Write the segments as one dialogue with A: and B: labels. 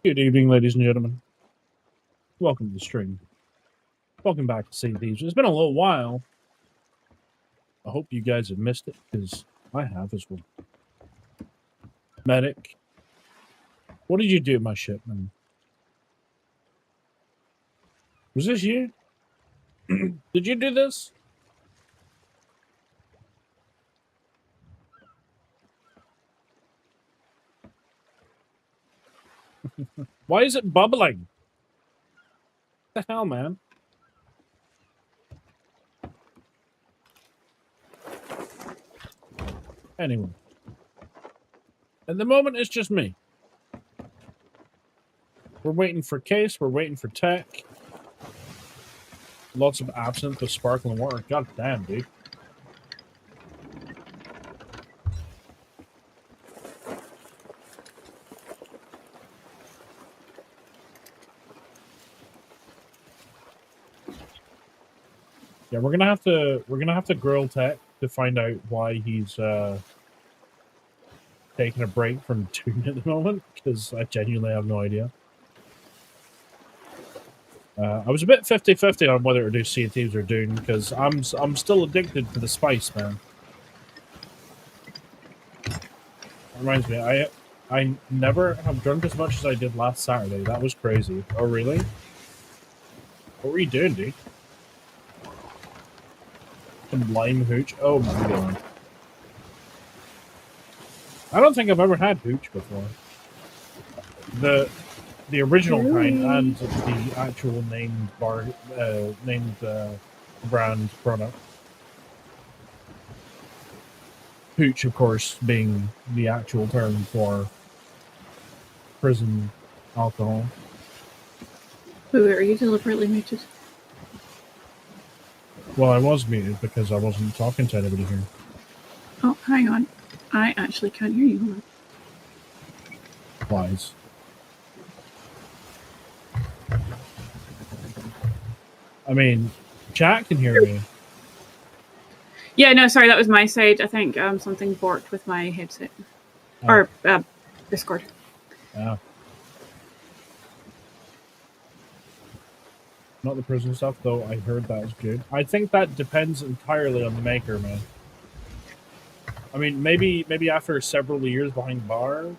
A: Good evening, ladies and gentlemen. Welcome to the stream. Welcome back to Thieves. It's been a little while. I hope you guys have missed it, because I have as well. Medic, what did you do to my ship, man? Was this you? Did you do this? Why is it bubbling? What the hell, man? Anyway. At the moment, it's just me. We're waiting for Case. We're waiting for Tech. Lots of absinthe with sparkling water. God damn, dude. Yeah, we're gonna have to grill Tech to find out why he's taking a break from Dune at the moment, because I genuinely have no idea. I was a bit 50-50 on whether to do Sea of Thieves or Dune, because I'm still addicted to the spice, man. Reminds me, I never have drunk as much as I did last Saturday. That was crazy. Oh, really? What were you doing, dude? Some lime hooch? Oh my god. I don't think I've ever had hooch before. The original kind and the actual named brand product. Hooch, of course, being the actual term for prison alcohol.
B: Wait, are you deliberately muted?
A: Well, I was muted because I wasn't talking to anybody here.
B: Oh, hang on. I actually can't hear you.
A: Lies. I mean, chat can hear me.
B: Yeah, no, sorry, that was my side. I think something borked with my headset. Oh. Or Discord.
A: Yeah. Not the prison stuff, though. I heard that is good. I think that depends entirely on the maker, man. I mean, maybe after several years behind bars,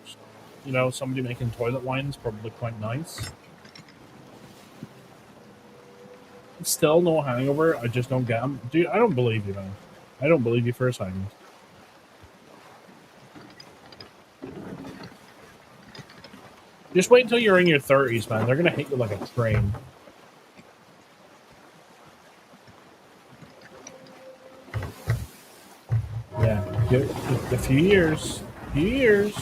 A: you know, somebody making toilet wine is probably quite nice. Still no hangover. I just don't get them. Dude, I don't believe you, man. I don't believe you for a second. Just wait until you're in your 30s, man. They're going to hit you like a train. Yeah, a few years. A few years.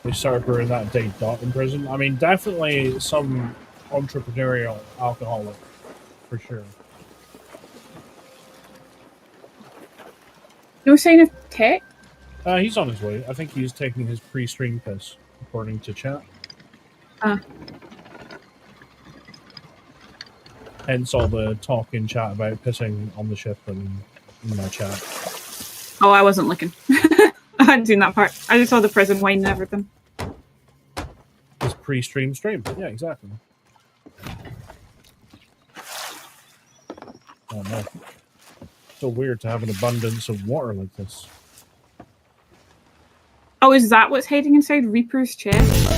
A: They started brewing that day dot in prison. I mean, definitely some entrepreneurial alcoholic, for sure.
B: No sign of Tech?
A: He's on his way. I think he's taking his pre-stream piss, according to chat. Hence all the talk in chat about pissing on the ship and in my chat.
B: Oh, I wasn't looking. I hadn't seen that part. I just saw the prison wine and everything.
A: His pre-stream stream. Yeah, exactly. Oh no. So weird to have an abundance of water like this.
B: Oh, is that what's hiding inside Reaper's chest?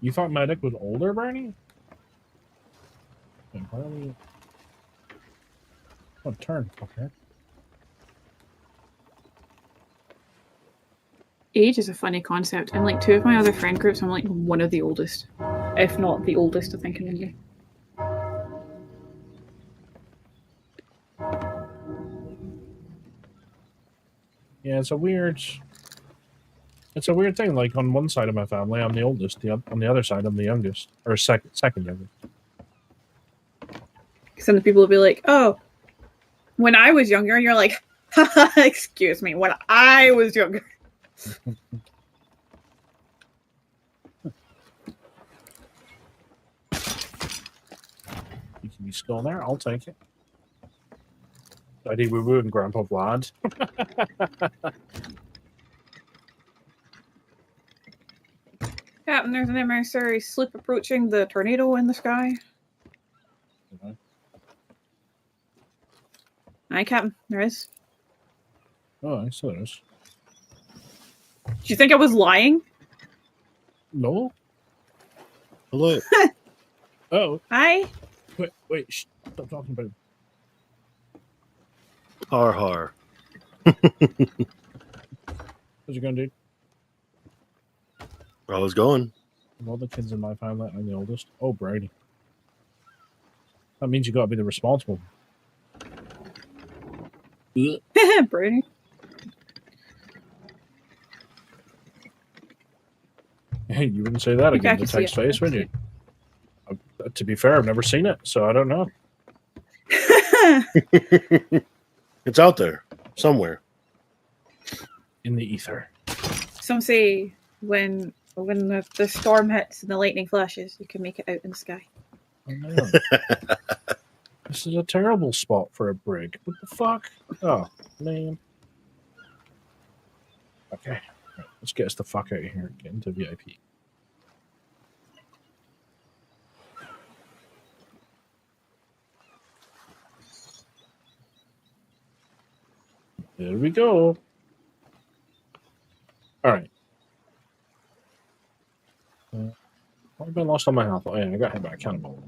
A: You thought Medic was older, Bernie? Wait, why are we... Oh, turn, fucker.
B: Age is a funny concept. In like 2 of my other friend groups, I'm like one of the oldest. If not the oldest, I think, in India.
A: Yeah, it's a weird thing. Like, on one side of my family, I'm the oldest. On the other side, I'm the youngest. Or second youngest.
B: Some of the people will be like, oh, when I was younger, and you're like, excuse me, when I was younger.
A: You can be still there. I'll take it. Daddy Woo Woo and Grandpa Vlad.
B: Captain, there's an emissary sloop approaching the tornado in the sky.
A: Okay.
B: Aye, Captain, there is.
A: Oh, I saw this.
B: Do you think I was lying?
A: No.
C: Hello.
A: Oh,
B: Aye.
A: wait. Stop talking about.
C: Har har.
A: What's you gonna do?
C: I was going.
A: Of all the kids in my family, I'm the oldest. Oh, Brady. That means you gotta be the responsible.
B: Brady.
A: Hey, you wouldn't say that again
B: I
A: to
B: can see
A: text
B: it.
A: face, would you? To be fair, I've never seen it, so I don't know.
C: It's out there somewhere.
A: In the ether.
B: Some say when the storm hits and the lightning flashes, you can make it out in the sky.
A: Oh, no. This is a terrible spot for a brig. What the fuck? Oh, man. Okay. Right, let's get us the fuck out of here and get into VIP. There we go. All right. I've been lost on my health. Oh, yeah, I got hit by a cannonball.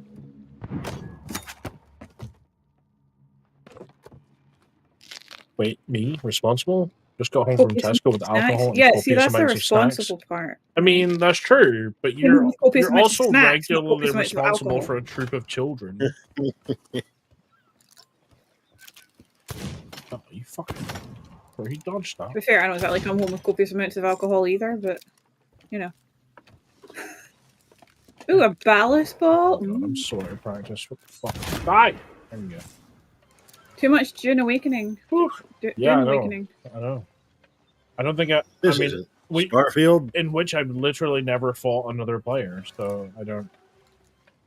A: Wait, me? Responsible? Just got home from Tesco with alcohol and
B: Yeah,
A: copious
B: see, that's the
A: amounts of snacks.
B: responsible part.
A: I mean, that's true, but
B: You know, copious
A: you're
B: amounts of
A: also
B: snacks, not
A: regularly
B: copious amounts of
A: responsible
B: alcohol.
A: for a troop of children. Oh, you fucking... Where he dodged that.
B: To be fair, I don't exactly come home with copious amounts of alcohol either, but, you know. Ooh, a ballast ball?
A: Oh, God, I'm so out of practice. What the fuck? Die! There we go.
B: Too much Dune Awakening.
A: Whew.
B: Dune
A: Yeah, I know.
B: Awakening.
A: I know. I don't think I
C: This
A: mean,
C: isn't
A: we,
C: Starfield.
A: in which I've literally never fought another player, so I don't...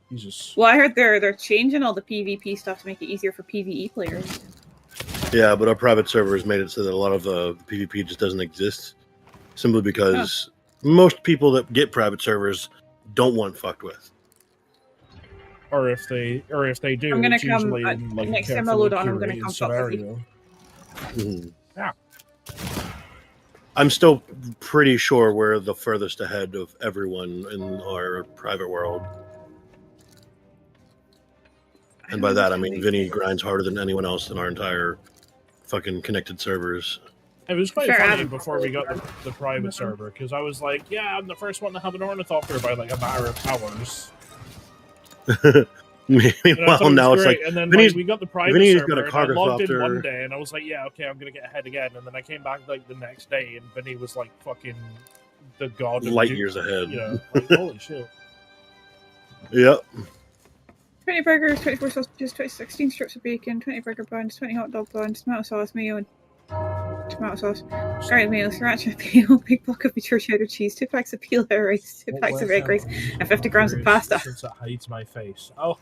A: Jesus.
B: Well, I heard they're changing all the PvP stuff to make it easier for PvE players.
C: Yeah, but our private servers made it so that a lot of the PvP just doesn't exist, simply because most people that get private servers don't want fucked with.
A: Or if they do,
B: I'm gonna
A: it's
B: come
A: usually in like
B: next
A: a
B: time I
A: carefully
B: load on. I'm gonna
A: curated
B: come fuck with you.
A: scenario.
C: Mhm.
A: Yeah.
C: I'm still pretty sure we're the furthest ahead of everyone in our private world. And by that, I mean Vinny grinds harder than anyone else in our entire fucking connected servers.
A: It was quite
B: Fair,
A: funny
B: Adam.
A: before we got the private server, because I was like, yeah, I'm the first one to have an ornithopter by like a matter of hours.
C: Meanwhile, now it's like,
A: and then
C: Vinny's,
A: we got the private
C: Vinny's
A: server,
C: got a
A: and I logged in one
C: cargotopter.
A: day, and I was like, yeah, okay, I'm gonna get ahead again, and then I came back like the next day, and Vinny was like fucking the god of
C: light
A: Duke,
C: years ahead.
A: you know, like, holy shit.
C: Yep.
B: 20 burgers, 24 sausages, 16 strips of bacon, 20 burger buns, 20 hot dog buns, tomato sauce, mayo, and tomato sauce, garlic mayo, sriracha mayo, big block of pure cheddar cheese, 2 packs of peeled rice, 2 packs of egg rice, and 50 grams of pasta.
A: Since it hides my face. Oh,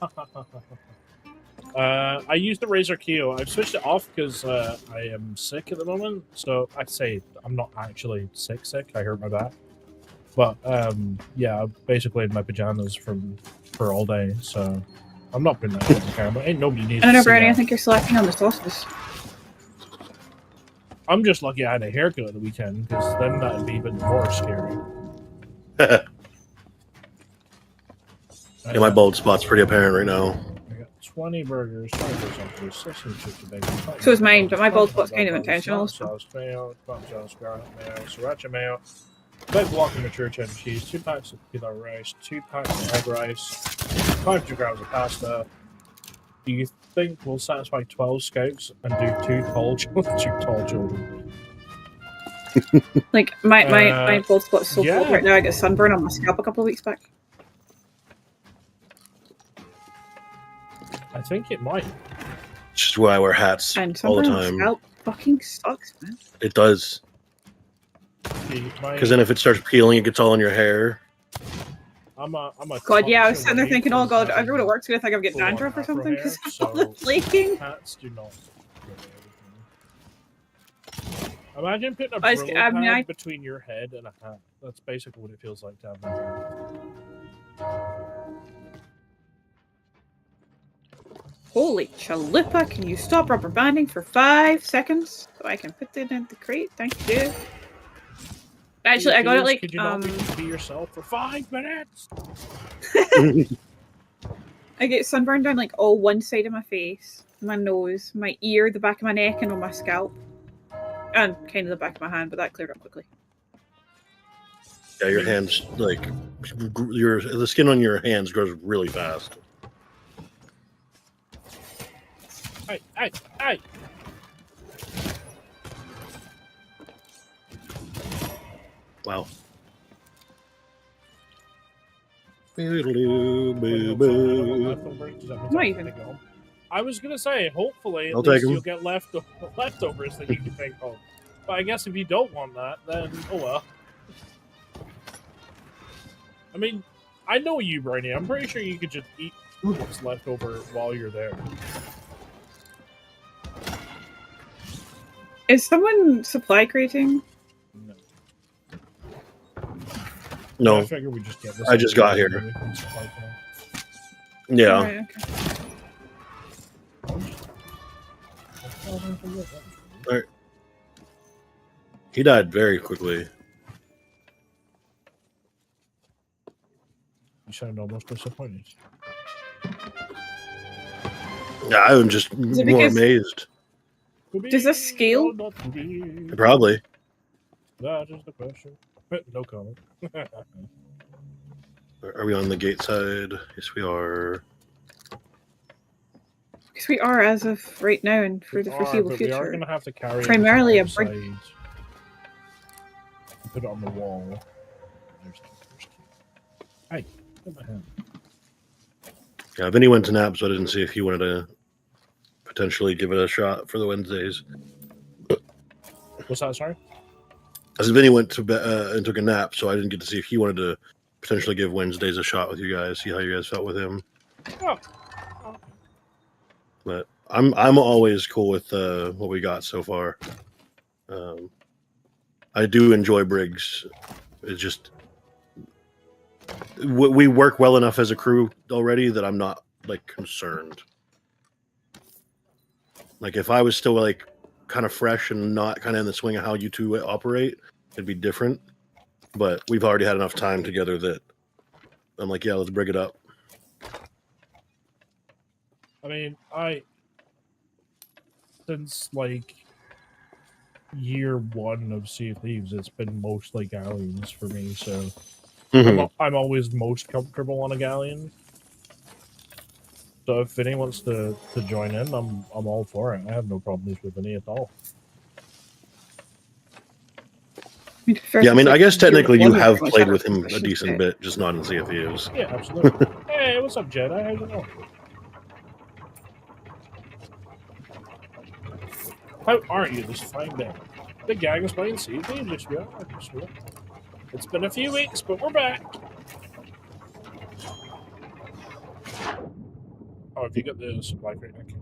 A: I use the Razor Keo. I've switched it off because I am sick at the moment. So I say I'm not actually sick. I hurt my back. But yeah, I'm basically in my pajamas for all day. So I'm not putting that on the camera. Ain't nobody needs
B: I don't know,
A: to see
B: Brownie, I
A: that.
B: think you're slacking on the sauces.
A: I'm just lucky I had a haircut at the weekend, because then that'd be even more scary.
C: Yeah, my bald spot's pretty apparent right now.
A: I got 20 burgers, 24 sausages, 16 chips of bacon.
B: So is mine, but my bald spot's kind of intentional.
A: Sauce, mayo, tomato sauce, garlic mayo, sriracha mayo, big block of mature cheddar cheese, 2 packs of peanut rice, 2 packs of egg rice, 500 grams of pasta. Do you think we'll satisfy 12 scouts and do 2 tall children?
B: Like, my bald spot's so
A: yeah.
B: cold right now, I got sunburn on my scalp a couple of weeks back.
A: I think it might.
C: It's just why I wear hats
B: And
C: all the
B: sunburn on my
C: time.
B: scalp fucking sucks, man.
C: It does. Because then if it starts peeling, it gets all in your hair.
A: I'm a
B: God, yeah, I was
A: touch
B: sitting there
A: away
B: thinking, oh
A: from
B: god,
A: having
B: everyone at work's gonna think I'm getting
A: full-on
B: dandruff or
A: afro
B: something
A: hair,
B: because of all the
A: so
B: flaking.
A: hats do not get everything. Imagine putting a
B: I was-
A: Brillo
B: I mean,
A: pad
B: I-
A: between your head and a hat. That's basically what it feels like to have that hair.
B: Holy chalupa, can you stop rubber banding for 5 seconds so I can put it in the crate? Thank you. Actually, I got it like,
A: Could you not be yourself for 5 minutes?
B: I get sunburned down like all one side of my face, my nose, my ear, the back of my neck, and on my scalp. And kind of the back of my hand, but that cleared up quickly.
C: Yeah, your hands, like, the skin on your hands grows really fast.
A: Hey!
C: Wow.
B: Not even.
A: I was gonna say, hopefully, at
C: I'll
A: least
C: take 'em.
A: you'll get leftovers that you can take home. But I guess if you don't want that, then oh well. I mean, I know you, Brainy. I'm pretty sure you could just eat what's left over while you're there.
B: Is someone supply crating?
A: No.
C: No,
A: I figure we just get this.
C: I just got here. Yeah.
B: Right, okay.
C: He died very quickly.
A: You sound almost disappointed.
C: Yeah, I'm just
B: it
C: more
B: because-
C: amazed.
B: Does this scale?
C: Probably.
A: That is the question. No comment.
C: Are we on the gate side? Yes, we are.
B: Because we are as of right now and for the foreseeable
A: but we are
B: future.
A: going to have to carry
B: Primarily
A: it
B: a brick.
A: outside. Put it on the wall. There's the first key. Hey, put my hand.
C: Yeah, Vinny went to nap, so I didn't see if he wanted to potentially give it a shot for the Wednesdays.
A: What's that, sorry?
C: I said Vinny went to bed and took a nap, so I didn't get to see if he wanted to potentially give Wednesdays a shot with you guys, see how you guys felt with him.
A: Oh.
C: But I'm always cool with what we got so far. I do enjoy Briggs. It's just we work well enough as a crew already that I'm not like concerned. Like if I was still like kind of fresh and not kind of in the swing of how you two operate, it'd be different. But we've already had enough time together that I'm like, yeah, let's bring it up.
A: I mean, since like year 1 of Sea of Thieves, it's been mostly galleons for me, so I'm always most comfortable on a galleon. So if Vinny wants to join in, I'm all for it. I have no problems with Vinny at all.
C: Yeah, I mean, I guess technically you have
B: Much
C: played
B: better
C: with him a
B: position
C: decent
B: fit.
C: bit, just not in Sea of Thieves.
A: Yeah, absolutely. Hey, what's up, Jedi? How's it going? How are you this fine day? The gang is playing Sea of Thieves this year. It's been a few weeks, but we're back. Oh, have you got the supply crate, Nick?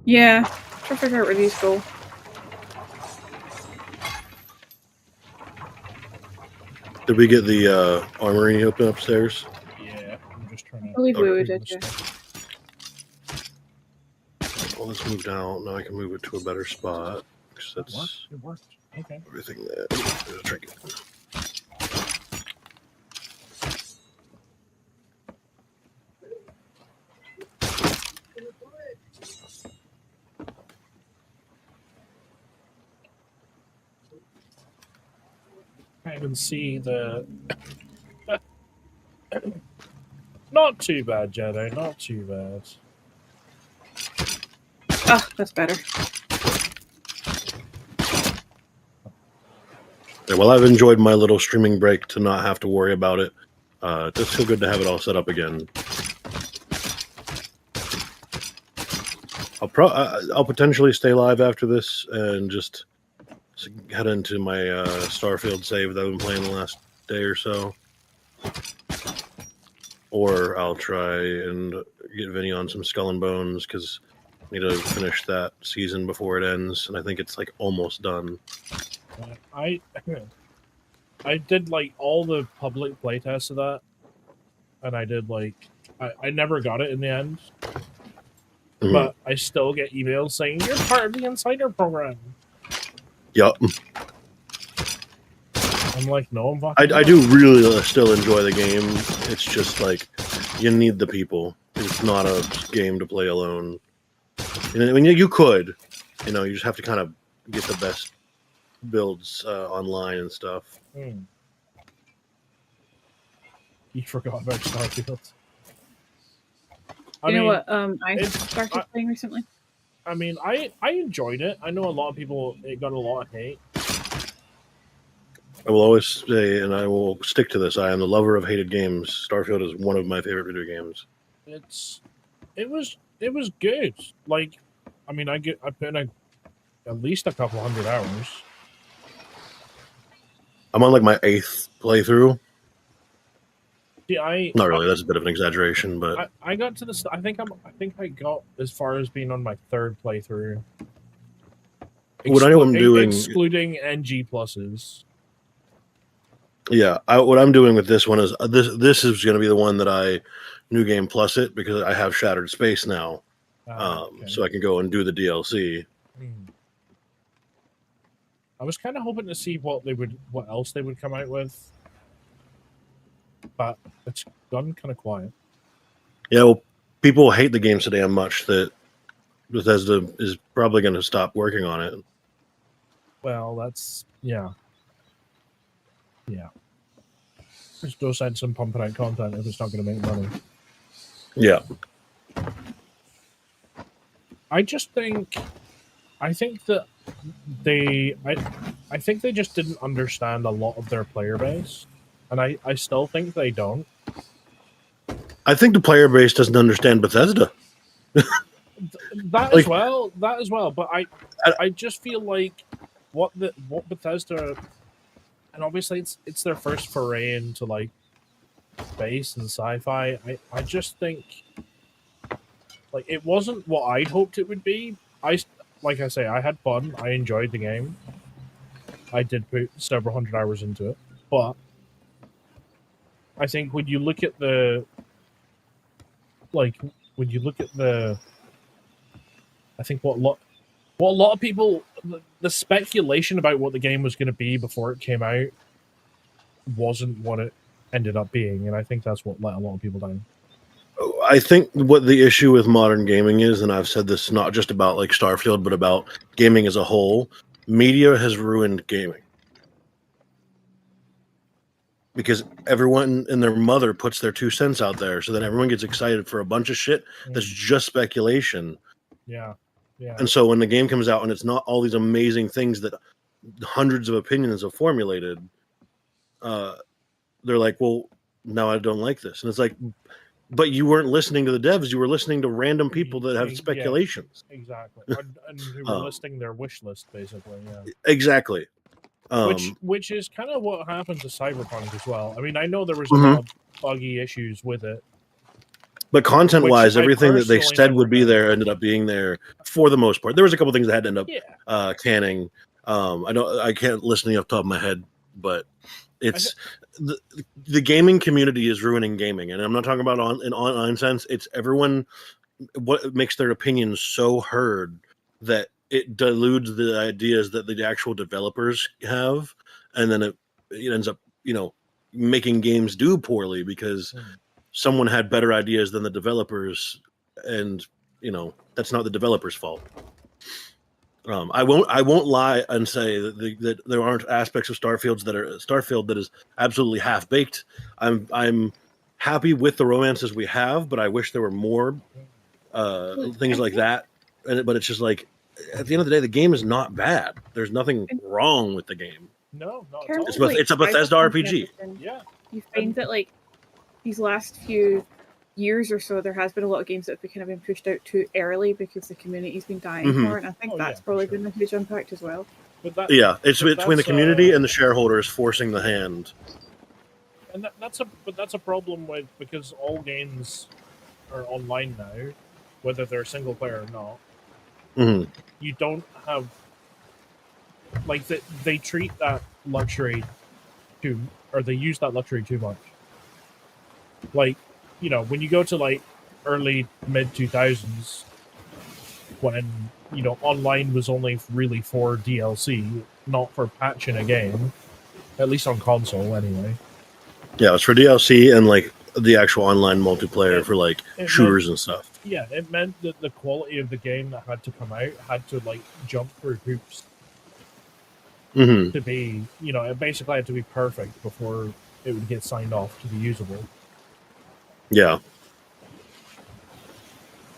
B: Yeah. Try to figure out where these go.
C: Did we get the armory open upstairs?
A: Yeah, I'm just trying to.
B: I believe we
C: Okay.
B: did, yeah.
C: Well, let's move down. Now I can move it to a better spot. 'Cause that's
A: It worked. Okay.
C: everything there. There's a trinket.
A: I can see the. Not too bad, Jedi. Not too bad.
B: Ah, that's better.
C: Yeah, well, I've enjoyed my little streaming break to not have to worry about it. It does feel good to have it all set up again. I'll potentially stay live after this and just head into my Starfield save that I've been playing the last day or so. Or I'll try and get Vinny on some Skull and Bones because I need to finish that season before it ends, and I think it's like almost done.
A: I did like all the public playtests of that, and I did like I never got it in the end, but I still get emails saying you're part of the Insider program.
C: Yup.
A: I'm like, no, I'm
C: fucking. I do really still enjoy the game. It's just like you need the people. It's not a game to play alone. I mean, you could, you just have to kind of get the best builds online and stuff.
A: You forgot about Starfield.
B: You know what? I started playing recently.
A: I mean, I enjoyed it. I know a lot of people, it got a lot of hate.
C: I will always say, and I will stick to this, I am the lover of hated games. Starfield is one of my favorite video games.
A: It was good. Like, I mean, I put in at least a couple hundred hours.
C: I'm on like my 8th playthrough.
A: See,
C: not really. That's a bit of an exaggeration, but
A: I got to this. I think I got as far as being on my 3rd playthrough.
C: What I know I'm doing,
A: excluding NG pluses.
C: Yeah, what I'm doing with this one is this is going to be the one that I new game plus it because I have Shattered Space now, okay. So I can go and do the DLC.
A: I was kind of hoping to see what else they would come out with, but it's gone kind of quiet.
C: Yeah, well, people hate the game so damn much that Bethesda is probably going to stop working on it.
A: Well, yeah. There's no sense in pumping out content if it's not going to make money.
C: Yeah.
A: I think that I think they just didn't understand a lot of their player base, and I still think they don't.
C: I think the player base doesn't understand Bethesda.
A: That as well, but I just feel like what Bethesda, and obviously it's their first foray into like space and sci-fi. I just think like it wasn't what I'd hoped it would be. Like I say, I had fun. I enjoyed the game. I did put several hundred hours into it, but I think when you look at I think what a lot of people, the speculation about what the game was going to be before it came out wasn't what it ended up being, and I think that's what let a lot of people down.
C: I think what the issue with modern gaming is, and I've said this not just about like Starfield, but about gaming as a whole, media has ruined gaming. Because everyone and their mother puts their 2 cents out there, so then everyone gets excited for a bunch of shit that's just speculation.
A: Yeah.
C: And so when the game comes out and it's not all these amazing things that hundreds of opinions have formulated, they're like, well, now I don't like this. And it's like, but you weren't listening to the devs. You were listening to random people that have speculations.
A: Yeah, exactly. And who were listing their wish list, basically. Yeah.
C: Exactly.
A: Which is kind of what happened to Cyberpunk as well. I mean, I know there was a lot of buggy issues with it.
C: But content-wise, everything that they said would be there ended up being there for the most part. There was a couple things that had to end up canning. I can't list any off the top of my head, but it's the gaming community is ruining gaming, and I'm not talking about in online sense. It's everyone. What makes their opinions so heard that it dilutes the ideas that the actual developers have, and then it ends up making games do poorly because someone had better ideas than the developers, and that's not the developers' fault. I won't lie and say that there aren't aspects of Starfield that is absolutely half baked. I'm happy with the romances we have, but I wish there were more things like that. But it's just like at the end of the day, the game is not bad. There's nothing wrong with the game.
A: No,
C: it's a Bethesda RPG.
A: Yeah,
B: you find that like these last few years or so, there has been a lot of games that have kind of been pushed out too early because the community's been dying for it, and I think that's probably been a huge impact as well.
C: it's between the community and the shareholders forcing the hand.
A: And that's a problem with, because all games are online now, whether they're single player or not.
C: Mm-hmm.
A: You don't have, like, they treat that luxury or they use that luxury too much. Like, when you go to like early mid 2000s, when online was only really for DLC, not for patching a game, at least on console anyway.
C: Yeah, it's for DLC and like the actual online multiplayer for like shooters and stuff.
A: Yeah, it meant that the quality of the game that had to come out had to like jump through hoops to be, it basically had to be perfect before it would get signed off to be usable.
C: Yeah.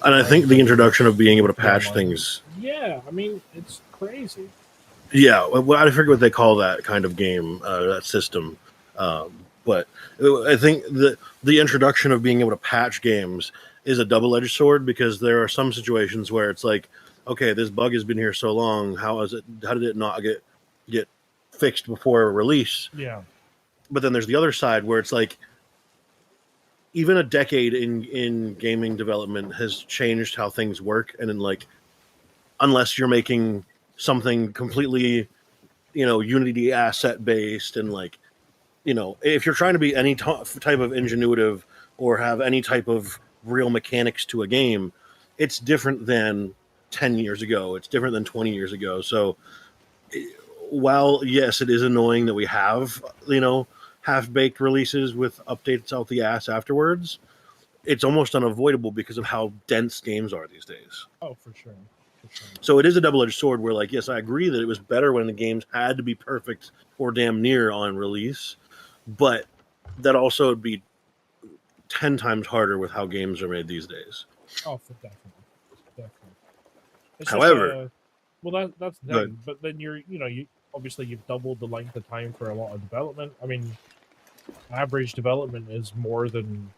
C: And I think the introduction of being able to patch things.
A: Yeah, I mean, it's crazy.
C: Yeah, well, I forget what they call that kind of game, that system. But I think the introduction of being able to patch games is a double-edged sword, because there are some situations where it's like, okay, this bug has been here so long. How did it not get fixed before release?
A: Yeah.
C: But then there's the other side where it's like, even a decade in gaming development has changed how things work, and then like, unless you're making something completely, Unity asset based, and like, if you're trying to be any type of ingenuitive or have any type of real mechanics to a game, it's different than 10 years ago. It's different than 20 years ago. So while, yes, it is annoying that we have, half-baked releases with updates out the ass afterwards, it's almost unavoidable because of how dense games are these days.
A: Oh, for sure.
C: So it is a double-edged sword where, like, yes, I agree that it was better when the games had to be perfect or damn near on release, but that also would be 10 times harder with how games are made these days.
A: Oh, definitely. It's
C: However,
A: that's the thing. But then you obviously you've doubled the length of time for a lot of development. I mean, average development is more than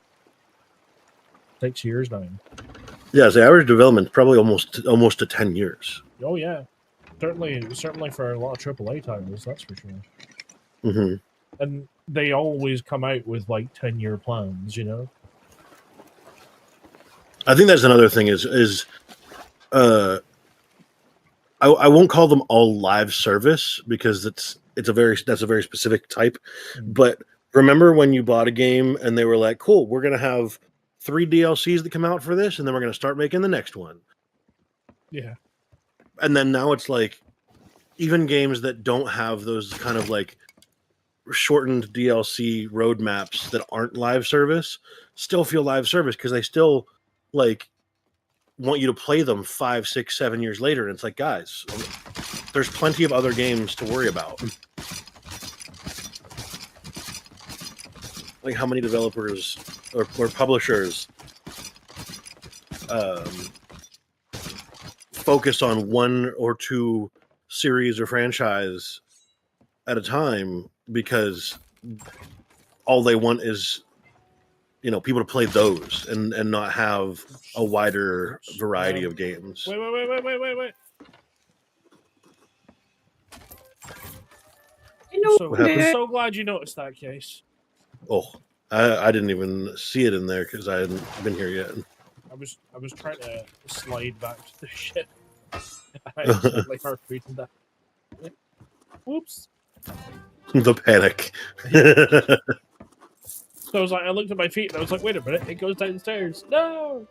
A: 6 years now.
C: Yeah, the average development is probably almost to 10 years.
A: Oh yeah, certainly for a lot of AAA titles, that's for sure.
C: Mm-hmm.
A: And they always come out with like 10-year plans,
C: I think that's another thing I won't call them all live service, because that's a very specific type.
A: Mm-hmm.
C: But remember when you bought a game and they were like, cool, we're going to have 3 DLCs that come out for this, and then we're going to start making the next one.
A: Yeah.
C: And then now it's like, even games that don't have those kind of like shortened DLC roadmaps that aren't live service still feel live service, because they still like want you to play them 5, 6, 7 years later. And it's like, guys, there's plenty of other games to worry about. Like, how many developers or publishers focus on 1 or 2 series or franchise at a time, because all they want is people to play those and not have a wider variety of games.
A: Wait. I'm so glad you noticed that, Case.
C: Oh, I didn't even see it in there because I hadn't been here yet.
A: I was trying to slide back to the ship. I accidentally harpooned that. Whoops.
C: The panic.
A: So I was like, I looked at my feet and I was like, wait a minute, it goes downstairs. No!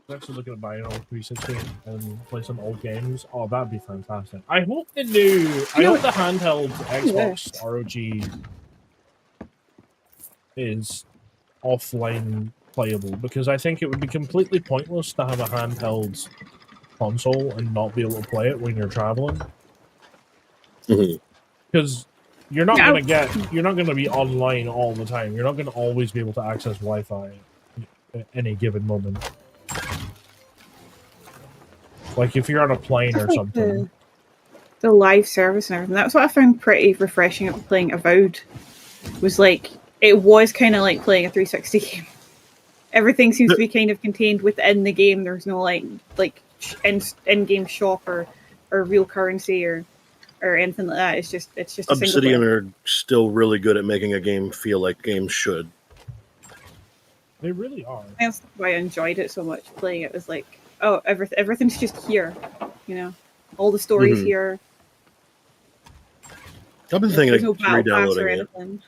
A: I'm actually looking at buying an old 360 and play some old games. Oh, that'd be fantastic. I hope the handheld Xbox ROG is offline playable, because I think it would be completely pointless to have a handheld console and not be able to play it when you're traveling. Because you're not going to be online all the time. You're not going to always be able to access Wi-Fi at any given moment. Like if you're on a plane or something.
B: The live service and everything. That's what I found pretty refreshing about playing Avowed. Was like, it was kind of like playing a 360 game. Everything seems to be kind of contained within the game. There's no like in-game shop or real currency or anything like that. It's just a
C: Obsidian are still really good at making a game feel like games should.
A: They really are.
B: That's why I enjoyed it so much. Playing it was like, oh, everything's just here, you know, all the stories here.
C: I've been thinking
B: of re-downloading it. Anything.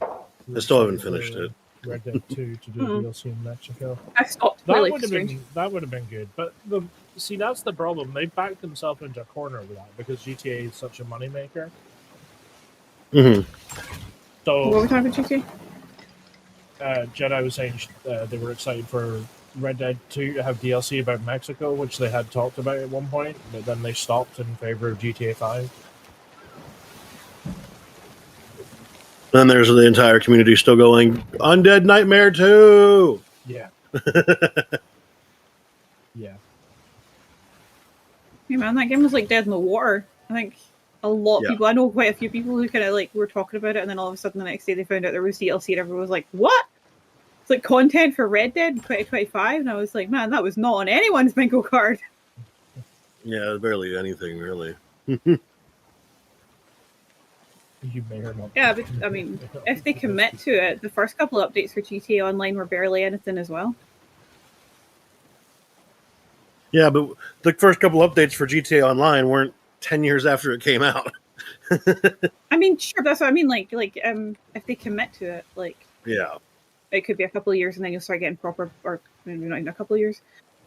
C: I still haven't finished it.
A: Red Dead 2 to do DLC in Mexico.
B: I stopped.
A: That would have been good, but that's the problem. They backed themselves into a corner with that because GTA is such a moneymaker. So
B: what were we talking about GTA?
A: Jedi was saying they were excited for Red Dead 2 to have DLC about Mexico, which they had talked about at one point, but then they stopped in favor of GTA 5.
C: Then there's the entire community still going, Undead Nightmare 2!
A: Yeah. Yeah.
B: Hey man, that game was like dead in the water. I think a lot of people, I know quite a few people who kind of like were talking about it, and then all of a sudden the next day they found out there was DLC and everyone was like, what? It's like content for Red Dead 2025? And I was like, man, that was not on anyone's bingo card.
C: Yeah, barely anything, really.
A: You may or not.
B: Yeah, but I mean, if they commit to it, the first couple of updates for GTA Online were barely anything as well.
C: Yeah, but the first couple updates for GTA Online weren't 10 years after it came out.
B: I mean, sure, that's what I mean. Like, if they commit to it, like,
C: yeah,
B: it could be a couple of years, and then you'll start getting proper, or maybe not even a couple of years.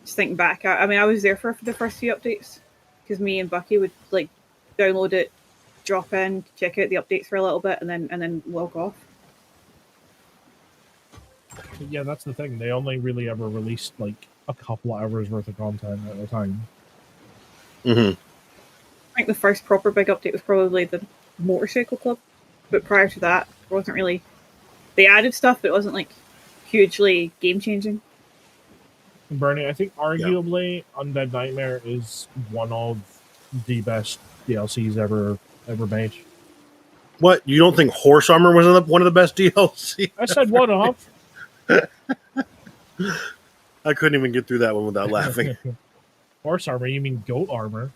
B: Just thinking back, I mean, I was there for the first few updates because me and Bucky would like download it, drop in, check out the updates for a little bit, and then log off.
A: Yeah, that's the thing. They only really ever released like a couple of hours worth of content at a time.
B: I think the first proper big update was probably the Motorcycle Club, but prior to that, it wasn't really. They added stuff, but it wasn't like hugely game changing.
A: Bernie, I think arguably Undead Nightmare is one of the best DLCs ever made.
C: What? You don't think Horse Armor was one of the best DLC?
A: I said one of.
C: I couldn't even get through that one without laughing.
A: Horse armor? You mean goat armor?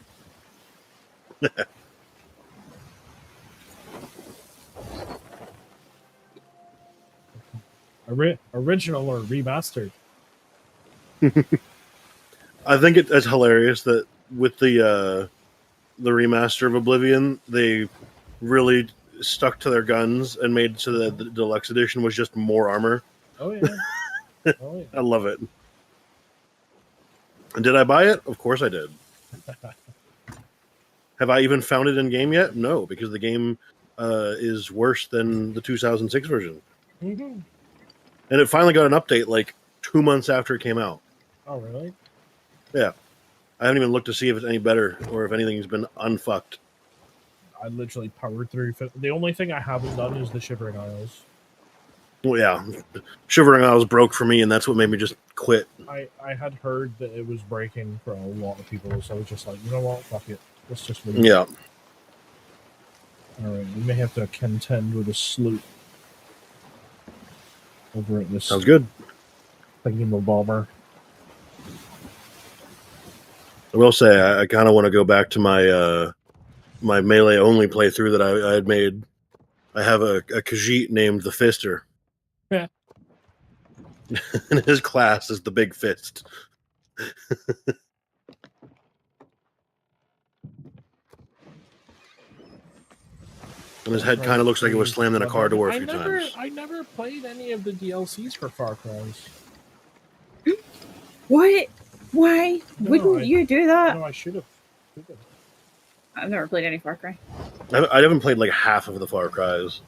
A: Original or remastered?
C: I think it's hilarious that with the remaster of Oblivion, they really stuck to their guns and made so that the deluxe edition was just more armor.
A: Oh yeah.
C: I love it. And did I buy it? Of course I did. Have I even found it in game yet? No, because the game is worse than the 2006 version.
A: Mm-hmm.
C: And it finally got an update like 2 months after it came out.
A: Oh, really?
C: Yeah. I haven't even looked to see if it's any better or if anything's been unfucked.
A: I literally powered through. The only thing I haven't done is the Shivering Isles.
C: Well, yeah. Shivering Isles broke for me, and that's what made me just quit.
A: I had heard that it was breaking for a lot of people, so I was just like, you know what? Fuck it. Let's just leave.
C: Yeah.
A: Alright, we may have to contend with a sloop over at this.
C: Sounds good.
A: Thinking of bomber.
C: I will say, I kind of want to go back to my my melee only playthrough that I had made. I have a Khajiit named the Fister.
A: Yeah.
C: And his class is the Big Fist. And his head kind of looks like it was slammed in a car door a few times.
A: I never played any of the DLCs for Far Cry's.
B: What? Why wouldn't you do that?
A: No, I should have.
B: I've never played any Far Cry.
C: I haven't played like half of the Far Cry's.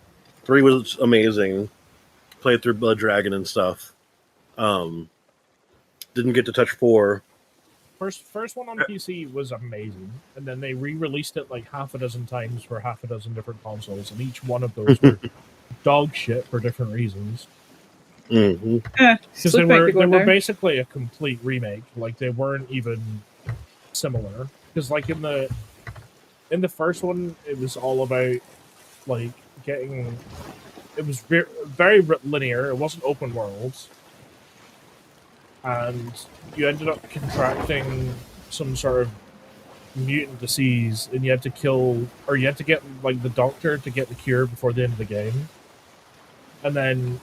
C: 3 was amazing. Played through Blood Dragon and stuff. Didn't get to touch 4.
A: First one on PC was amazing, and then they re-released it like half a dozen times for half a dozen different consoles, and each one of those were dog shit for different reasons. Because they were basically a complete remake. Like they weren't even similar. Because like in the first one, it was all about like getting. It was very linear. It wasn't open worlds. and you ended up contracting some sort of mutant disease, and you had to get like the doctor to get the cure before the end of the game. And then,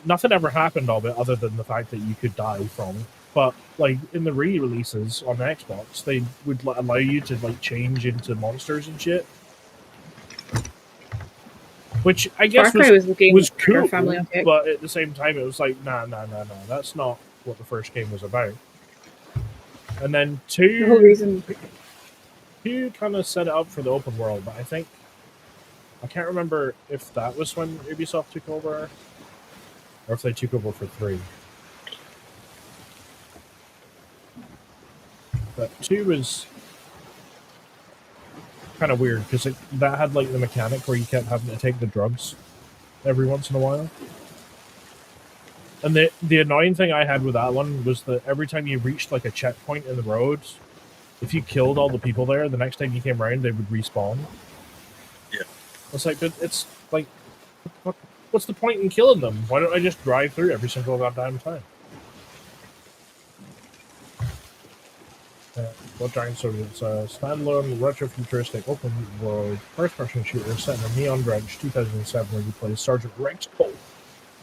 A: nothing ever happened of it other than the fact that you could die from it. But, like, in the re-releases on Xbox, they would allow you to, like, change into monsters and shit. Which, I guess, was cool, but at the same time, it was like, nah, that's not what the first game was about. And then
B: The whole reason...
A: 2 kind of set it up for the open world, but I can't remember if that was when Ubisoft took over, or if they took over for 3. But 2 was kind of weird, because that had like the mechanic where you kept having to take the drugs every once in a while. And the annoying thing I had with that one was that every time you reached like a checkpoint in the road, if you killed all the people there, the next time you came around, they would respawn.
C: Yeah.
A: It's like, it's like, what's the point in killing them? Why don't I just drive through every single goddamn time? What Dragon Story? It's a standalone, retro-futuristic, open-world, first-person shooter set in a neon-drenched 2007 where you play Sergeant Rex Cole,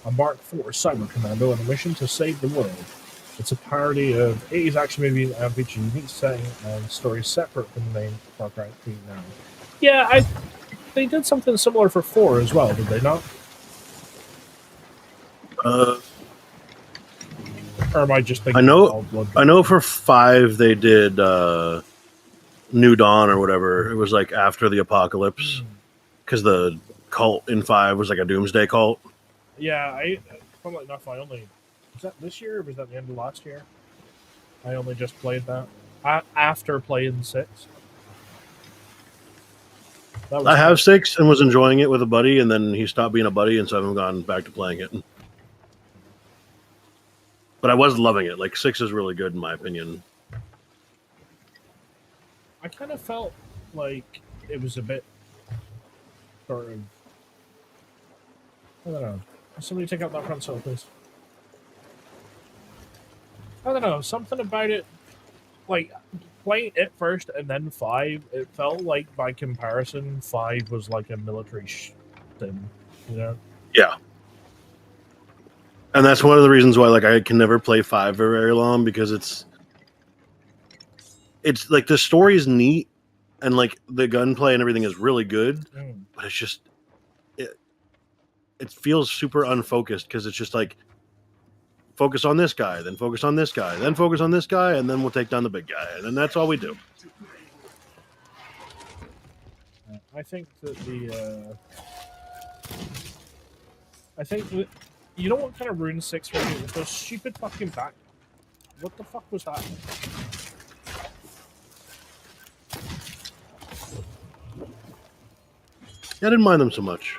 A: a Mark IV cyber commando on a mission to save the world. It's a parody of 80s action movie and features a unique setting and stories separate from the main Far Cry 3 now. Yeah, they did something similar for 4 as well, did they not? Or am I just thinking?
C: I know for 5 they did New Dawn or whatever. It was like after the apocalypse, because the cult in 5 was like a doomsday cult.
A: Yeah, funnily enough, was that this year or was that the end of last year? I only just played that after playing 6.
C: I have 6 and was enjoying it with a buddy, and then he stopped being a buddy, and so I haven't gone back to playing it. But I was loving it. Like, 6 is really good in my opinion.
A: I kind of felt like it was a bit sort of, I don't know. Somebody take out that front cell, please. I don't know. Something about it, like, playing it first and then 5, it felt like, by comparison, 5 was like a military thing, you know?
C: Yeah. And that's one of the reasons why, like, I can never play 5 for very long, because it's like the story is neat and like the gunplay and everything is really good, but it's just it feels super unfocused, because it's just like, focus on this guy, then focus on this guy, then focus on this guy, and then we'll take down the big guy, and then that's all we do.
A: I think that you know what kind of ruined 6 for me? Those stupid fucking back. What the fuck was that?
C: I didn't mind them so much.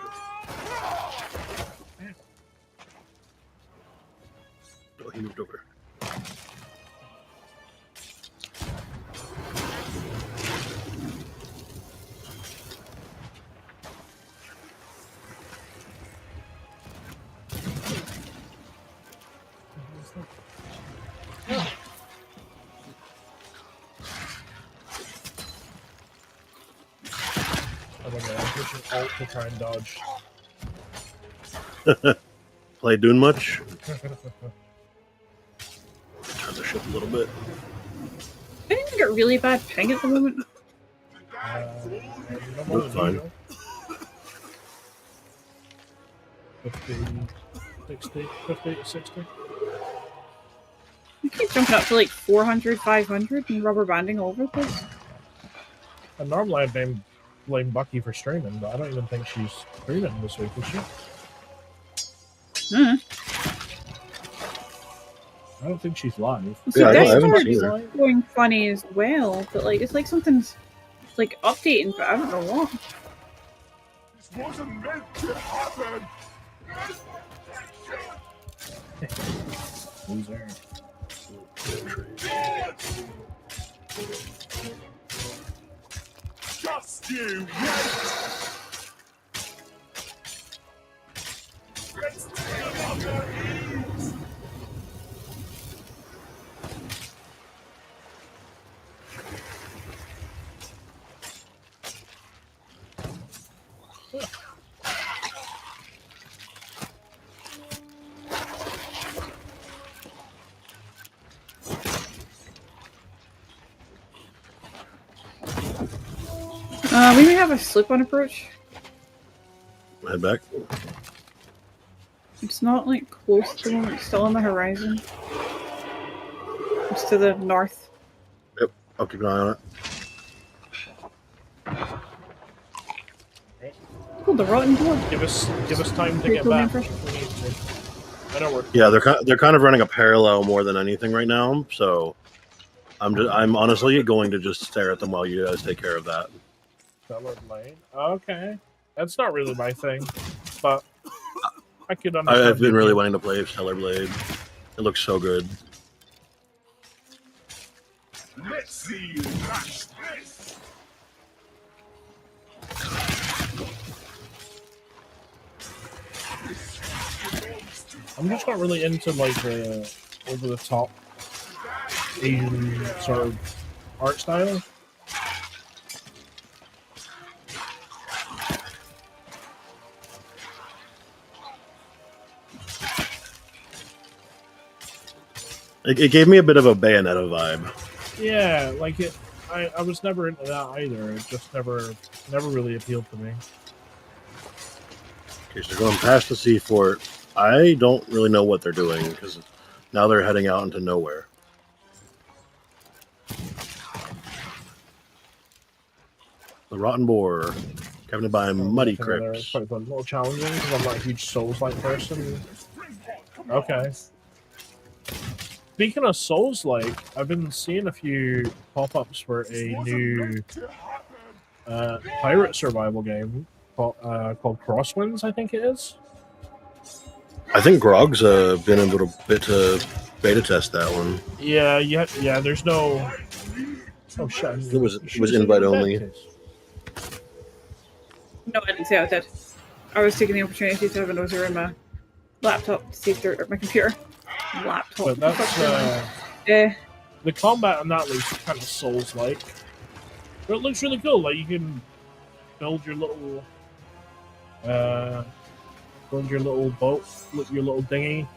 C: Oh, he moved over.
A: Alt to try and dodge.
C: Play Dune much? Turn the ship a little bit.
B: I think I got really bad ping at the moment.
C: That's fine.
A: 50, 60, 50, 60.
B: You keep jumping up to like 400, 500 and rubber banding all over the place.
A: And normally I'd blame Bucky for streaming, but I don't even think she's streaming this week, is she? I don't think she's live.
B: So
C: I haven't seen
B: her going funny as well, but like it's like something's like updating, but I don't know what.
D: This wasn't meant to happen.
A: Loser.
D: Just you wait. Let's take it on your heels.
B: We may have a slip-on approach.
C: Head back.
B: It's not like close to them, it's still on the horizon. It's to the north.
C: Yep, I'll keep an eye on it.
B: Oh, the rotten dog.
A: Give us time to get back. I know we're.
C: Yeah, they're kind of running a parallel more than anything right now. So I'm honestly going to just stare at them while you guys take care of that.
A: Stellar Blade. Okay, that's not really my thing, but I could understand.
C: I've been really wanting to play Stellar Blade. It looks so good.
D: Let's see you match this.
A: I'm just not really into like the over the top Asian sort of art style.
C: It gave me a bit of a Bayonetta vibe.
A: Yeah, like it. I was never into that either. It just never really appealed to me.
C: Okay, so they're going past the sea fort. I don't really know what they're doing because now they're heading out into nowhere. The Rotten Boar, captained by Muddy Crips.
A: It's quite a little challenging because I'm not a huge Souls-like person. Okay. Speaking of Souls-like, I've been seeing a few pop-ups for a new pirate survival game called Crosswinds, I think it is.
C: I think Grog's been a little bit to beta test that one.
A: Yeah. There's no. Oh shit!
C: It was invite only.
B: No, I didn't say I did. I was taking the opportunity to have a nosy around my laptop to see if they're my computer. Laptop.
A: But that's the combat on that looks kind of Souls-like, but it looks really cool. Like you can build your little boat, your little dinghy.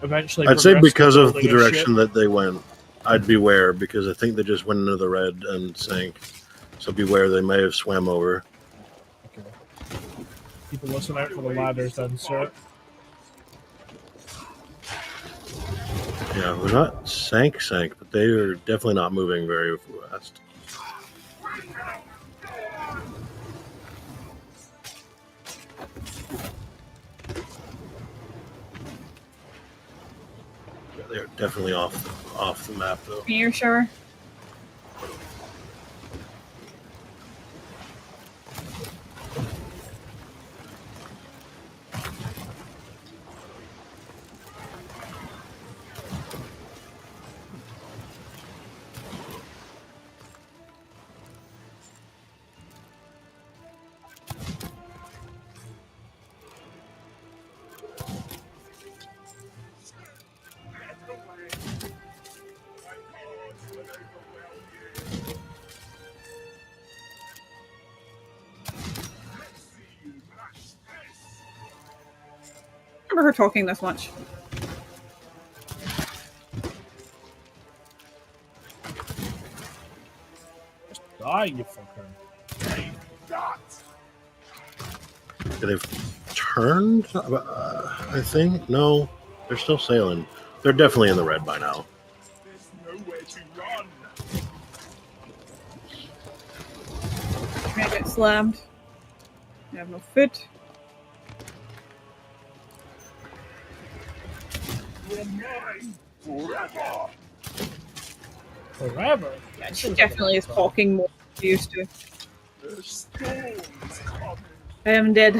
A: Eventually,
C: I'd say because of the
A: building a
C: direction that they went, I'd beware because I think they just went into the red and sank. So beware, they may have swam over.
A: Okay. Keep a listen out for the ladders then, sir.
C: Yeah, they're not sank, but they are definitely not moving very fast. Yeah, they're definitely off the map though.
B: Meteor shower. I remember her talking this much.
A: Just die, you fucker.
C: They've turned, I think. No, they're still sailing. They're definitely in the red by now.
D: There's nowhere to run.
B: I'm gonna get slammed. I have no food.
D: You're mine forever.
A: Forever.
B: Yeah, she definitely is talking more than she used to.
D: The storm's coming.
B: I am dead.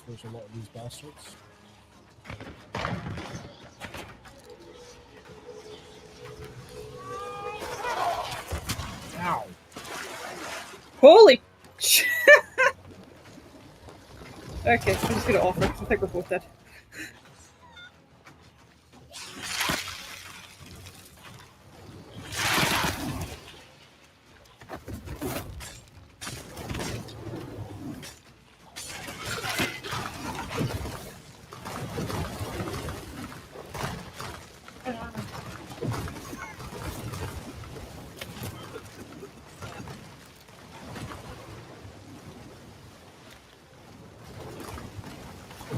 A: There's a lot of these bastards. Ow.
B: Holy shit. Okay, I'm just gonna offer because I think we're both dead.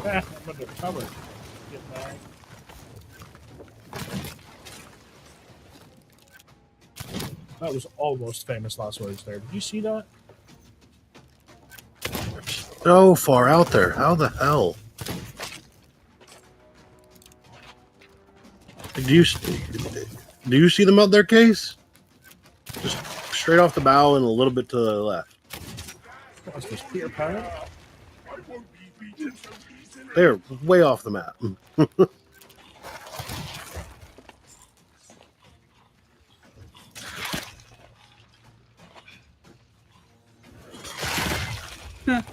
A: I'm under cover. Get back. That was almost famous last words there. Did you see that?
C: So far out there. How the hell? Do you see them out there, Case? Just straight off the bow and a little bit to the left.
A: What's this, Peter Pan?
D: I won't be beaten so easily.
C: They're way off the map.
B: Huh.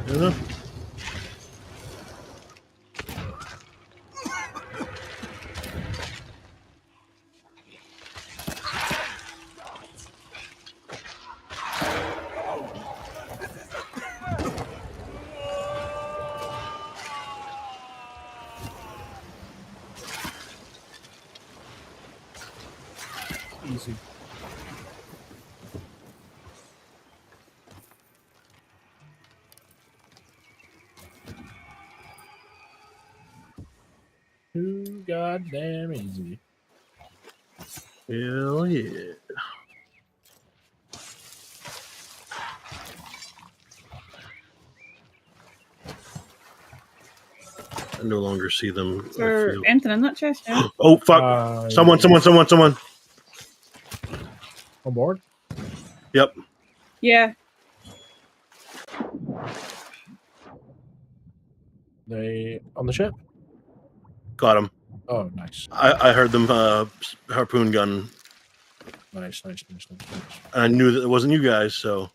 C: Yeah.
A: Easy. Too goddamn easy.
C: Hell yeah. I no longer see them.
B: Is there anything in that chest? Yeah?
C: Oh, fuck. Someone.
A: On board?
C: Yep.
B: Yeah.
A: They on the ship?
C: Got him.
A: Oh, nice.
C: I heard them harpoon gun.
A: Nice.
C: I knew that it wasn't you guys, so.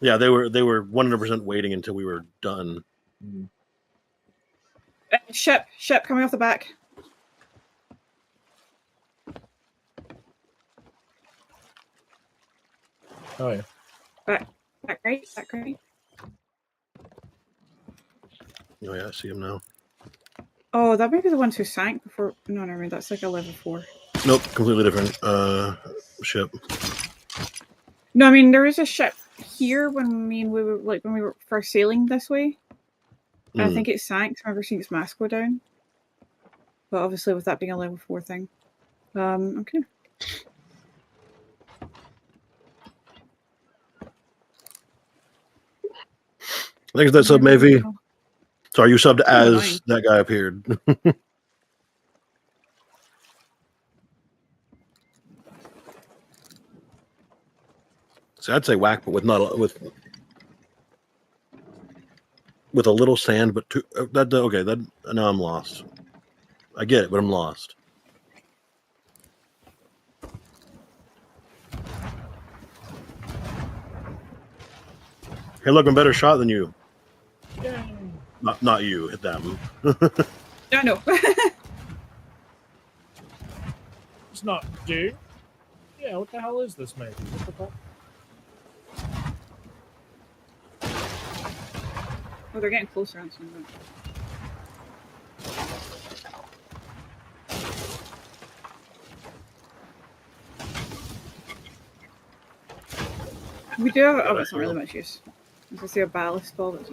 C: Yeah, they were 100% waiting until we were done.
A: Mm.
B: Ship coming off the back.
A: Oh yeah.
B: Back right.
C: Oh yeah, I see him now.
B: Oh, that might be the ones who sank before. No, never mind. That's like a level 4.
C: Nope, completely different ship.
B: No, I mean there was a ship here when we were first sailing this way. And I think it sank. So I remember seeing its mast go down. But obviously, with that being a level 4 thing, okay.
C: Thanks for that sub, Maybe. Sorry, you subbed as that guy appeared. So I'd say whack, but with a little sand, but okay. That now I'm lost. I get it, but I'm lost. Hey, look, I'm better shot than you.
A: Yay.
C: Not you, hit them.
B: No.
A: It's not Dune. Yeah, what the hell is this, mate? What the fuck?
B: Oh, they're getting closer on some of them. We do have. Oh, it's not really much use. I can see a ballast ball. That's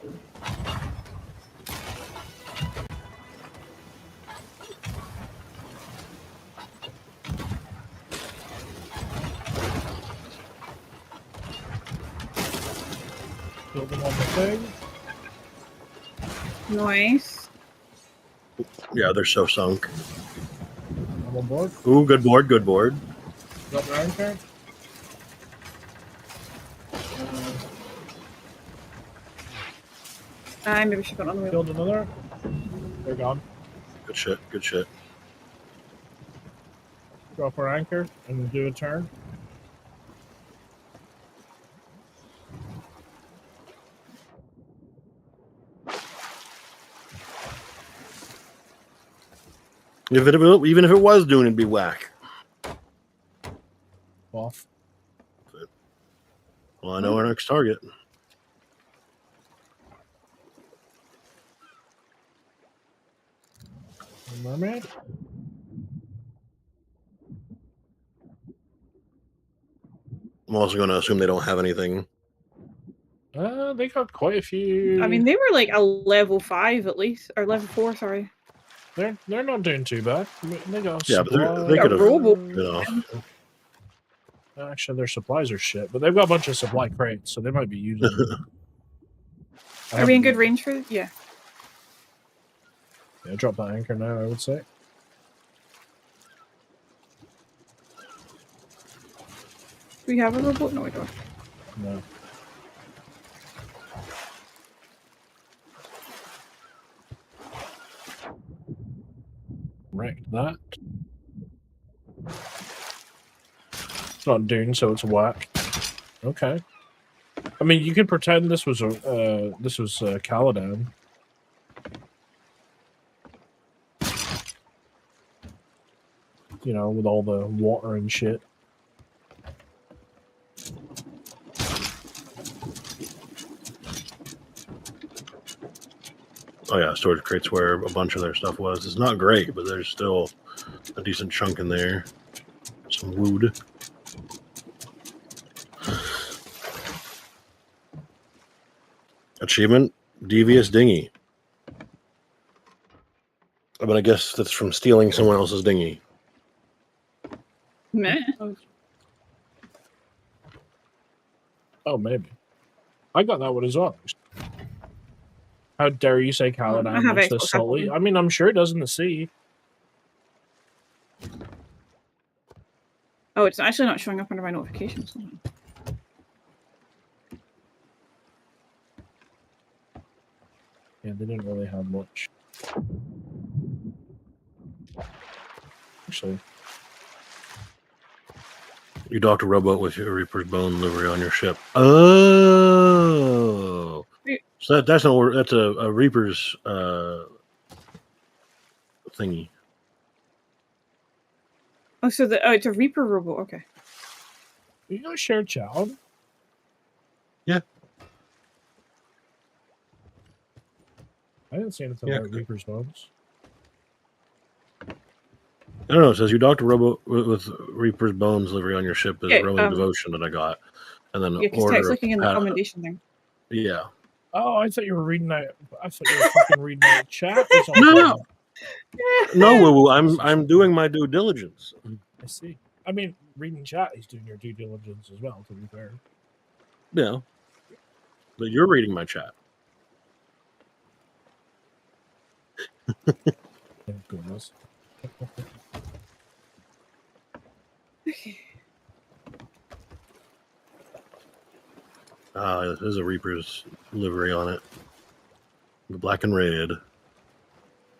A: Build them on the thing.
B: nice.
C: Yeah, they're so sunk.
A: I'm on board.
C: Ooh, good board.
A: Got the iron card.
B: Maybe we should put it on the wheel.
A: Killed another. They're gone.
C: Good shit.
A: Drop our anchor and do a turn.
C: Even if it was Dune, it'd be whack.
A: Off.
C: Well, I know our next target.
A: Mermaid.
C: I'm also going to assume they don't have anything.
A: They got quite a few.
B: I mean, they were like a level 5 at least, or level 4. Sorry.
A: They're not doing too bad. They got
C: Yeah, but they
B: A
C: could have
B: robo.
C: been off.
A: Actually, their supplies are shit, but they've got a bunch of supply crates, so they might be using them.
B: Are we in good range for? Yeah.
A: Yeah, drop that anchor now, I would say.
B: Do we have a rowboat? No, we don't.
A: No. Wrecked that. It's not Dune, so it's whack. Okay. I mean, you could pretend this was Caladan. You know, with all the water and shit.
C: Oh yeah, storage crates where a bunch of their stuff was. It's not great, but there's still a decent chunk in there. Some wood. Achievement: Devious Dinghy. But I guess that's from stealing someone else's dinghy.
B: Meh.
A: Oh, maybe. I got that one as well. How dare you say
B: I
A: Caladan
B: have
A: makes
B: Xbox
A: this salty?
B: Apple.
A: I mean, I'm sure it does in the sea.
B: Oh, it's actually not showing up under my notifications.
A: Yeah, they didn't really have much. Actually,
C: You docked a rowboat with your Reaper's Bone livery on your ship. Oh, so that's not that's a Reaper's thingy.
B: Oh, so it's a Reaper rowboat. Okay.
A: you got a shared child?
C: Yeah.
A: I didn't see anything about Reaper's Bones.
C: I don't know. It says you docked a rowboat with Reaper's Bones livery on your ship as rowing devotion that I got, and then
B: because looking in the commendation thing.
C: Yeah.
A: Oh, I thought you were reading that. I thought you were fucking reading that chat or something.
C: No, woo-woo. I'm doing my due diligence.
A: I see. I mean, reading chat is doing your due diligence as well, to be fair.
C: Yeah. But you're reading my chat.
A: Thank goodness.
B: Okay.
C: There's a Reaper's livery on it. The black and red.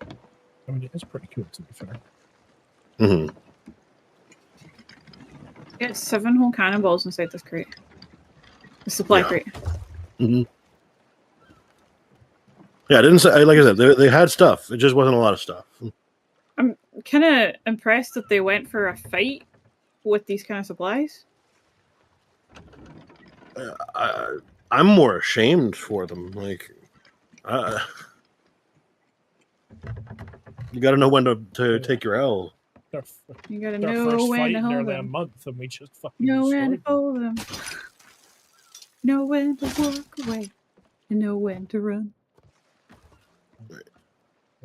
A: I mean, it's pretty cool, to be fair.
C: Mm-hmm.
B: It's 7 whole cannonballs inside this crate. The supply crate.
C: Mm-hmm. Yeah, I didn't say, like I said, they had stuff. It just wasn't a lot of stuff.
B: I'm kind of impressed that they went for a fight with these kind of supplies.
C: I'm more ashamed for them. Like, you got to know when to take your L.
B: You gotta
A: Their
B: know
A: first
B: when
A: fight
B: to
A: in
B: hold
A: nearly a
B: them.
A: month, and we just fucking
B: Know when to
A: destroyed them.
B: hold them. Know when to walk away. And know when to run.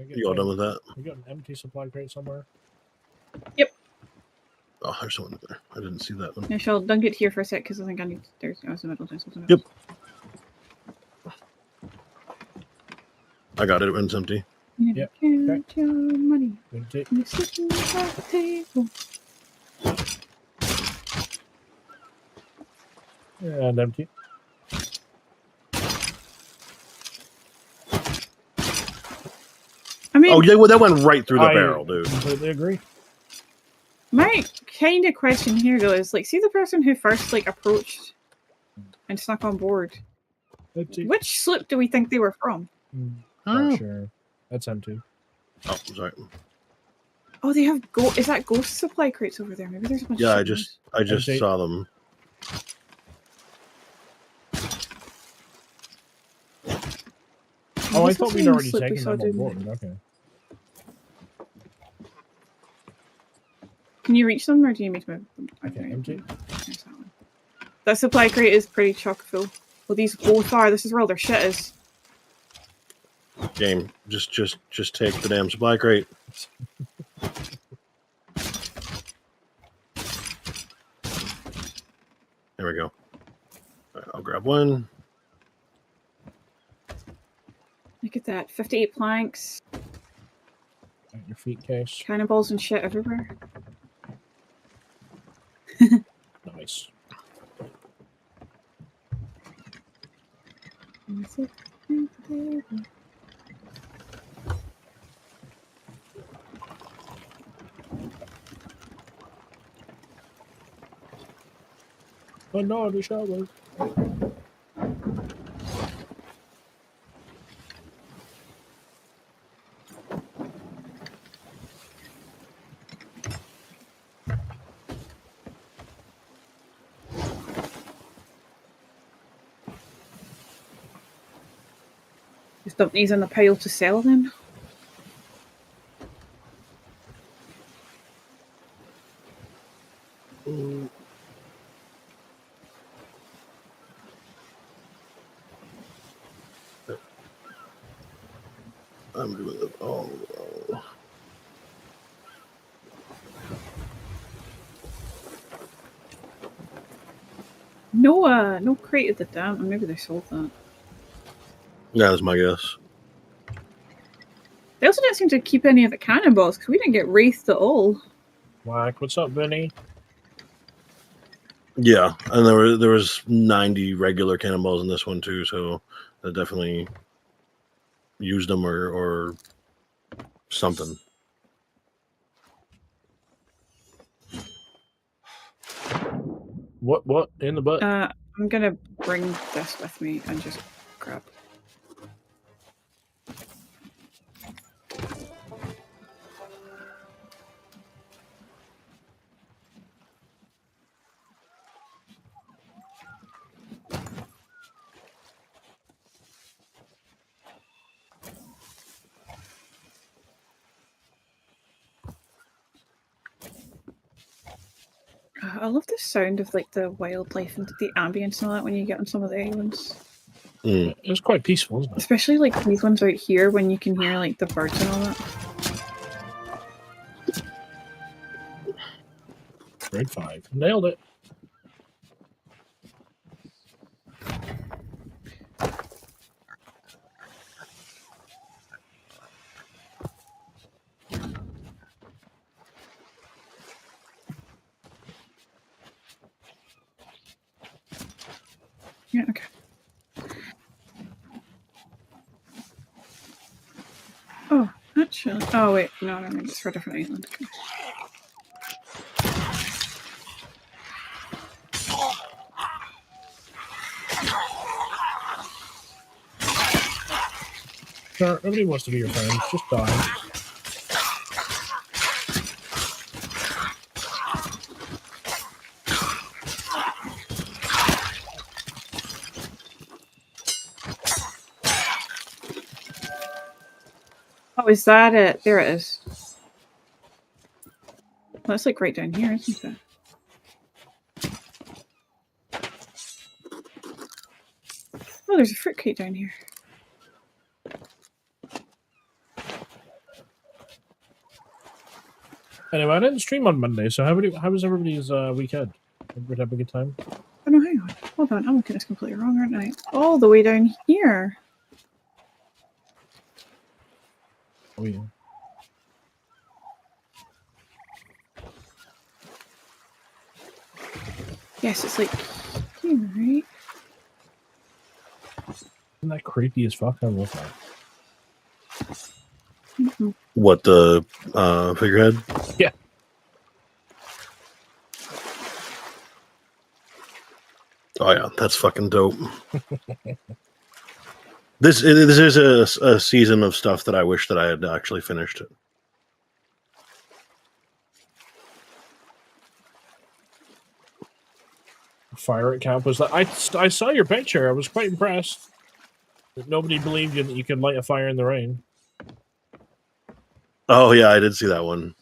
C: You all done with that?
A: We got an empty supply crate somewhere.
B: Yep.
C: Oh, there's one there. I didn't see that one.
B: Yeah, Shell, don't get here for a sec because I think I need. There's the middle.
C: Yep. I got it. It's empty.
B: Yep. Count your money.
A: Empty.
B: You're sitting at the table.
A: And empty.
B: I mean,
C: oh yeah, well that went right through the barrel, dude.
A: Completely agree.
B: My kind of question here though is like, see the person who first like approached and snuck on board.
A: Empty.
B: Which sloop do we think they were from?
A: Not sure. That's empty.
C: Oh, sorry.
B: Oh, they have is that ghost supply crates over there? Maybe there's a bunch.
C: Yeah,
B: of
C: I just saw them.
A: Oh, I thought we'd already taken them on board. Okay.
B: Can you reach them, or do you need me to move them?
A: Okay, empty.
B: There's that one. That supply crate is pretty chock full. Well, these both are. This is where all their shit is.
C: Game, just take the damn supply crate. There we go. Right, I'll grab one.
B: Look at that. 58 planks.
A: At your feet, case.
B: Cannonballs and shit everywhere.
A: Nice. Oh no, the shower.
B: Just dump these in the pile to sell them.
C: I'm doing it. Oh.
B: No crate of the damn. Or maybe they sold that.
C: Yeah, that's my guess.
B: They also didn't seem to keep any of the cannonballs because we didn't get wraithed at all.
A: Whack, what's up, Vinny?
C: Yeah, and there was 90 regular cannonballs in this one too, so I definitely used them or something.
A: What in the butt?
B: I'm gonna bring this with me and just grab. I love the sound of like the wildlife and the ambience and all that when you get on some of the islands.
A: It's quite peaceful, isn't it?
B: Especially like these ones out here when you can hear like the birds and all that.
A: Grade 5. Nailed it.
B: Yeah, okay. Oh, actually. Oh, wait. No, it's for a different island. Okay.
A: Sure, nobody wants to be your friend. Just die.
B: Oh, is that it? There it is. Well, that's like right down here, isn't it? Oh, there's a fruitcake down here.
A: Anyway, I didn't stream on Monday, so how was everybody's weekend? Everybody have a good time?
B: Oh no, hang on. Hold on, I'm looking at this completely wrong, aren't I? All the way down here.
A: Oh yeah.
B: Yes, it's like here, right?
A: Isn't that creepy as fuck? I love that.
B: Mm-hmm.
C: What, the figurehead?
A: Yeah.
C: Oh yeah, that's fucking dope. This is a season of stuff that I wish that I had actually finished it.
A: Fire at camp was that I saw your picture. I was quite impressed that nobody believed you that you could light a fire in the rain.
C: Oh yeah, I did see that one.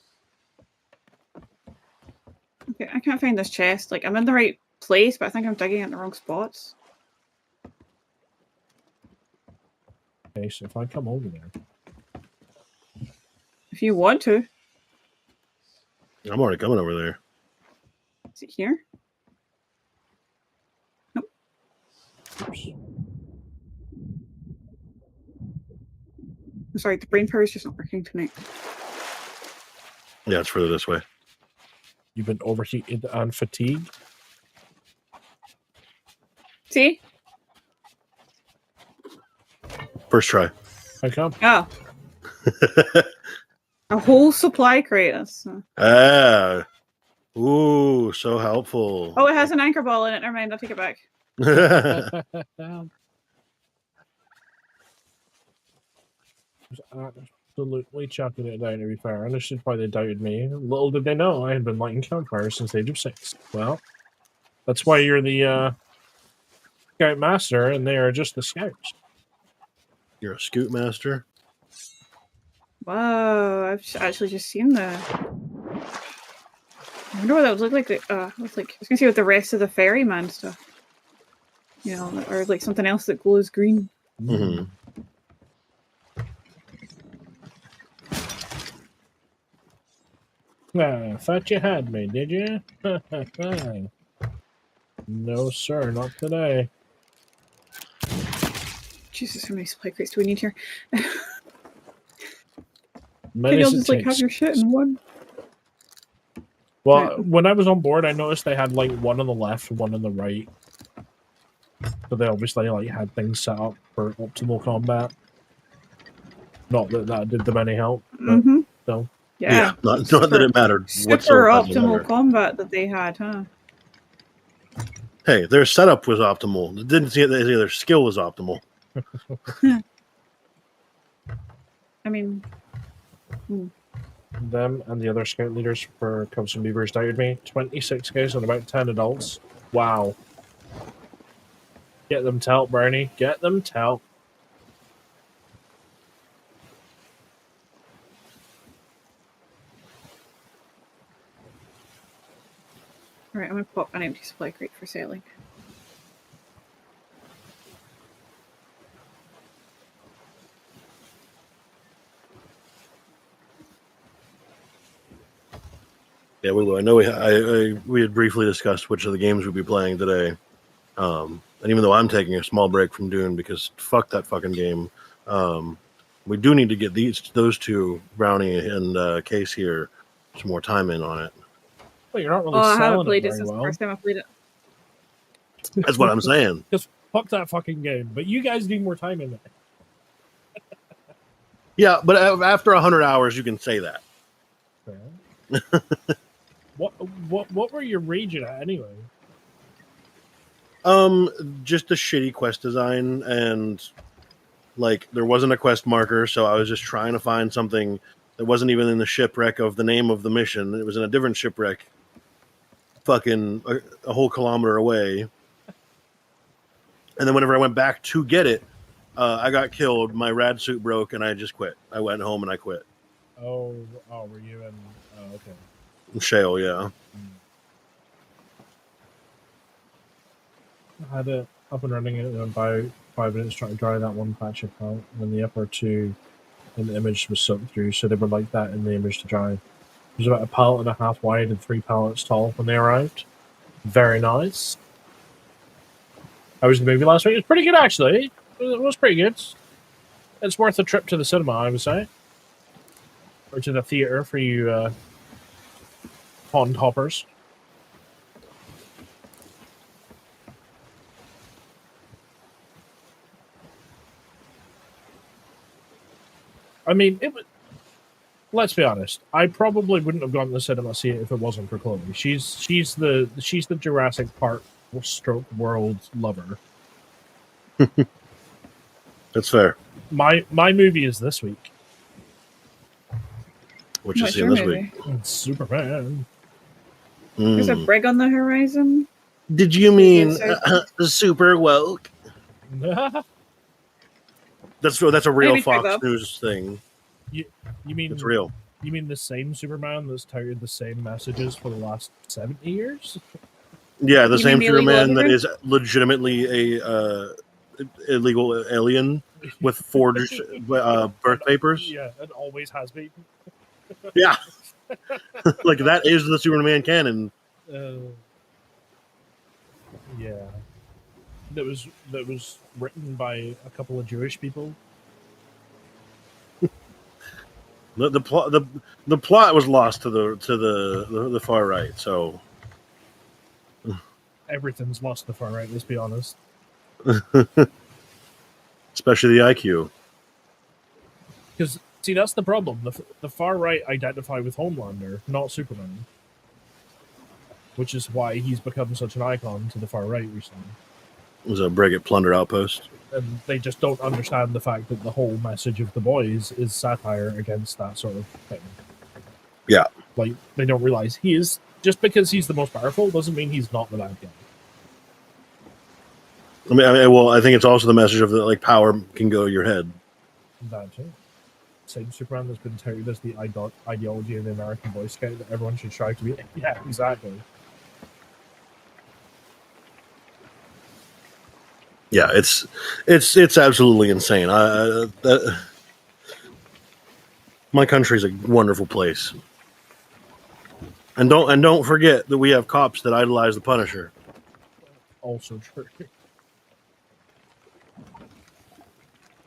B: Okay, I can't find this chest. Like, I'm in the right place, but I think I'm digging at the wrong spots.
A: Okay, so if I come over there.
B: If you want to.
C: I'm already coming over there.
B: Is it here? Nope.
A: Oops.
B: I'm sorry, the brain power is just not working tonight.
C: Yeah, it's further this way.
A: You've been overheated and fatigued.
B: See?
C: First try.
A: I come.
B: Oh. A whole supply crate.
C: Ah. Ooh, so helpful.
B: Oh, it has an anchor ball in it. Never mind, I'll take it back.
A: Absolutely chucking it down, to be fair. And this is why they doubted me. Little did they know I had been lighting campfires since the age of 6. Well, that's why you're the scout master, and they are just the scouts.
C: You're a scout master?
B: Whoa, I've actually just seen that. I wonder what that would look like. I was gonna see what the rest of the ferryman stuff. You know, or like something else that glows green.
C: Mm-hmm.
A: Thought you had me, did you? No, sir, not today.
B: Jesus, how many supply crates do we need here?
A: Many
B: Can you all
A: as it
B: just like have
A: takes.
B: your shit in one?
A: Well,
B: Right.
A: when I was on board, I noticed they had like one on the left, one on the right. So they obviously like had things set up for optimal combat. Not that that did them any help, but still.
B: Yeah.
C: Not that it mattered
B: Super
C: whatsoever.
B: optimal combat that they had, huh?
C: Hey, their setup was optimal. It didn't see that their skill was optimal.
B: I mean,
A: Them and the other scout leaders for Cubs and Beavers doubted me. 26 guys and about 10 adults. Wow. Get them to help, Bernie. Get them to help.
B: alright, I'm gonna pop an empty supply crate for sailing.
C: Yeah, we will. I know we had briefly discussed which of the games we'd be playing today. And even though I'm taking a small break from Dune because fuck that fucking game, we do need to get those two, Brownie and Case here, some more time in on it.
A: Well, you're not really
B: I haven't
A: selling it
B: played it
A: very
B: since the
A: well.
B: first time I played it.
C: That's what I'm saying.
A: Just fuck that fucking game. But you guys need more time in it.
C: Yeah, but after 100 hours, you can say that.
A: What were you raging at anyway?
C: Just the shitty quest design, and like there wasn't a quest marker, so I was just trying to find something that wasn't even in the shipwreck of the name of the mission. It was in a different shipwreck, fucking a whole kilometer away. And then whenever I went back to get it, I got killed. My rad suit broke, and I just quit. I went home and I quit.
A: Oh, were you in? Oh, okay.
C: Shale, yeah.
A: I had it up and running in about 5 minutes trying to dry that one patch of out, and then the upper two in the image was soaked through, so they were like that in the image to dry. It was about a pallet and a half wide and 3 pallets tall when they arrived. Very nice. I was in the movie last week. It was pretty good, actually. It was pretty good. It's worth a trip to the cinema, I would say. Or to the theater for you pond hoppers. I mean, let's be honest. I probably wouldn't have gone to the cinema to see it if it wasn't for Chloe. She's the Jurassic Park stroke world lover.
C: That's fair.
A: My movie is this week.
C: What you
B: What's
C: seeing
B: your
C: this
B: movie?
C: week?
A: Superman.
B: There's a brig on the horizon.
C: Did you mean
B: Yes,
C: super woke? That's a real
B: Maybe
C: Fox
B: pick up.
C: News thing.
A: You mean
C: It's real.
A: You mean the same Superman that's touted the same messages for the last 70 years?
C: Yeah, the
B: You
C: same
B: mean the illegal
C: Superman that
B: immigrant?
C: is legitimately a illegal alien with forged birth papers.
A: Yeah, it always has been.
C: Yeah, like that is the Superman canon.
A: Yeah, that was written by a couple of Jewish people.
C: The plot the plot was lost to the far right. So
A: Everything's lost the far right. Let's be honest.
C: especially the IQ.
A: Because see, that's the problem. The far right identify with Homelander, not Superman, which is why he's become such an icon to the far right recently.
C: It was a Breguet Plunder outpost.
A: And they just don't understand the fact that the whole message of The Boys is satire against that sort of thing.
C: Yeah.
A: Like, they don't realize he is, just because he's the most powerful doesn't mean he's not the bad guy.
C: I mean, well, I think it's also the message of that, like, power can go to your head.
A: That's it. Same Superman that's been touted as the ideology of the American Boy Scout that everyone should strive to be. Yeah, exactly.
C: Yeah, it's absolutely insane. My country's a wonderful place, and don't forget that we have cops that idolize the Punisher.
A: Also true.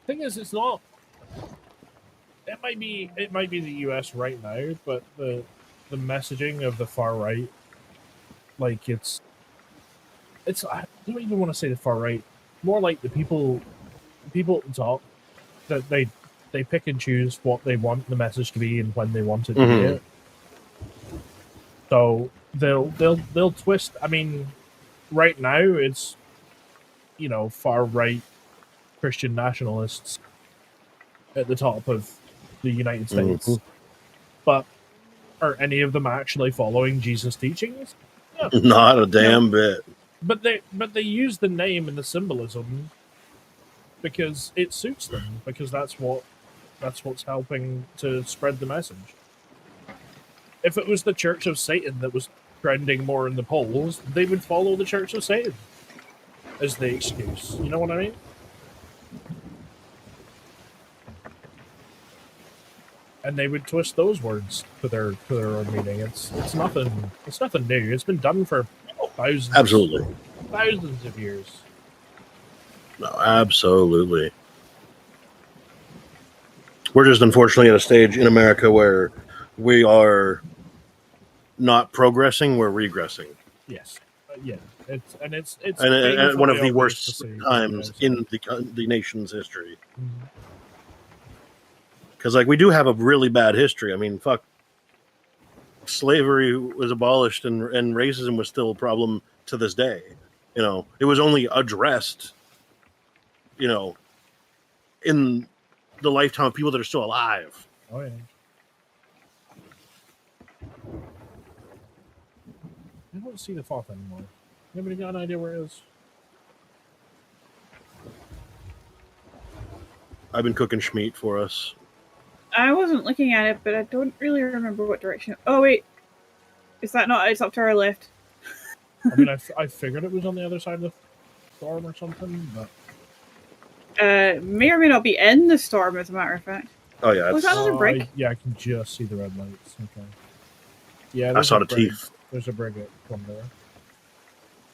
A: Thing is, it's not. It might be the U.S. right now, but the messaging of the far right, like it's. I don't even want to say the far right. More like the people at the top, that they pick and choose what they want the message to be and when they want it to be it. So they'll twist. I mean, right now it's far right Christian nationalists at the top of the United States, but are any of them actually following Jesus' teachings? No.
C: Not a damn bit.
A: But they use the name and the symbolism because it suits them, because that's what's helping to spread the message. If it was the Church of Satan that was trending more in the polls, they would follow the Church of Satan as the excuse. You know what I mean? And they would twist those words to their own meaning. It's nothing new. It's been done for thousands of years.
C: No, absolutely. We're just unfortunately at a stage in America where we are not progressing, we're regressing.
A: Yes. Yeah. It's
C: and one of the worst times in the nation's history. Because like we do have a really bad history. I mean, fuck, slavery was abolished and racism was still a problem to this day. It was only addressed, in the lifetime of people that are still alive.
A: Oh yeah. I don't see the Thoth anymore. Anybody got an idea where it is?
C: I've been cooking schmeat for us.
B: I wasn't looking at it, but I don't really remember what direction. Oh wait, is that not? It's up to our left.
A: I mean, I figured it was on the other side of the storm or something, but
B: may or may not be in the storm, as a matter of fact.
C: Oh yeah,
B: was that another brick?
A: I can just see the red lights. Okay. Yeah,
C: I saw the teeth.
A: There's a brig from there.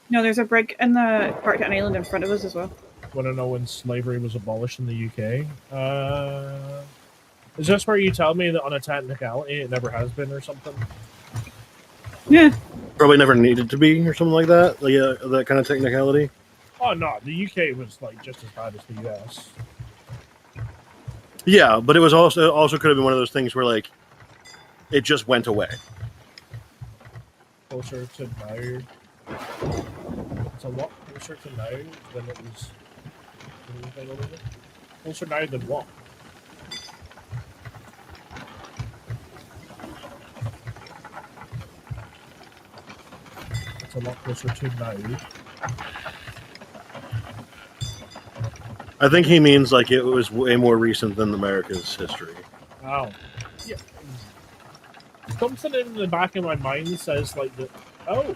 B: No, there's a brig in the Parktown Island in front of us as well.
A: Want to know when slavery was abolished in the UK? Is this where you tell me that on a technicality it never has been or something?
B: Yeah.
C: Probably never needed to be or something like that. Like that kind of technicality.
A: Oh no, the UK was like just as bad as the US.
C: Yeah, but it was also could have been one of those things where like it just went away.
A: Closer to now. It's a lot closer to now than it was. Closer now than what? It's a lot closer to now.
C: I think he means like it was way more recent than America's history.
A: Oh. Yeah. Something in the back of my mind says like that. Oh.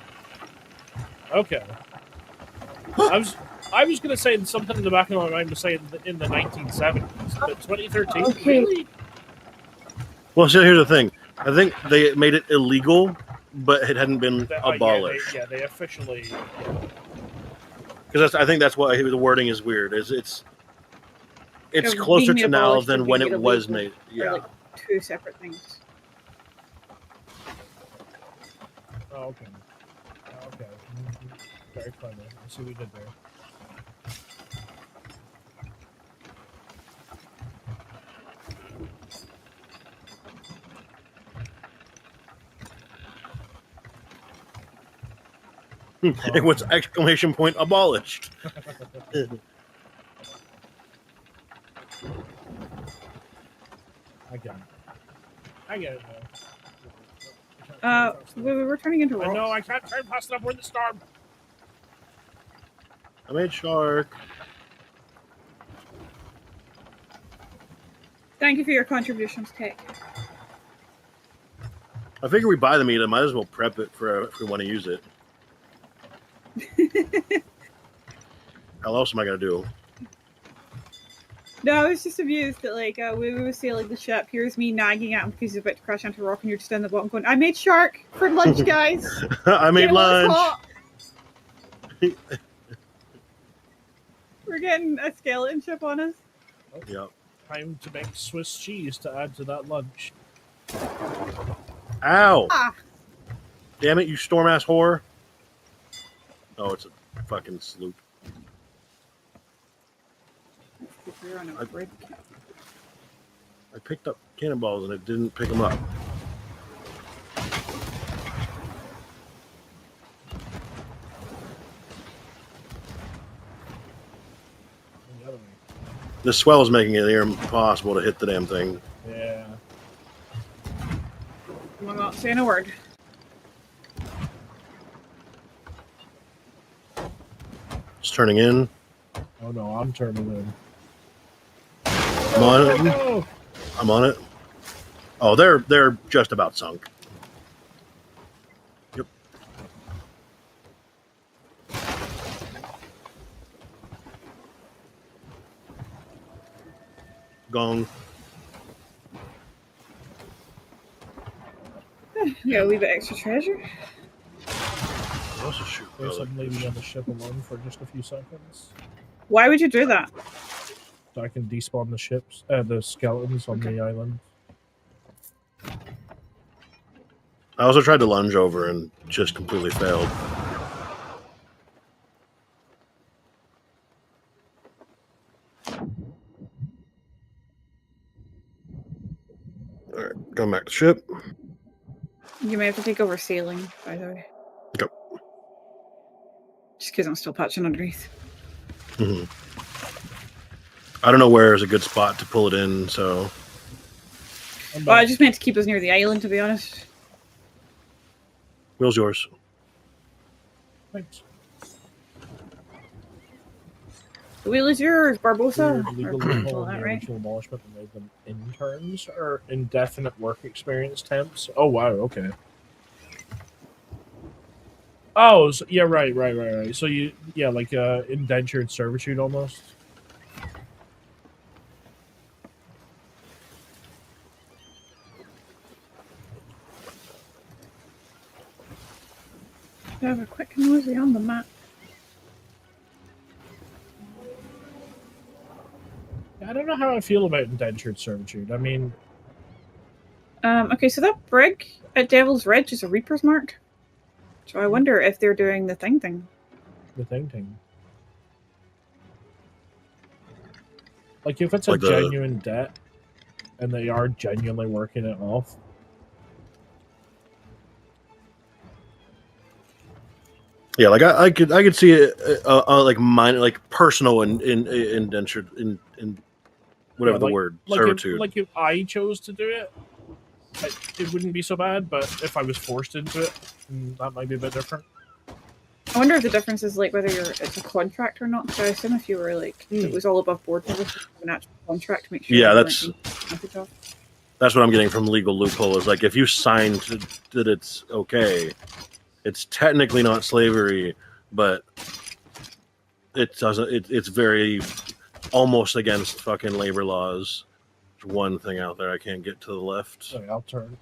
A: Okay. I was going to say something in the back of my mind was saying in the 1970s, but 2013.
B: Okay.
A: Really?
C: Well, so here's the thing. I think they made it illegal, but it hadn't been abolished.
A: They officially.
C: Because I think that's why the wording is weird. It's closer
B: being
C: to now
B: abolished
C: than
B: and
C: when
B: being
C: it was
B: illegal
C: made. Yeah.
B: are like two separate things.
A: Oh, okay. Okay. Very clever. I see what we did there.
C: It was exclamation point abolished.
A: I get it now.
B: We're turning into rocks.
A: No, I can't turn past enough. We're in the storm.
C: I made shark.
B: Thank you for your contributions, Tech.
C: I figure we buy the meat. I might as well prep it for if we want to use it. How else am I gonna do?
B: No, I was just amused that we were sailing the ship. Here's me nagging at him because he's about to crash into a rock, and you're just down the bottom going, "I made shark for lunch, guys."
C: I made lunch.
B: We're getting a skeleton ship on us.
C: Yep.
A: Time to make Swiss cheese to add to that lunch.
C: Ow!
B: Ah.
C: Damn it, you storm ass whore! Oh, it's a fucking sloop.
B: We're on a break.
C: I picked up cannonballs and it didn't pick them up. The swell is making it near impossible to hit the damn thing.
A: Yeah.
B: I'm not saying a word.
C: It's turning in.
A: Oh no, I'm turning in.
C: I'm on it.
A: Oh.
C: I'm on it. Oh, they're just about sunk. Yep. Gong.
B: We got a wee bit extra treasure.
C: Also shoot.
A: There's some lady on the ship alone for just a few seconds.
B: Why would you do that?
A: So I can despawn the ships, the skeletons on the island.
C: I also tried to lunge over and just completely failed. Alright, going back to ship.
B: You may have to take over sailing, by the way.
C: Okay.
B: Just because I'm still patching underneath.
C: Mm-hmm. I don't know where is a good spot to pull it in, so...
B: Well, I just meant to keep us near the island, to be honest.
C: Wheel's yours.
A: Thanks.
B: The wheel is yours, Barbosa.
A: Legal loophole in the original abolishment and made them interns or indefinite work experience temps. Oh wow, okay. Oh, so, yeah, right. So like indentured servitude almost.
B: I have a quick nosy on the map.
A: I don't know how I feel about indentured servitude. I mean,
B: okay, so that brig at Devil's Ridge is a Reaper's Mark. So I wonder if they're doing the thing.
A: The thing. Like if it's
C: like
A: a genuine debt, and they are genuinely working it off.
C: Yeah, like I could see it like minor, like personal and indentured in whatever the word servitude.
A: If I chose to do it, it wouldn't be so bad. But if I was forced into it, that might be a bit different.
B: I wonder if the difference is like whether it's a contract or not. So I assume if you were like it was all above board, an actual contract to make sure.
C: Yeah, that's what I'm getting from legal loophole. Is like if you signed that it's okay, it's technically not slavery, but it doesn't. It's very almost against fucking labor laws. There's one thing out there I can't get to the left.
A: Okay, I'll turn.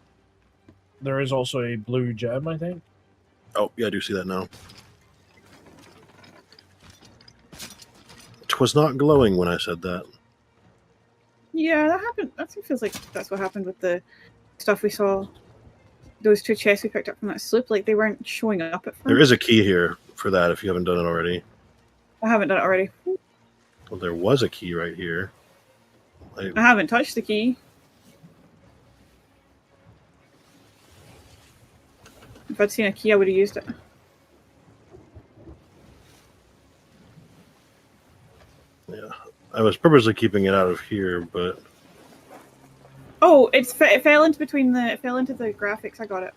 A: There is also a blue gem, I think.
C: Oh, yeah, I do see that now. Twas not glowing when I said that.
B: Yeah, that happened. That feels like that's what happened with the stuff we saw. Those 2 chests we picked up from that sloop, like they weren't showing up at first.
C: There is a key here for that if you haven't done it already.
B: I haven't done it already.
C: Well, there was a key right here.
B: I haven't touched the key. If I'd seen a key, I would have used it.
C: Yeah, I was purposely keeping it out of here, but
B: Oh, it fell into the graphics. I got it.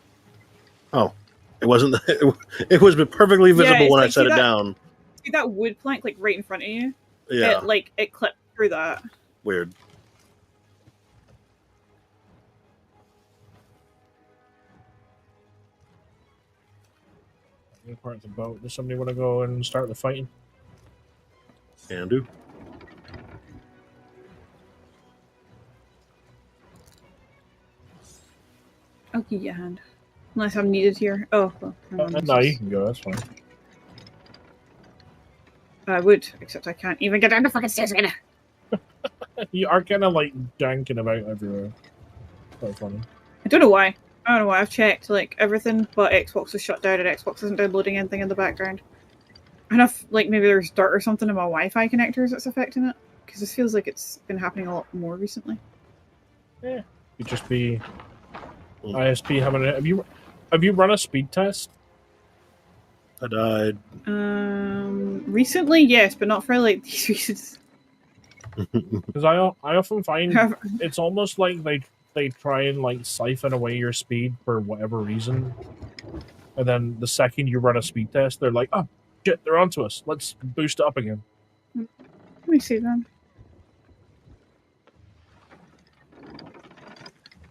C: oh, it wasn't. It was perfectly visible
B: it's
C: when I
B: like,
C: set it down.
B: See that wood plank like right in front of you?
C: Yeah,
B: It clipped through that.
C: weird.
A: Part of the boat. Does somebody want to go and start the fighting?
C: Can do.
B: I'll give you a hand. Unless I'm needed here. Oh, well.
A: No, you can go. That's fine.
B: I would, except I can't even get down the fucking stairs again.
A: You are kind of like janking about everywhere. Quite funny.
B: I don't know why. I've checked like everything, but Xbox is shut down and Xbox isn't downloading anything in the background. And if like maybe there's dirt or something in my Wi-Fi connectors that's affecting it, because this feels like it's been happening a lot more recently.
A: Yeah, you'd just be ISP having it. Have you run a speed test?
C: I died.
B: Recently, yes, but not for like these reasons.
A: Because I often find it's almost like they try and like siphon away your speed for whatever reason, and then the second you run a speed test, they're like, "Oh shit, they're onto us. Let's boost it up again."
B: Let me see then.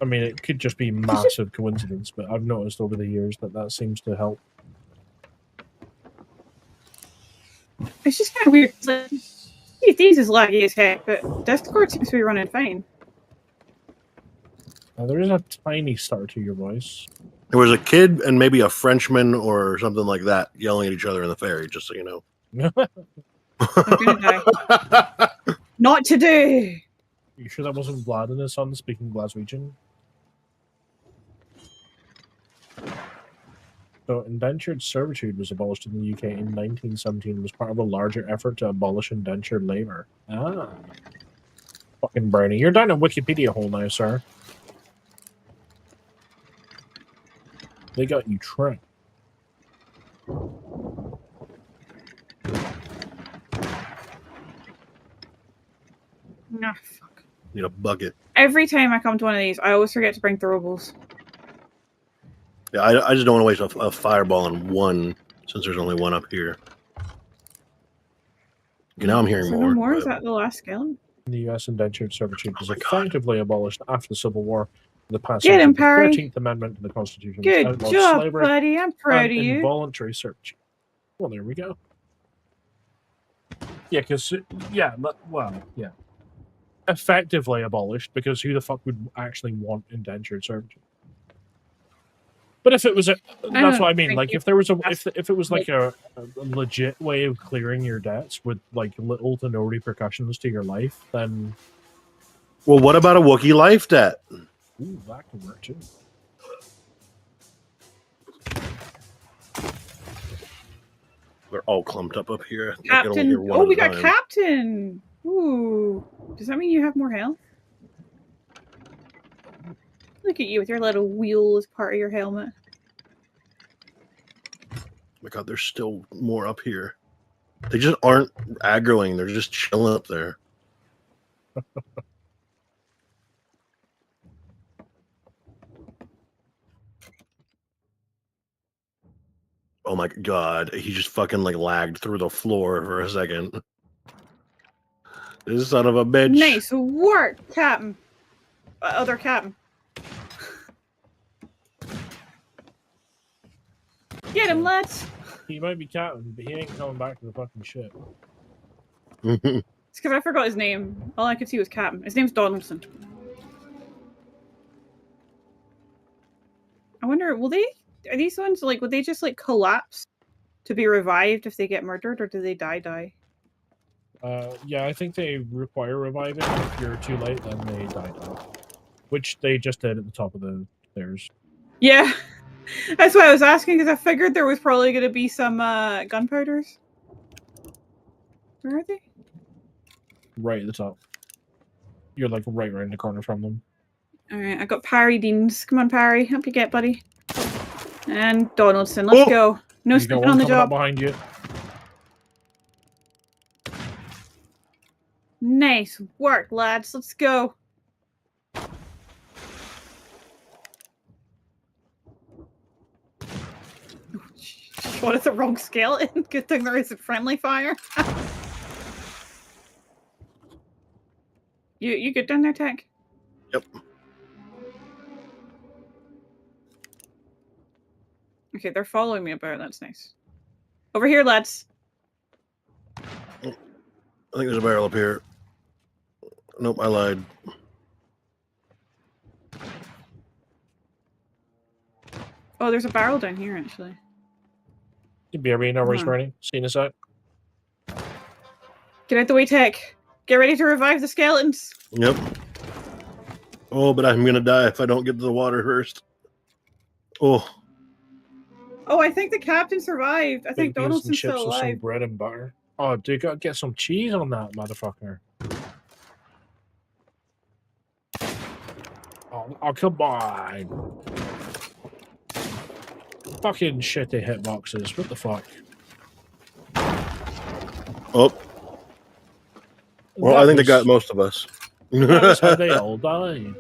A: I mean, it could just be massive coincidence, but I've noticed over the years that seems to help.
B: It's just kind of weird. Like, Thieves is laggy as heck, but Discord seems to be running fine.
A: There is a tiny stutter to your voice.
C: There was a kid and maybe a Frenchman or something like that yelling at each other in the ferry, just so you know.
B: I'm gonna die. Not today!
A: You sure that wasn't Vlad and his son speaking Glaswegian? So, indentured servitude was abolished in the UK in 1917 and was part of a larger effort to abolish indentured labour. Ah. Fucking Brownie. You're down a Wikipedia hole now, sir. They got you trapped.
B: Nah, fuck.
C: Need a bucket.
B: Every time I come to one of these, I always forget to bring throwables.
C: Yeah, I just don't want to waste a fireball on one, since there's only one up here. Okay, now I'm hearing more.
B: More? Is that the last skeleton?
A: The US indentured servitude was effectively abolished after the Civil War. The passage
B: Get him,
A: of the
B: Parry.
A: 13th Amendment to the Constitution.
B: Good
A: outlawed
B: job,
A: slavery
B: buddy. I'm proud of
A: and
B: you.
A: involuntary servitude. Well, there we go. Yeah, because, yeah, well, yeah. Effectively abolished, because who the fuck would actually want indentured servitude? But if it was a, that's what I mean. Like, if there was a, if it was like a legit way of clearing your debts with like little to no repercussions to your life, then.
C: Well, what about a Wookiee life debt?
A: Ooh, that could work too.
C: We're all clumped up here.
B: Captain. Oh, we got Captain. Ooh. Does that mean you have more health? Look at you with your little wheel as part of your helmet.
C: Oh my god, there's still more up here. They just aren't aggroing. They're just chilling up there. Oh my god, he just fucking like lagged through the floor for a second. This son of a bitch.
B: Nice work, Captain. Other Captain. Get him, lads.
A: He might be captain, but he ain't coming back to the fucking ship.
B: It's because I forgot his name. All I could see was Captain. His name's Donaldson. I wonder, are these ones, like, would they just, like, collapse to be revived if they get murdered, or do they die?
A: Yeah, I think they require reviving. If you're too late, then they die. Which they just did at the top of the stairs.
B: Yeah. That's why I was asking, because I figured there was probably going to be some gunpowders. Where are they?
A: Right at the top. You're like right around the corner from them.
B: Alright, I got Parry Deans. Come on, Parry. Help you get, buddy. And Donaldson. Let's go. No sleeping on the job.
A: Behind you.
B: Nice work, lads. Let's go. What is the wrong skeleton? Good thing there isn't friendly fire. You good down there, Tech?
C: Yep.
B: Okay, they're following me about. That's nice. Over here, lads.
C: I think there's a barrel up here. Nope, I lied.
B: Oh, there's a barrel down here, actually.
A: You BRB, no worries, Bernie. See you in a sec.
B: Get out the way, Tech. Get ready to revive the skeletons.
C: Yep. Oh, but I'm gonna die if I don't get to the water first. Oh.
B: Oh, I think the captain survived. I think Donaldson's still alive.
A: Some bread and butter. Oh, dude, gotta get some cheese on that motherfucker. Oh, come on. Fucking shitty hitboxes. What the fuck?
C: Oh. Well, I think they got most of us.
A: That's how they all die.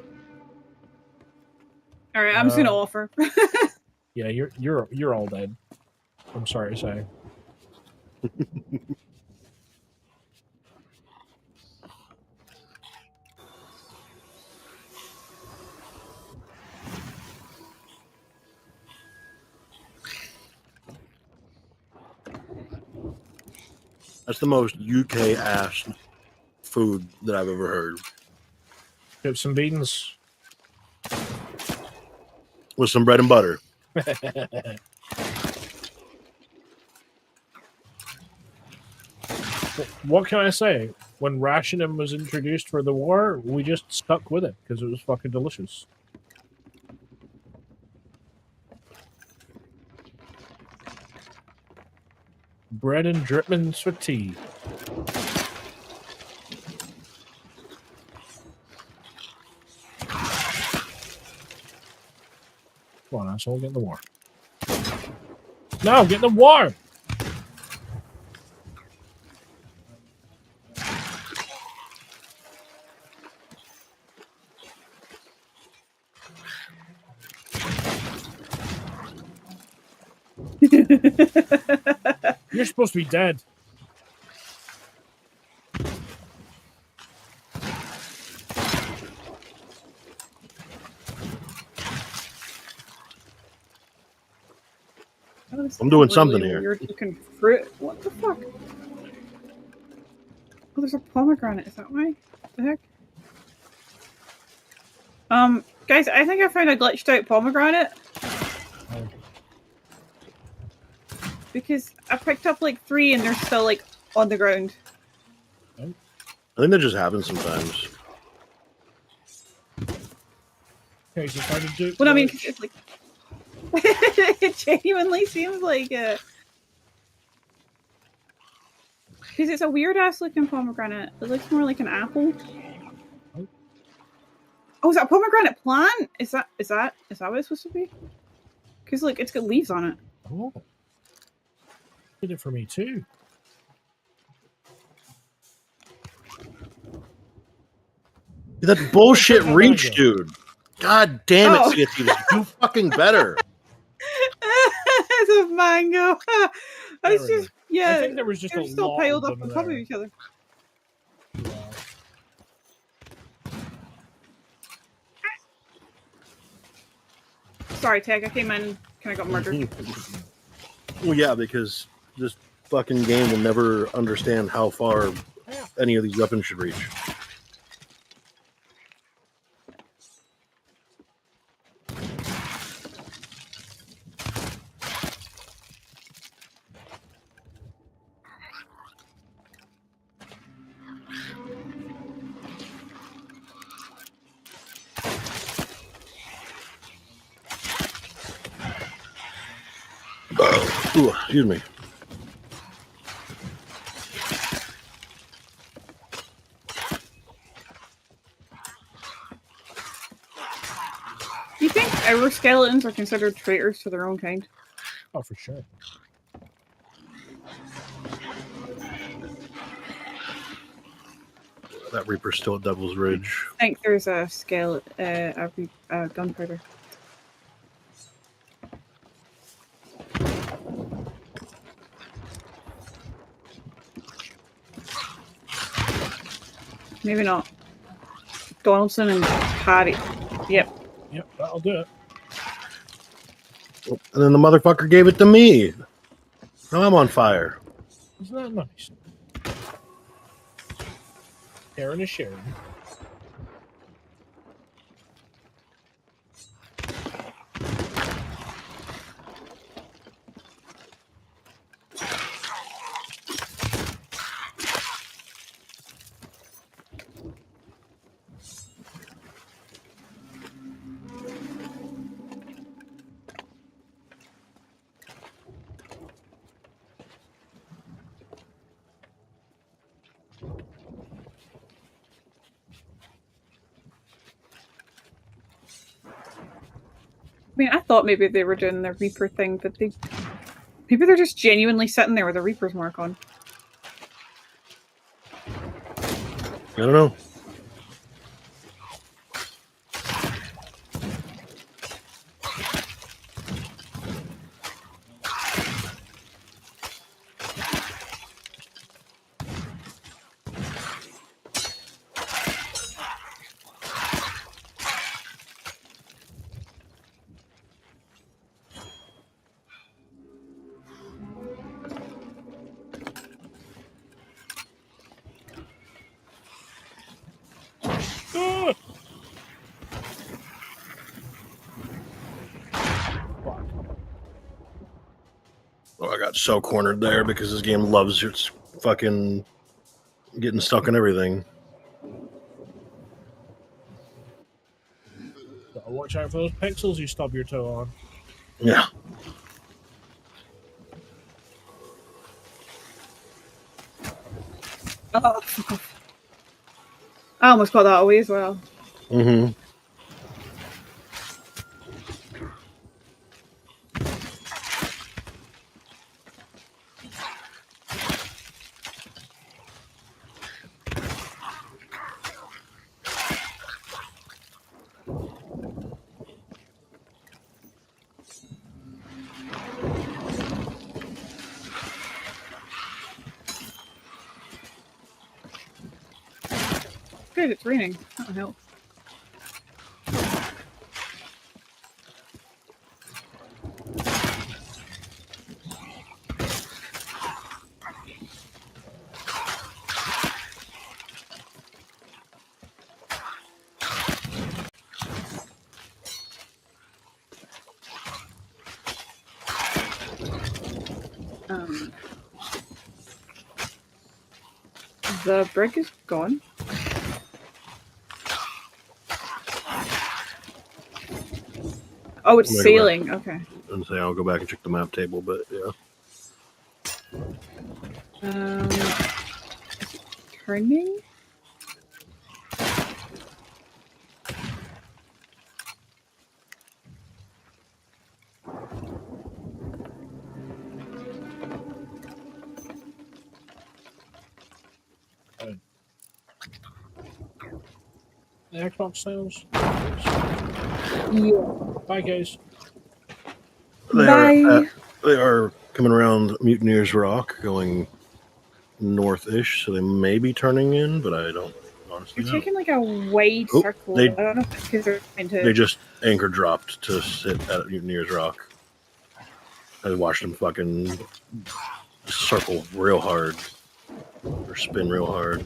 B: All right, I'm just gonna offer.
A: Yeah, you're all dead. I'm sorry to say.
C: That's the most UK ass food that I've ever heard.
A: Get some beans.
C: With some bread and butter.
A: What can I say? When rationing was introduced for the war, we just stuck with it because it was fucking delicious. Bread and drippings with tea. Come on, asshole, get in the war. No, get in the war! You're supposed to be dead.
C: I'm doing something here.
B: Weird looking fruit. What the fuck? Oh, there's a pomegranate. Is that why? What the heck? Guys, I think I found a glitched out pomegranate.
A: Oh.
B: Because I picked up like 3 and they're still like on the ground.
C: I think that just happens sometimes.
A: Okay, so try to do.
B: Well, I mean, it's like it genuinely seems like because it's a weird ass looking pomegranate. It looks more like an apple. Oh, is that a pomegranate plant? Is that what it's supposed to be? Because like it's got leaves on it.
A: Oh, did it for me too.
C: That bullshit reach, dude. God damn it, CST. Do fucking better.
B: It's a mango. It's just, yeah.
A: I think there was just
B: they're
A: a
B: still
A: lot
B: piled
A: of
B: up
A: them
B: on top of
A: there.
B: each other.
A: Yeah.
B: Sorry, Tag. I came in. Kind of got murdered.
C: Well, yeah, because this fucking game will never understand how far any of these weapons should reach. Ooh, excuse me.
B: Do you think our skeletons are considered traitors to their own kind?
A: Oh, for sure.
C: That Reaper's still at Devil's Ridge.
B: I think there's a gunpowder. Maybe not. Donaldson and Patty. Yep.
A: Yep, that'll do it.
C: And then the motherfucker gave it to me. Now I'm on fire.
A: Isn't that nice? Sharon is sharing.
B: I mean, I thought maybe they were doing the Reaper thing, but maybe they're just genuinely sitting there with a Reaper's mark on.
C: I don't know. Oh, I got so cornered there because this game loves its fucking getting stuck in everything.
A: Gotta watch out for those pixels you stub your toe on.
C: Yeah.
B: Oh, I almost got that away as well.
C: Mm-hmm.
B: Good, it's raining. That'll help. The brick is gone. Oh, it's sailing. Okay.
C: And say I'll go back and check the map table, but yeah.
B: Turning.
A: The Xbox sales.
B: Yeah.
A: Bye, guys.
C: They are coming around Mutineers Rock, going north-ish, so they may be turning in, but I don't honestly
B: They're
C: know.
B: taking like a wide circle. I don't know if it's because they're trying to...
C: They just anchor dropped to sit at Mutineers Rock. I watched him fucking circle real hard. Or spin real hard.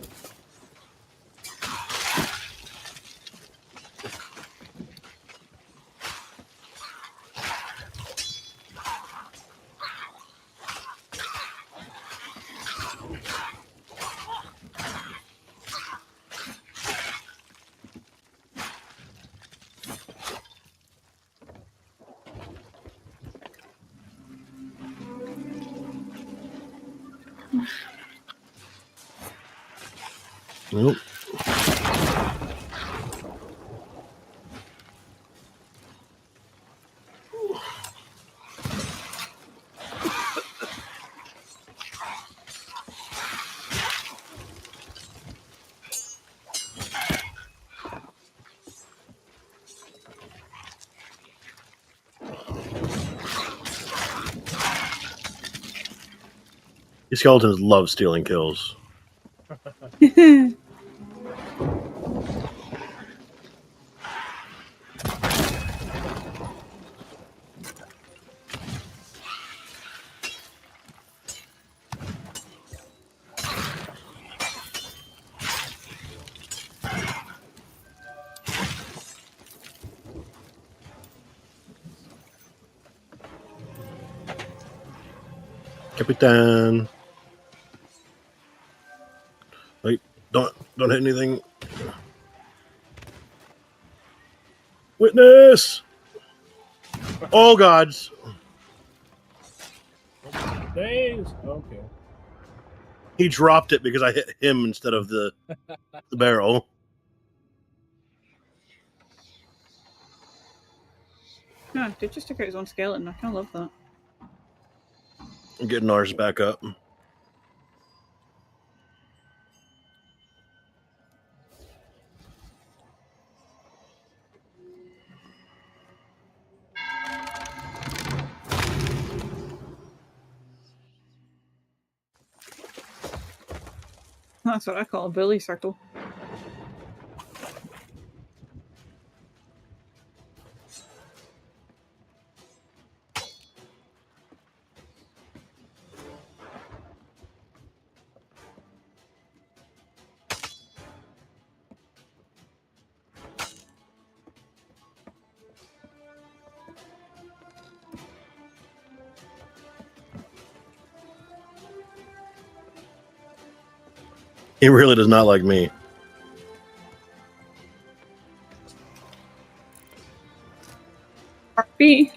C: Nope. These skeletons love stealing kills. Capitan. Wait, don't hit anything. Witness! Oh gods!
A: Days. Okay.
C: He dropped it because I hit him instead of the barrel.
B: No, they just took out his own skeleton. I kind of love that.
C: I'm getting ours back up.
B: That's what I call a bully circle.
C: He really does not like me.
B: Heartbeat.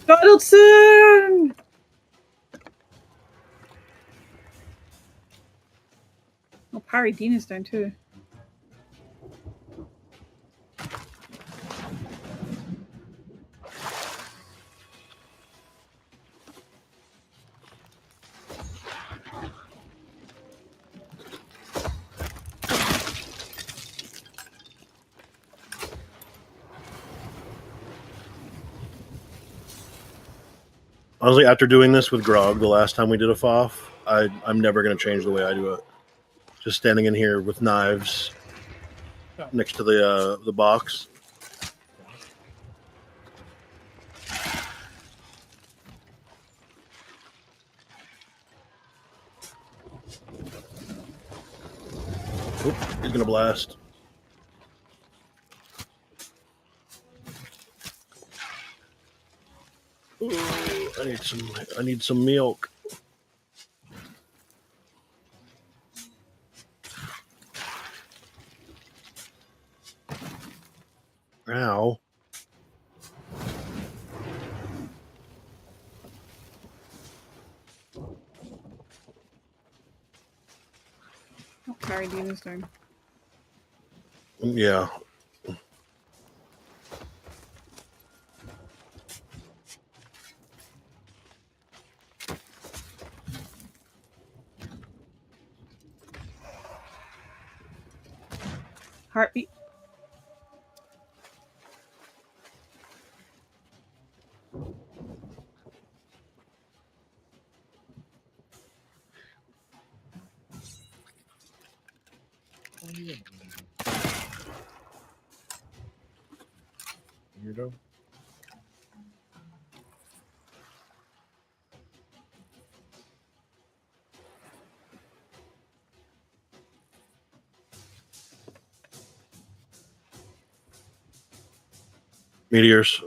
B: Donaldson! Oh, Parry Dean is down too.
C: Honestly, after doing this with Grog the last time we did a FOF, I'm never going to change the way I do it. Just standing in here with knives next to the box. Oop, he's going to blast. Ooh, I need some milk. Ow.
B: Oh, Parry Dean is down.
C: Yeah.
B: Heartbeat.
A: Weirdo.
C: Meteors.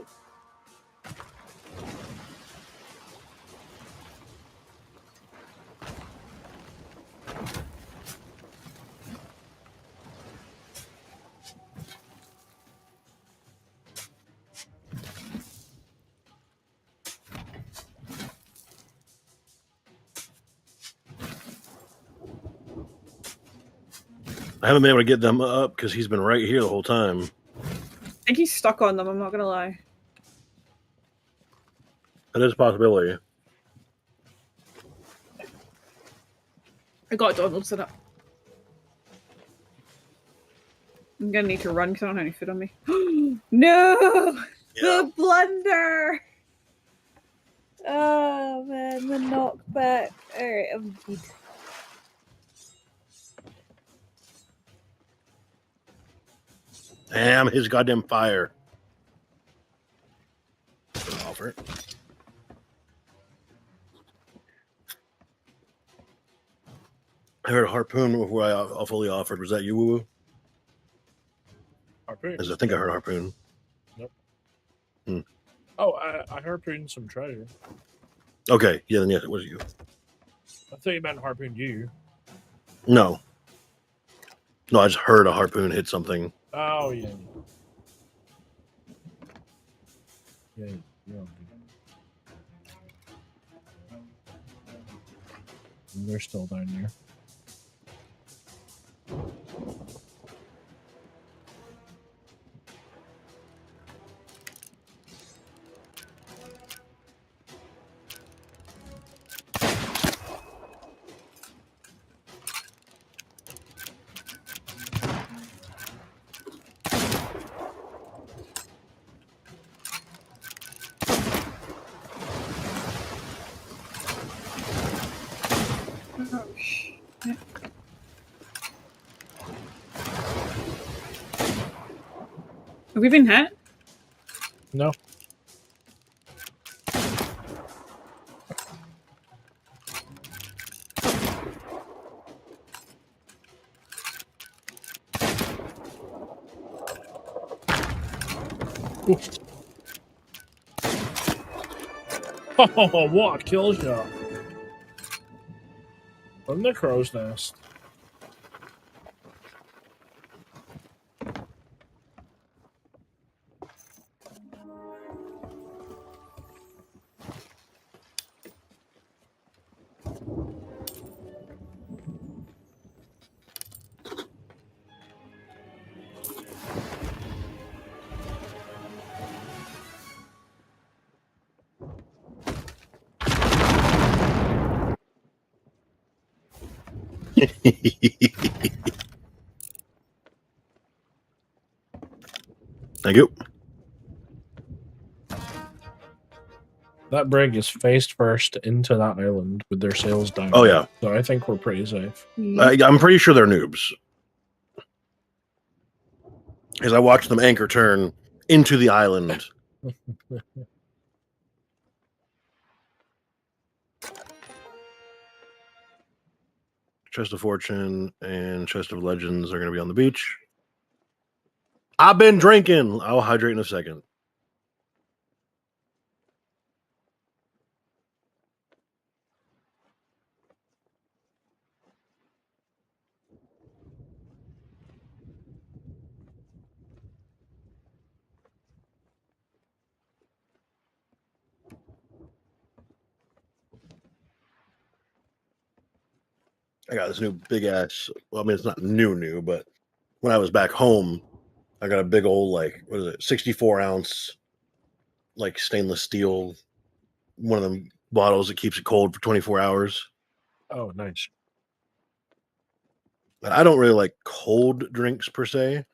C: I haven't been able to get them up because he's been right here the whole time.
B: I think he's stuck on them, I'm not going to lie.
C: That is a possibility.
B: I got Donald's in it. I'm going to need to run because I don't have any food on me. No!
C: Yeah.
B: The blunder! Oh, man, the knockback. Alright, I'm dead.
C: Damn his goddamn fire. Offer it. I heard a harpoon before I fully offered. Was that you, Woo Woo?
A: Harpoon.
C: I think I heard harpoon.
A: Nope.
C: Hmm.
A: Oh, I harpooned some treasure.
C: Okay, yeah, then yes, it was you.
A: I thought you meant harpoon you.
C: No. No, I just heard a harpoon hit something.
A: Oh, yeah. Yeah, yeah. They're still down here.
B: Oh, shit. Have we been hit?
A: No. Oof. Oh, what a kill shot. From the crow's nest.
C: Thank you.
A: That brig is faced first into that island with their sails down.
C: Oh, yeah.
A: So I think we're pretty safe.
C: I'm pretty sure they're noobs. Because I watched them anchor turn into the island. Chest of Fortune and Chest of Legends are going to be on the beach. I've been drinking. I'll hydrate in a second. I got this new big ass. Well, I mean, it's not new, but when I was back home, I got a big old, like, what is it, 64-ounce, like, stainless steel, one of them bottles that keeps it cold for 24 hours.
A: Oh, nice.
C: But I don't really like cold drinks per se.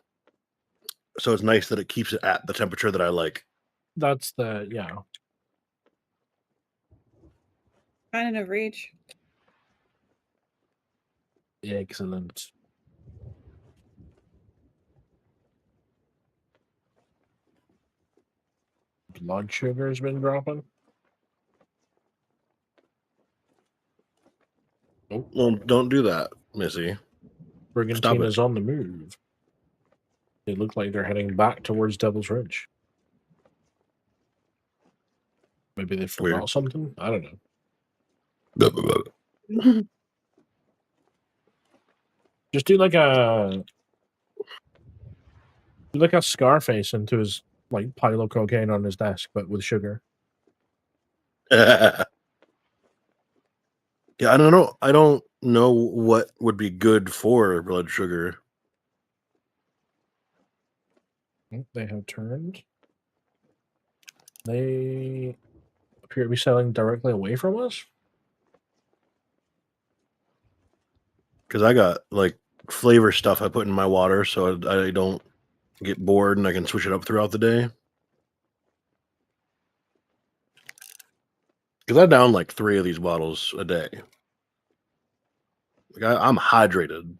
C: So it's nice that it keeps it at the temperature that I like.
A: That's the, yeah.
B: Cannon of Rage.
A: Excellent. Blood sugar has been dropping.
C: Oh, well, don't do that, Missy.
A: Brigantina's on the move. They look like they're heading back towards Devil's Ridge. Maybe they forgot something? I don't know. Just do like a Scarface into his like pile of cocaine on his desk, but with sugar.
C: Yeah, I don't know. I don't know what would be good for blood sugar.
A: They have turned. They appear to be selling directly away from us.
C: Because I got like flavor stuff I put in my water so I don't get bored and I can switch it up throughout the day. Because I down like 3 of these bottles a day. Like I'm hydrated.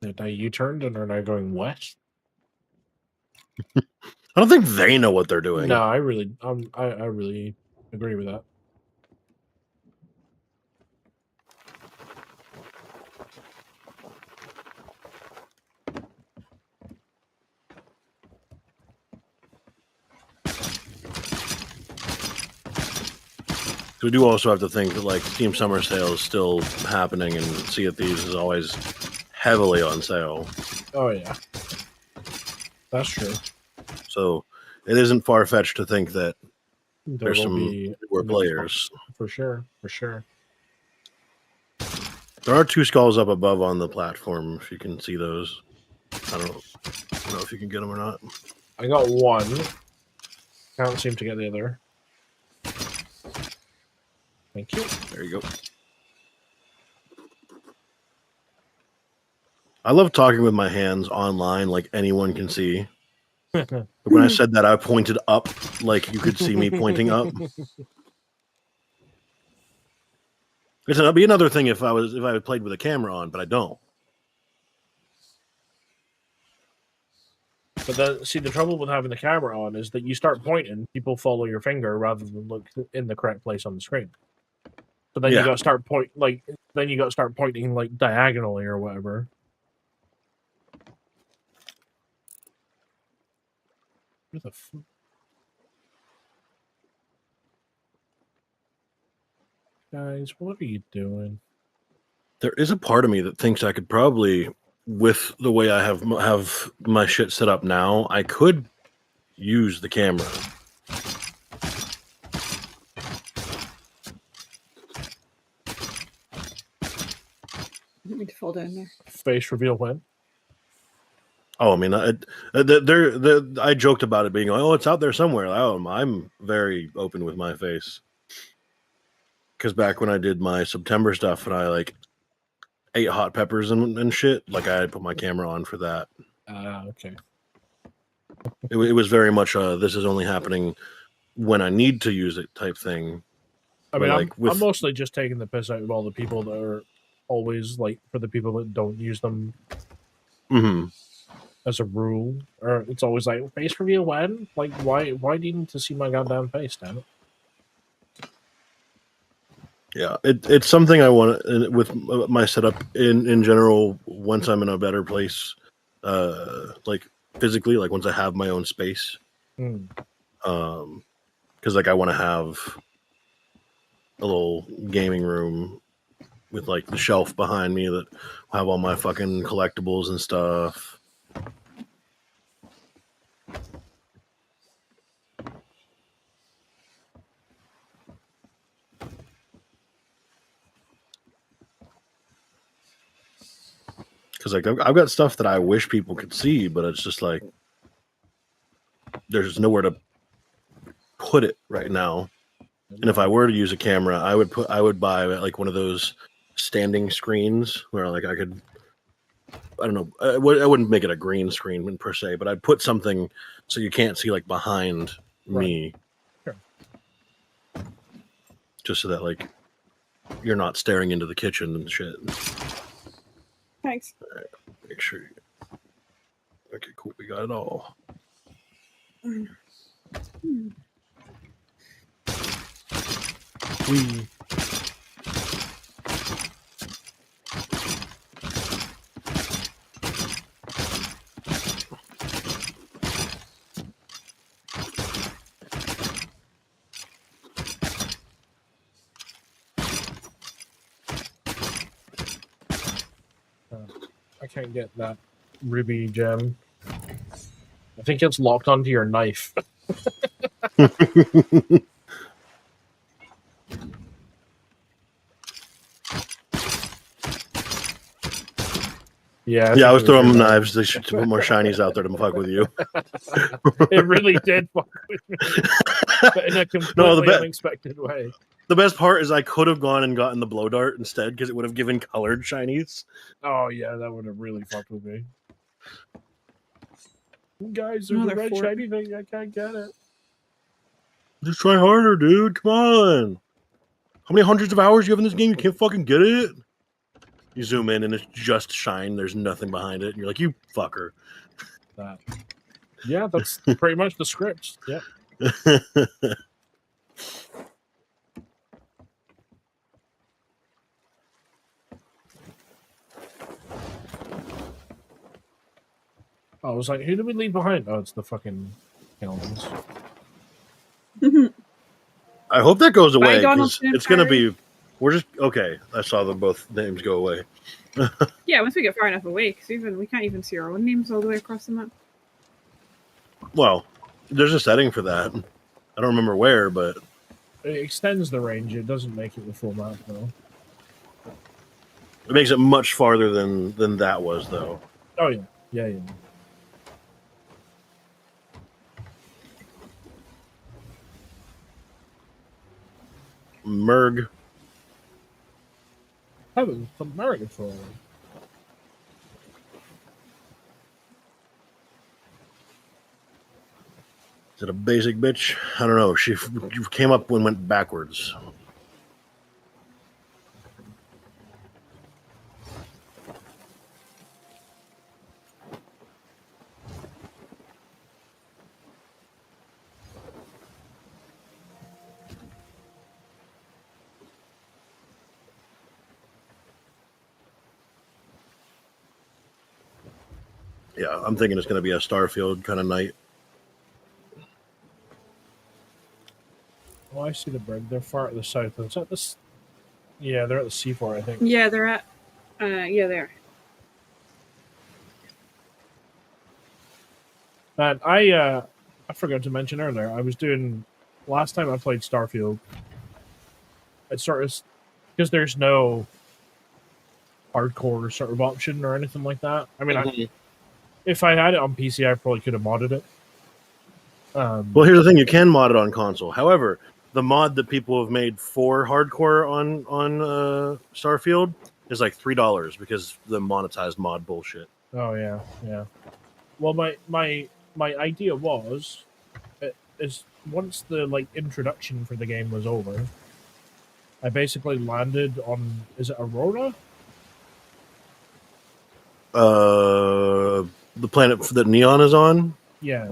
A: Now you turned and are now going west.
C: I don't think they know what they're doing.
A: No, I really agree with that.
C: We do also have to think that like Steam Summer Sale is still happening, and Sea of Thieves is always heavily on sale.
A: Oh yeah, that's true.
C: So it isn't far fetched to think that there's some newer
A: players for sure.
C: There are 2 skulls up above on the platform. If you can see those, I don't know if you can get them or not.
A: I got one. Can't seem to get the other. Thank you.
C: There you go. I love talking with my hands online, like anyone can see. But when I said that, I pointed up, like you could see me pointing up. Listen, that'd be another thing if I had played with a camera on, but I don't.
A: But see, the trouble with having the camera on is that you start pointing, people follow your finger rather than look in the correct place on the screen. So then you got to start pointing like diagonally or whatever. Where the f- Guys, what are you doing?
C: There is a part of me that thinks I could probably, with the way I have my shit set up now, I could use the camera.
B: I didn't mean to fall down there.
A: Face reveal when?
C: Oh, I mean, I joked about it being like, oh, it's out there somewhere. I'm very open with my face. Because back when I did my September stuff and I like ate hot peppers and shit, like I put my camera on for that.
A: Okay.
C: It was very much this is only happening when I need to use it type thing.
A: I mean, I'm mostly just taking the piss out of all the people that are always like, for the people that don't use them as a rule, or it's always like face reveal when? Like, why do you need to see my goddamn face, damn it?
C: Yeah, it's something I want with my setup in general. Once I'm in a better place, like physically, like once I have my own space, because like I want to have a little gaming room with like the shelf behind me that will have all my fucking collectibles and stuff. Because like I've got stuff that I wish people could see, but it's just like there's nowhere to put it right now. And if I were to use a camera, I would buy like one of those standing screens where like I could, I don't know, I wouldn't make it a green screen per se, but I'd put something so you can't see like behind me. just so that like you're not staring into the kitchen and shit.
B: Thanks.
C: All right, make sure. Okay, cool. We got it all.
A: We I can't get that ruby gem. I think it's locked onto your knife. Yeah,
C: I was
A: think it
C: throwing
A: your
C: knives. They should put more shinies out there to fuck with you.
A: It really did fuck with me, but in a completely unexpected way.
C: The best part is I could have gone and gotten the blow dart instead because it would have given colored shinies.
A: Oh yeah, that would have really fucked with me. Guys, there's a
B: Another
A: red
B: fort.
A: shiny thing. I can't get it.
C: Just try harder, dude. Come on. How many hundreds of hours you have in this game? You can't fucking get it. You zoom in and it's just shine. There's nothing behind it. And you're like, you fucker.
A: That. Yeah, that's pretty much the script. Yeah. I was like, who did we leave behind? Oh, it's the fucking Helens.
C: I hope that goes away
B: Donald
C: because it's going to be. We're just okay. I saw them both names go away.
B: Yeah, once we get far enough away, because we can't even see our own names all the way across the map.
C: Well, there's a setting for that. I don't remember where, but
A: It extends the range. It doesn't make it the full map, though.
C: it makes it much farther than that was, though.
A: Oh yeah, yeah.
C: Merg.
A: Heavens, from American for.
C: Is it a basic bitch? I don't know. She came up and went backwards. Yeah, I'm thinking it's going to be a Starfield kind of night.
A: Oh, I see the bird. They're far at the south. Is that this? Yeah, they're at the seafort, I think.
B: Yeah, they're at. Yeah, they are.
A: And I forgot to mention earlier. I was doing last time I played Starfield. I started because there's no hardcore sort of option or anything like that. I mean, if I had it on PC, I probably could have modded it.
C: Well, here's the thing: you can mod it on console. However, the mod that people have made for hardcore on Starfield is like $3 because the monetized mod bullshit.
A: Oh yeah, yeah. Well, my idea was, is once the like introduction for the game was over, I basically landed on, is it Aurora?
C: The planet that Neon is on.
A: Yeah.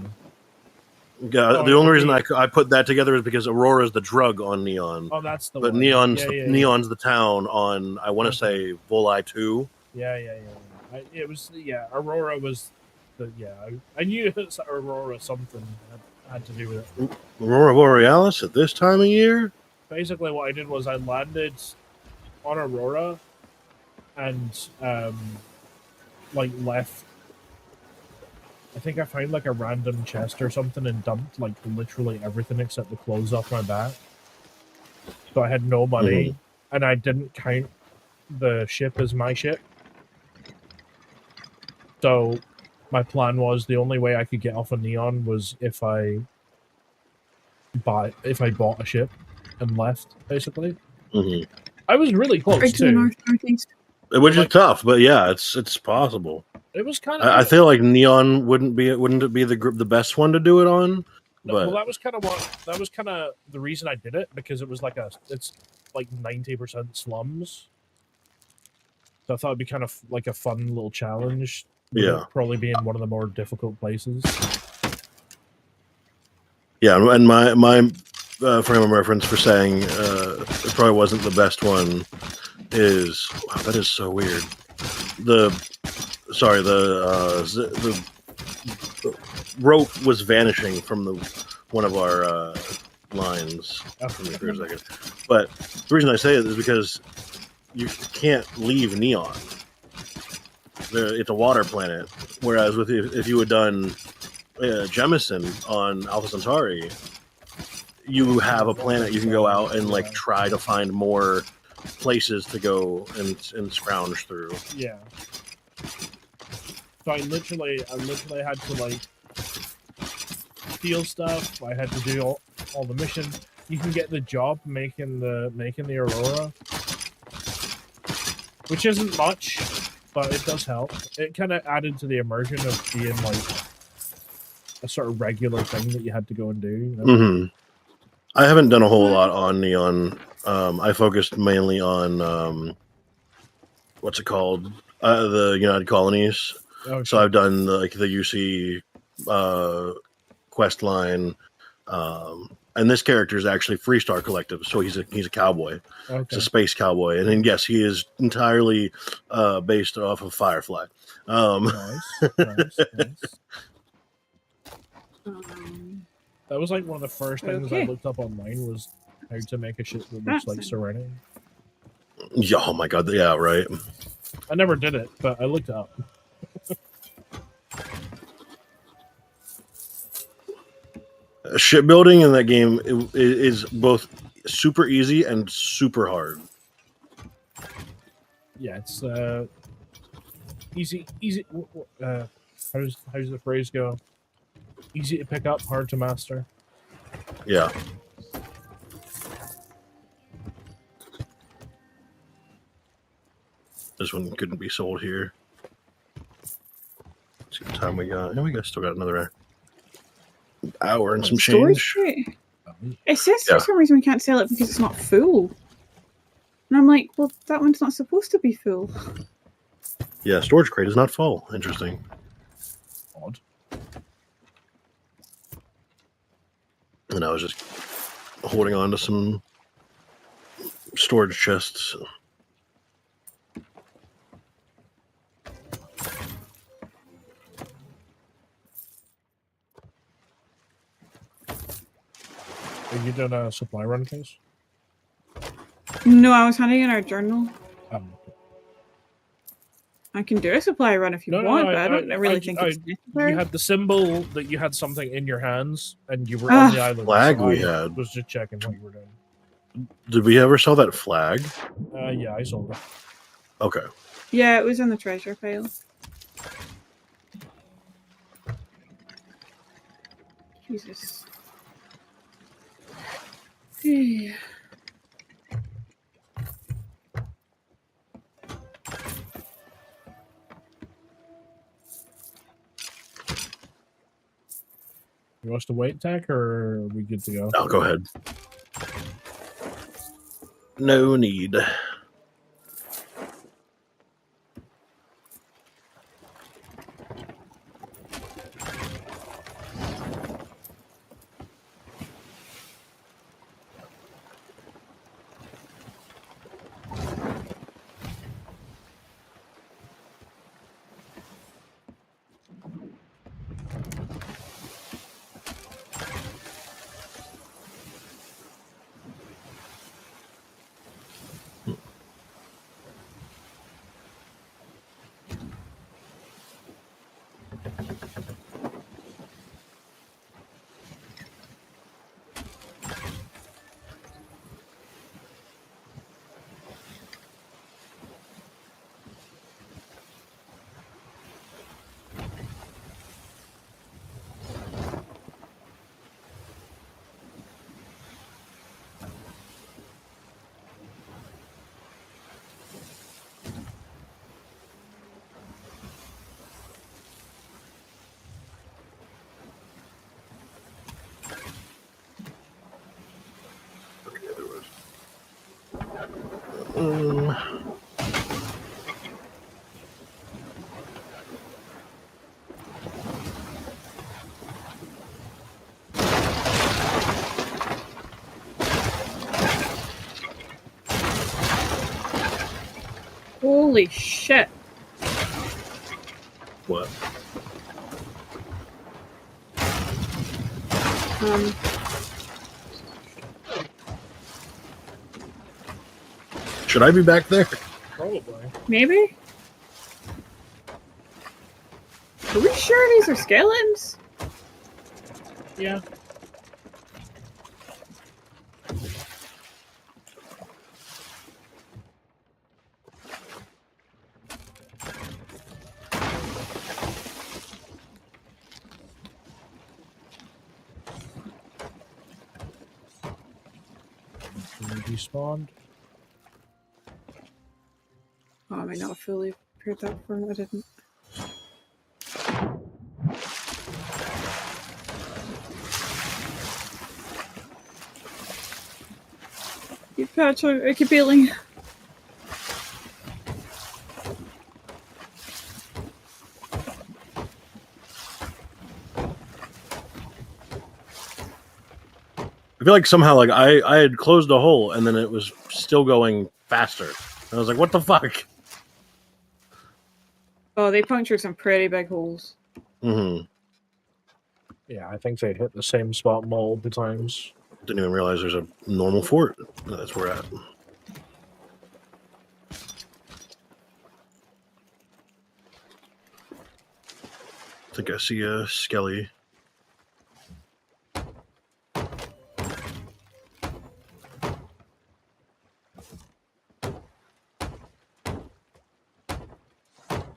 C: Yeah, the only reason I put that together is because Aurora is the drug on Neon.
A: Oh, that's the
C: but
A: one.
C: Neon's Neon's the town on. I want to say Volai 2.
A: Yeah. It was Aurora was the I knew it was Aurora something had to do with it.
C: Aurora Borealis at this time of year.
A: Basically, what I did was I landed on Aurora and like left. I think I found like a random chest or something and dumped like literally everything except the clothes off my back. So I had no money and I didn't count the ship as my ship. So my plan was the only way I could get off of Neon was if I bought a ship and left, basically. I was really close
B: right to the northeast.
C: Which is tough, but yeah, it's possible.
A: It was kind of.
C: I feel like Neon wouldn't it be the best one to do it on?
A: No, well,
C: But
A: that was kind of the reason I did it, because it's like 90% slums. So I thought it'd be kind of like a fun little challenge.
C: yeah,
A: Probably being one of the more difficult places.
C: yeah, and my frame of reference for saying it probably wasn't the best one is, wow, that is so weird. The rope was vanishing from one of our lines for me for a second. But the reason I say it is because you can't leave Neon. It's a water planet, whereas if you had done Jemison on Alpha Centauri, you have a planet you can go out and like try to find more places to go and scrounge through.
A: Yeah. So I literally had to like steal stuff. I had to do all the missions. You can get the job making the Aurora, which isn't much, but it does help. It kind of added to the immersion of being like a sort of regular thing that you had to go and do. You know?
C: Mm-hmm. I haven't done a whole lot on Neon. I focused mainly on what's it called, the United Colonies.
A: Okay.
C: So I've done the UC quest line, and this character is actually Freestar Collective, so he's a cowboy.
A: Okay.
C: He's a space cowboy, and then yes, he is entirely based off of Firefly.
A: Nice. That was like one of the first things I looked up online, was how to make a ship that looks like Serenity.
C: Yeah, oh my god, yeah, right.
A: I never did it, but I looked it up.
C: Shipbuilding in that game is both super easy and super hard.
A: Yeah, it's easy. How does the phrase go? Easy to pick up, hard to master.
C: Yeah. This one couldn't be sold here. Let's see what time we got. No, we still got another hour and some change.
B: It says for some reason we can't sell it because it's not full. And I'm like, well, that one's not supposed to be full.
C: Yeah, storage crate is not full. Interesting.
A: Odd.
C: And I was just holding on to some storage chests.
A: Are you doing a supply run case?
B: No, I was handing in our journal.
A: Okay.
B: I can do a supply run if you want, but I don't really think it's necessary.
A: You had the symbol that you had something in your hands, and you were on the island.
C: Flag
A: so
C: we had.
A: Was just checking what you were doing.
C: Did we ever sell that flag?
A: Yeah, I sold it.
C: Okay.
B: Yeah, it was in the treasure pile. Jesus. Yeah.
A: You want us to wait, Tech, or are we good to go?
C: Oh, go ahead. No need.
B: Holy shit.
C: What? Should I be back there?
A: Probably.
B: Maybe? Are we sure these are skeletons?
A: Yeah. Despawned.
B: Oh, I may not have fully prepared that for him. I didn't. Keep patch I keep healing.
C: I feel like somehow, like I had closed a hole and then it was still going faster. And I was like, "What the fuck?"
B: Oh, they punctured some pretty big holes.
C: Mm-hmm.
A: Yeah, I think they hit the same spot multiple times.
C: Didn't even realize there's a normal fort. That's where we're at. I think I see a skelly.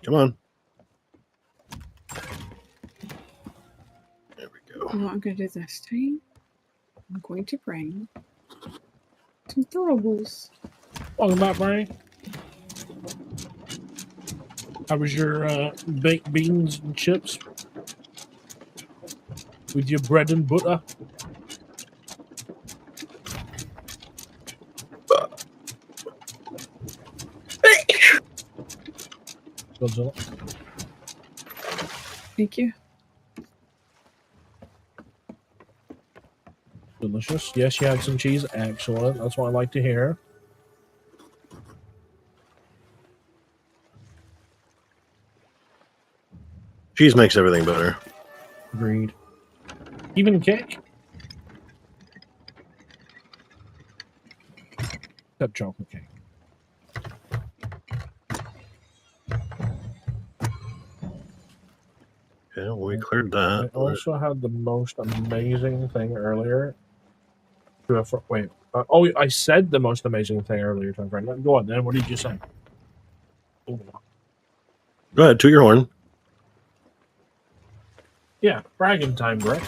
C: Come on. There we go.
B: You know what I'm going to do this time? I'm going to bring some throwables.
A: Welcome back, Brian. How was your baked beans and chips? With your bread and butter? Godzilla.
B: Thank you.
A: Delicious. Yes, you had some cheese. Excellent. That's what I like to hear.
C: Cheese makes everything better.
A: Agreed. Even cake? Except chocolate cake.
C: Yeah, we cleared
A: I
C: that.
A: also had the most amazing thing earlier. Wait. I said the most amazing thing earlier to a friend. Go on then. What did you say? Ooh.
C: Go ahead, toot your horn.
A: Yeah, bragging time, bro.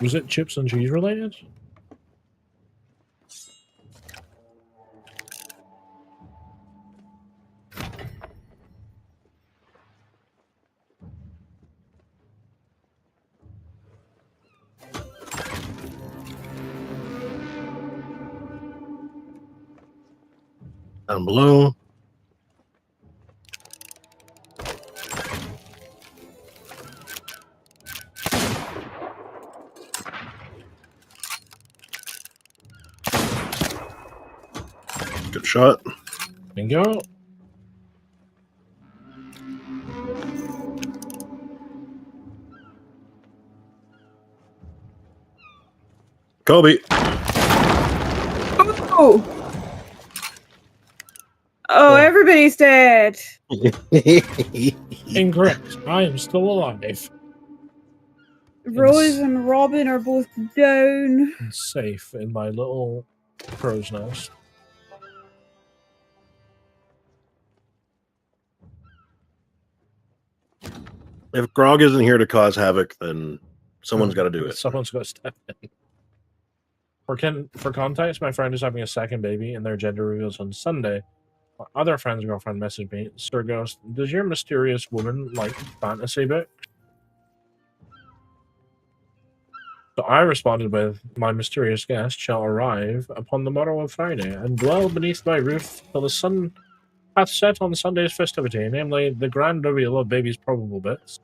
A: Was it chips and cheese related?
C: Down below. Good shot.
A: Bingo.
C: Kobe.
B: Oh! Oh, everybody's dead.
A: Incorrect. I am still alive.
B: Rose and Robin are both down.
A: And safe in my little crow's nest.
C: If Grog isn't here to cause havoc, then someone's got to do it.
A: Someone's got to step in. For context, my friend is having a second baby, and their gender reveals on Sunday. My other friend's girlfriend messaged me, Sir Ghost, does your mysterious woman like fantasy books? So I responded with, my mysterious guest shall arrive upon the morrow of Friday, and dwell beneath my roof till the sun hath set on Sunday's festivity, namely the grand reveal of baby's probable bits.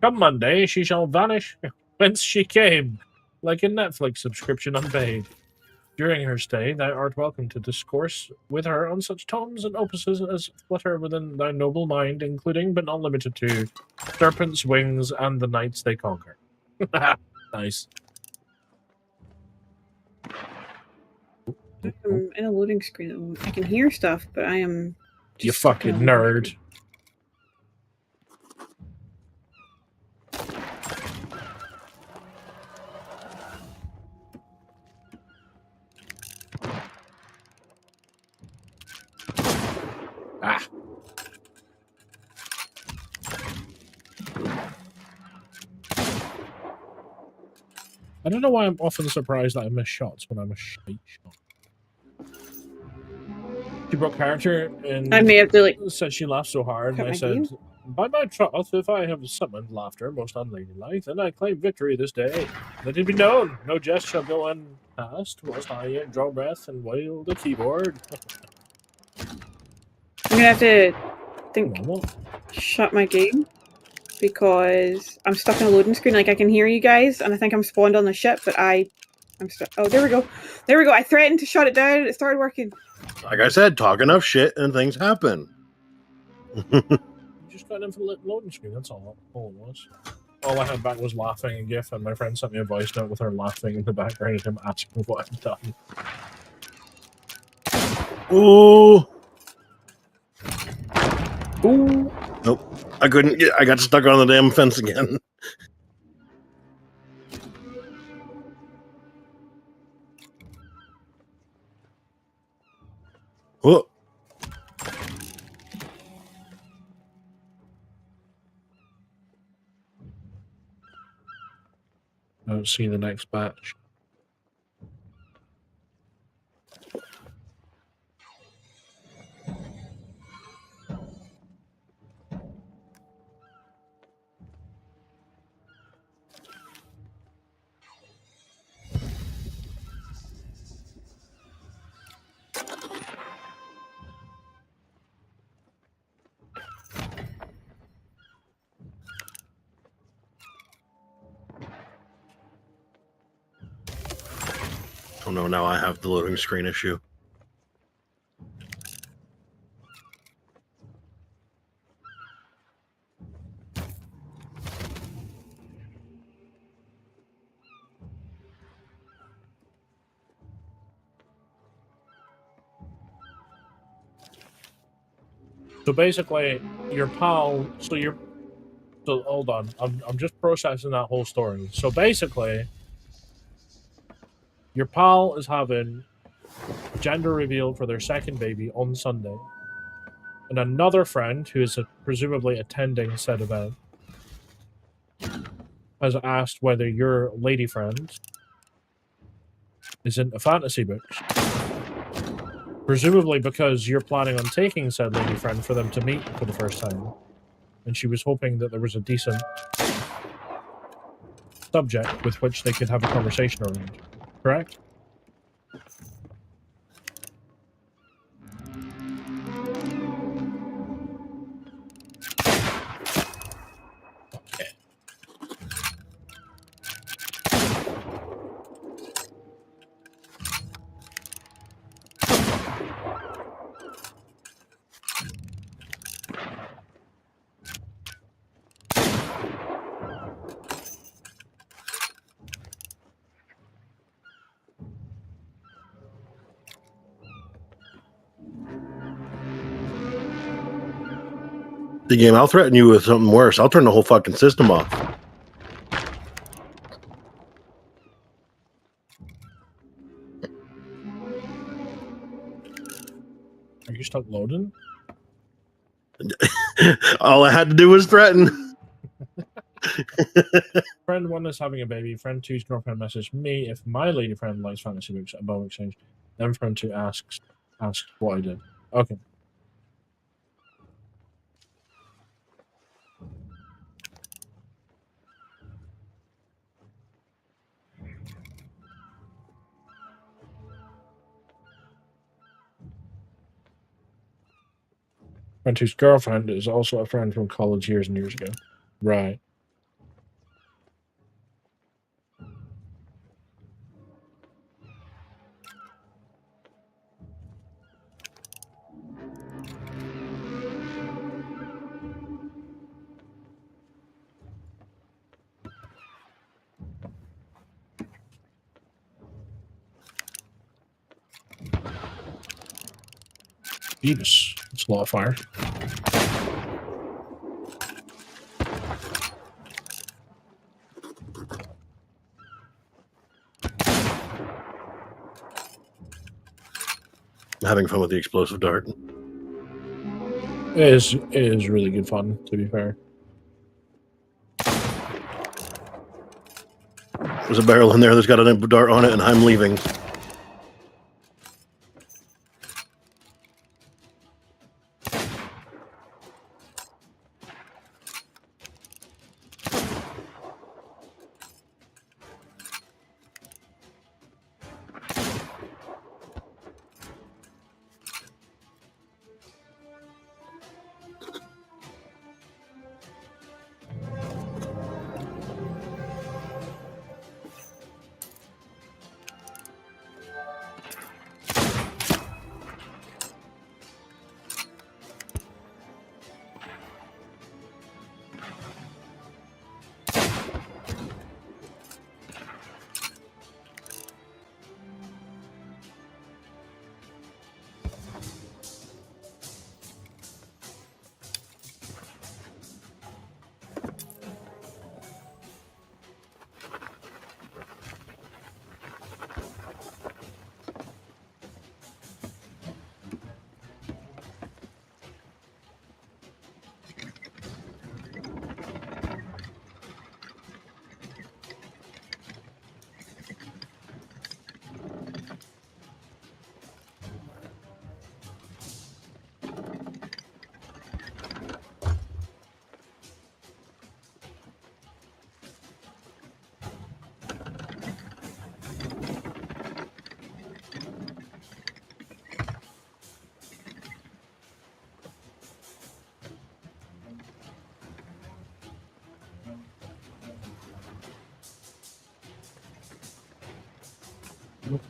A: Come Monday, she shall vanish whence she came, like a Netflix subscription unpaid. During her stay, thou art welcome to discourse with her on such tomes and opuses as flutter within thy noble mind, including but not limited to Serpent's Wings and the Knights They Conquer. Nice.
B: I'm in a loading screen. I can hear stuff, but I am.
A: You fucking nerd. Ah. I don't know why I'm often surprised that I miss shots when I'm a shite shot. She broke character and
B: I may have to like.
A: said she laughed so hard, and I said, by my troth, if I have summoned laughter most unladylike, then I claim victory this day. Let it be known, no jest shall go unpast, whilst I yet draw breath and wail the keyboard.
B: I'm gonna have to shut my game because I'm stuck in a loading screen. Like I can hear you guys, and I think I'm spawned on the ship, but I'm stuck. Oh, there we go. There we go. I threatened to shut it down, and it started working.
C: Like I said, talk enough shit and things happen.
A: You just got in for the loading screen, that's all it was. All I had back was laughing and GIF, and my friend sent me a voice note with her laughing in the background and him asking what I'd done.
C: Ooh.
A: Ooh.
C: Nope. I couldn't get. I got stuck on the damn fence again. Oh.
A: I don't see the next batch.
C: Oh no, now I have the loading screen issue.
A: So basically, your pal. So hold on. I'm just processing that whole story. So basically, your pal is having gender reveal for their second baby on Sunday, and another friend who is presumably attending said event has asked whether your lady friend is into fantasy books. Presumably because you're planning on taking said lady friend for them to meet for the first time. And she was hoping that there was a decent subject with which they could have a conversation around. Correct? Okay.
C: The game, I'll threaten you with something worse. I'll turn the whole fucking system off.
A: Are you stuck loading?
C: All I had to do was threaten.
A: Friend 1 is having a baby. Friend 2's girlfriend messaged me if my lady friend likes fantasy books above exchange. Then friend 2 asks what I did. Okay. Friend 2's girlfriend is also a friend from college years and years ago. Right. Jesus, it's a lot of fire.
C: I'm having fun with the explosive dart.
A: It is really good fun, to be fair.
C: There's a barrel in there that's got a dart on it, and I'm leaving.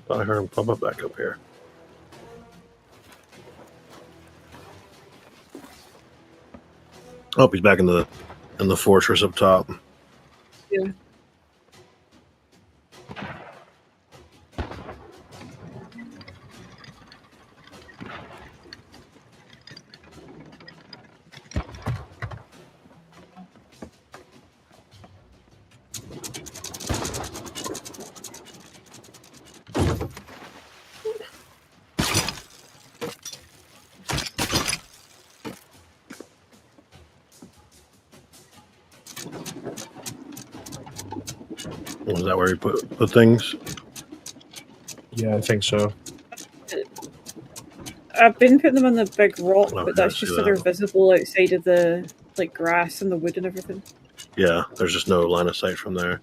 C: Thought I heard him pop up back up here. Oh, he's back in the fortress up top.
B: Yeah.
C: Was that where he put things?
A: Yeah, I think so.
B: I've been putting them on the big rock,
C: Oh,
B: but that's
C: yes,
B: just
C: yeah.
B: so they're visible outside of the grass and the wood and everything.
C: Yeah, there's just no line of sight from there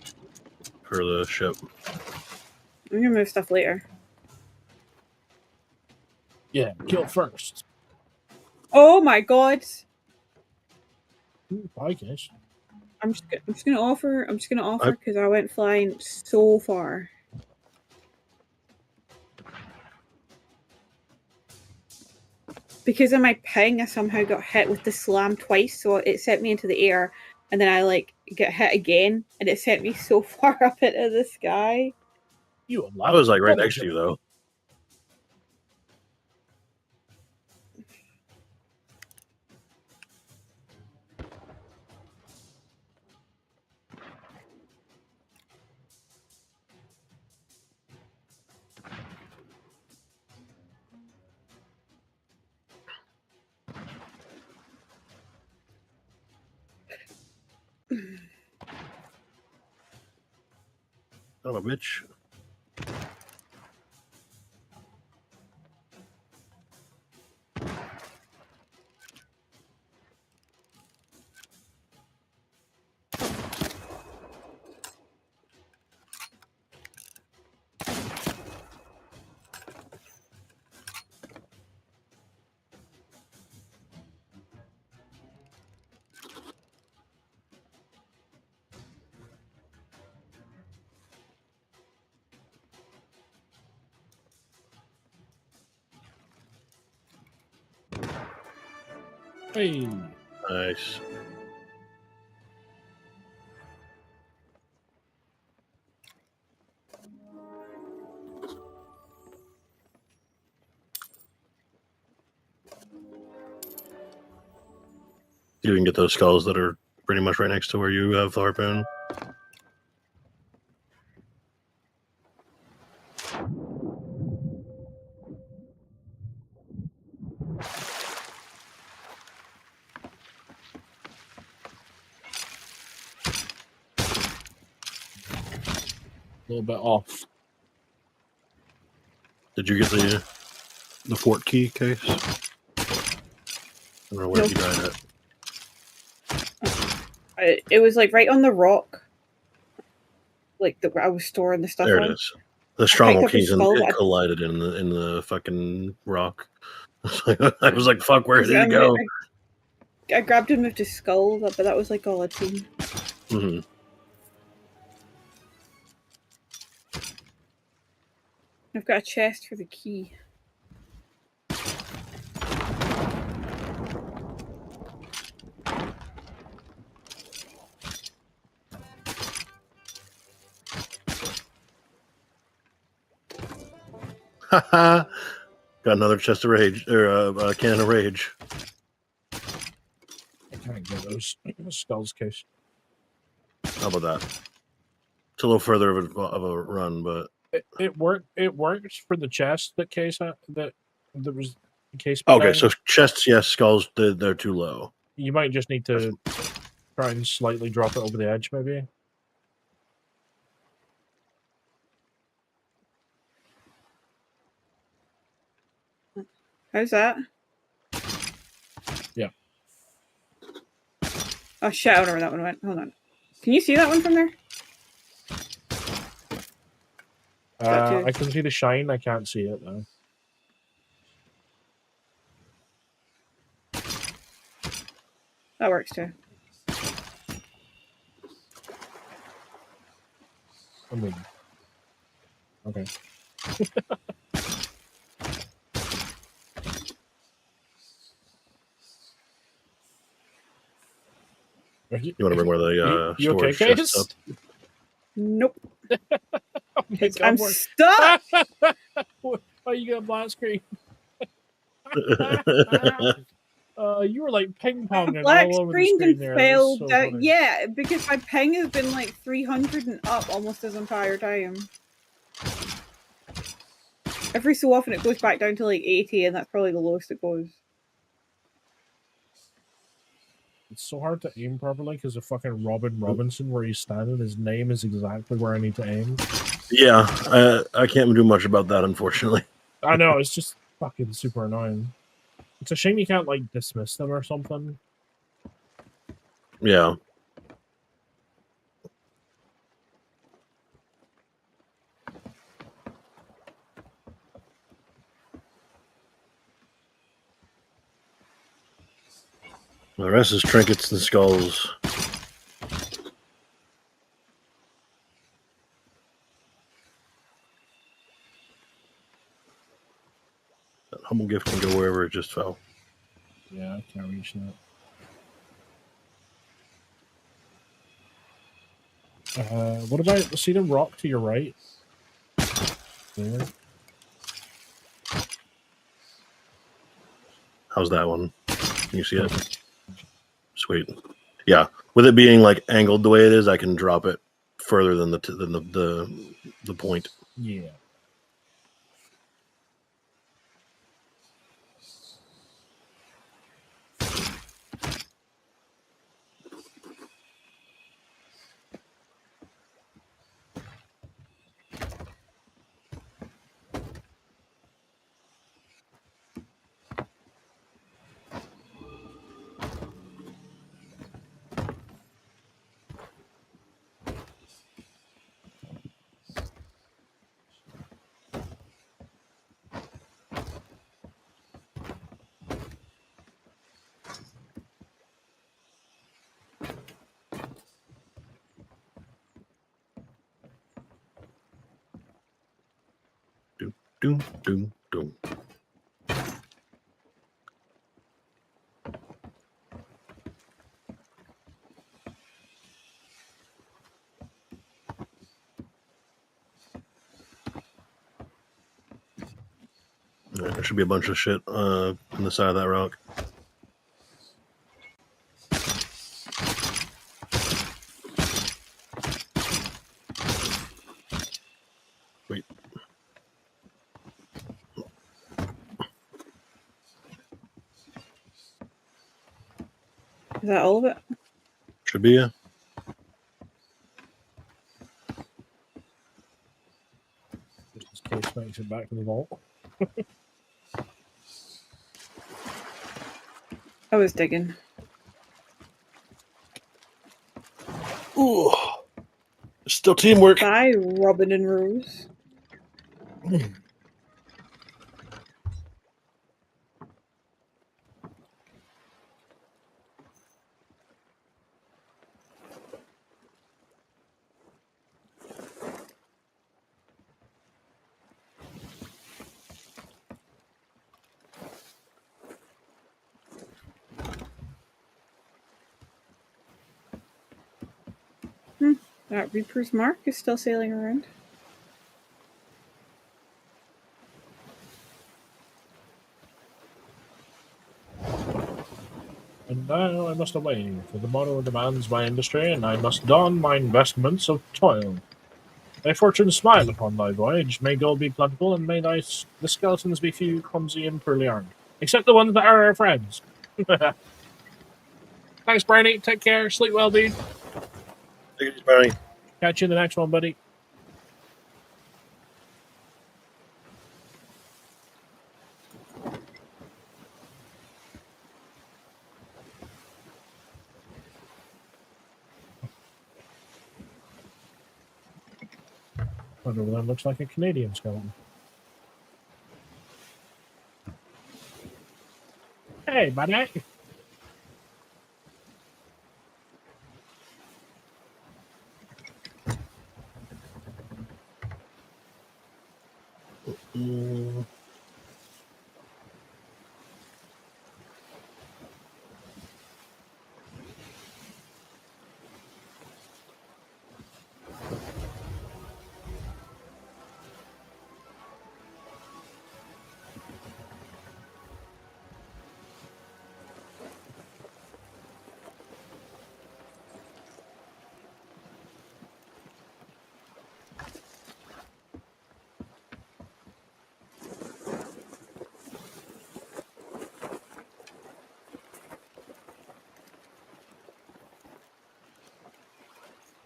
C: for the ship.
B: I'm gonna move stuff later.
A: Yeah, kill first.
B: Oh my god!
A: I guess.
B: I'm just gonna offer because I went flying so far. Because of my ping, I somehow got hit with the slam twice, so it sent me into the air, and then I get hit again, and it sent me so far up into the sky.
C: I was like right next to you though. Son of a bitch.
A: Hey.
C: Nice. You can get those skulls that are pretty much right next to where you have the harpoon.
A: A little bit off.
C: Did you get the fort key case? I don't know where you died at.
B: It was like right on the rock, like where I was storing the stuff.
C: There
B: on.
C: it is. The Strommel
B: up his
C: keys and
B: skull,
C: it
B: but I-
C: collided in the fucking rock. I was like, "Fuck, where did
B: I
C: it go?"
B: I grabbed him with his skull, but that was like all I'd seen.
C: Mm-hmm.
B: I've got a chest for the key.
C: Got another chest of rage or a can of rage.
A: I can't get those skulls case.
C: How about that? It's a little further of a run, but
A: It worked. It works for the chest that case that there was the case.
C: okay. So chests, yes. Skulls, they're too low.
A: You might just need to try and slightly drop it over the edge, maybe.
B: How's that?
A: Yeah.
B: Oh shit! I don't know where that one went. Hold on. Can you see that one from there?
A: I can see the shine. I can't see it though.
B: That works too.
A: I mean, okay.
C: You want to bring where the
A: you okay,
C: storage chests
A: Case?
C: up?
B: Nope.
A: Oh my God,
B: I'm
A: we're-
B: stuck.
A: Oh, you got a black screen. You were like ping ponging
B: Black
A: all over the
B: screen
A: screen
B: and
A: there.
B: failed.
A: So funny.
B: Yeah, because my ping has been like 300 and up almost this entire time. Every so often it goes back down to like 80, and that's probably the lowest it goes.
A: It's so hard to aim properly because of fucking Robin Robinson, where he's standing. His name is exactly where I need to aim.
C: Yeah, I can't do much about that, unfortunately.
A: I know, it's just fucking super annoying. It's a shame you can't like dismiss them or something.
C: Yeah. The rest is trinkets and skulls. That humble gift can go wherever it just fell.
A: Yeah, I can't reach that. What about see the rock to your right? There.
C: How's that one? Can you see it? Sweet. Yeah, with it being like angled the way it is, I can drop it further than the point.
A: Yeah.
C: Doom, doom, doom. Right, there should be a bunch of shit on the side of that rock. Wait.
B: Is that all of it?
C: Should be, yeah.
A: This case makes it back to the vault.
B: I was digging.
C: Ooh. Still teamwork.
B: Bye, Robin and Rose. That Reaper's Mark is still sailing around.
A: And now I must away, for the morrow demands my industry, and I must don my investments of toil. May fortune smile upon thy voyage, may gold be plentiful, and may the skeletons be few, clumsy, and poorly armed. Except the ones that are our friends. Thanks, Briny. Take care. Sleep well, dude.
C: Take it, Barney.
A: Catch you in the next one, buddy. That over there looks like a Canadian skeleton. Hey, buddy.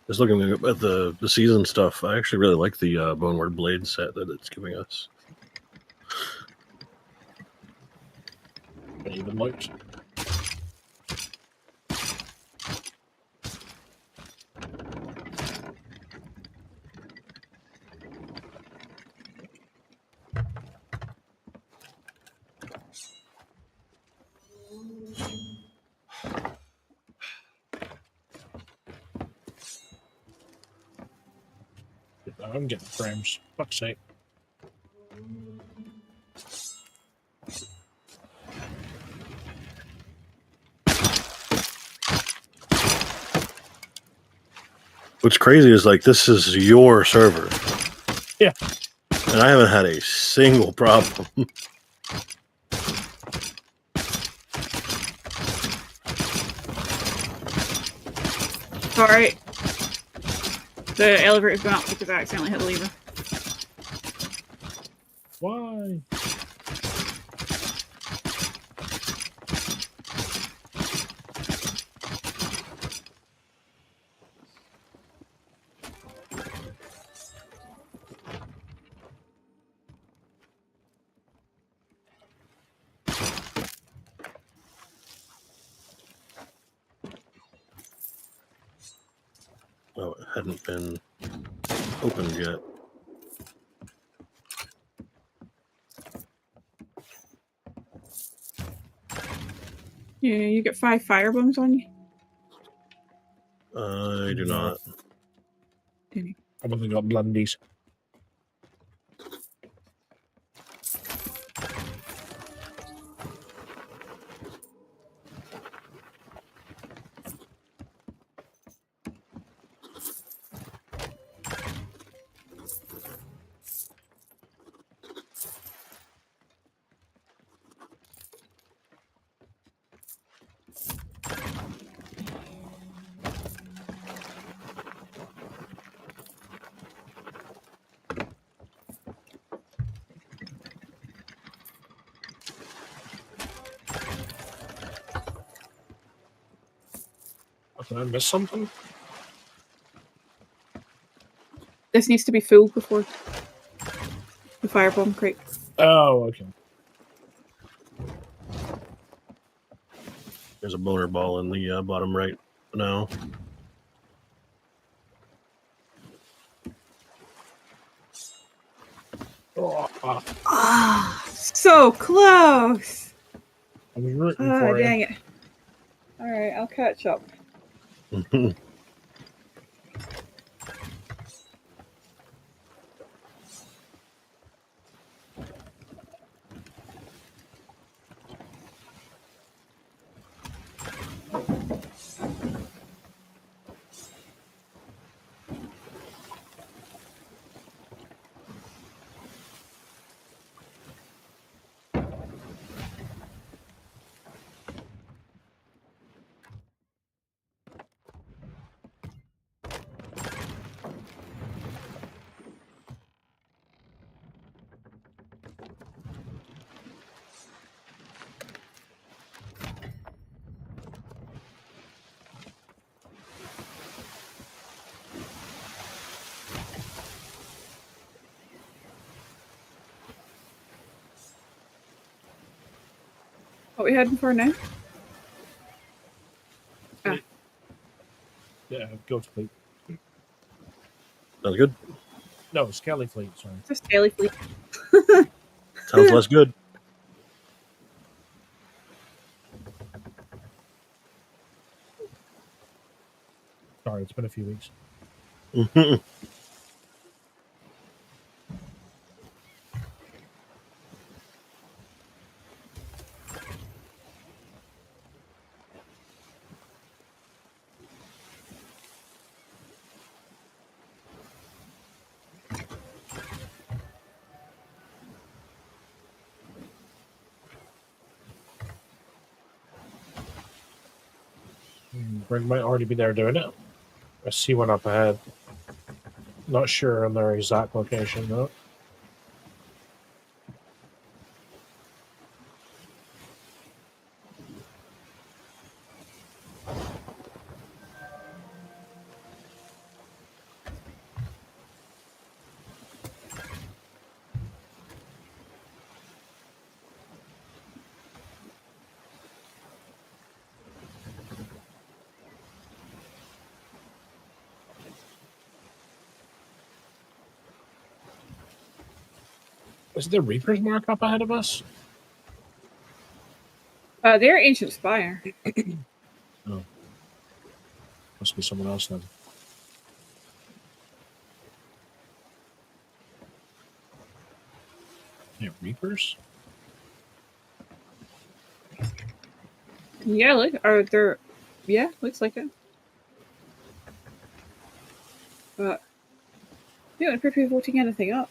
C: Just looking at the season stuff, I actually really like the Boneward Blade set that it's giving us.
A: Even looked. I'm getting frames. Fuck's sake.
C: What's crazy is like this is your server.
A: Yeah.
C: And I haven't had a single problem.
B: Sorry. The elevator's gone up because I accidentally hit the lever.
A: Why?
C: Oh, it hadn't been opened yet.
B: Yeah, you get 5 fire bombs on you.
C: I do not.
A: I've only got blundies. Did I miss something?
B: This needs to be full before the firebomb crate.
A: Oh, okay.
C: There's a boner ball in the bottom right now.
A: Oh,
B: Ah, so close.
A: I was rooting
B: Oh,
A: for
B: dang
A: you.
B: it. Alright, I'll catch up. What are we heading for now? Ah.
A: Yeah, Ghost Fleet.
C: Sounds good.
A: No, Skelly Fleet, sorry.
B: Just daily fleet.
C: Sounds less good.
A: Sorry, it's been a few weeks. Brig might already be there doing it. I see one up ahead. Not sure on their exact location, though. Is the Reaper's mark up ahead of us?
B: They're Ancient Spire.
A: Oh. Must be someone else then. Yeah, Reapers?
B: Yeah, look. They're... Yeah, looks like it. But... they don't appear to be voting anything up.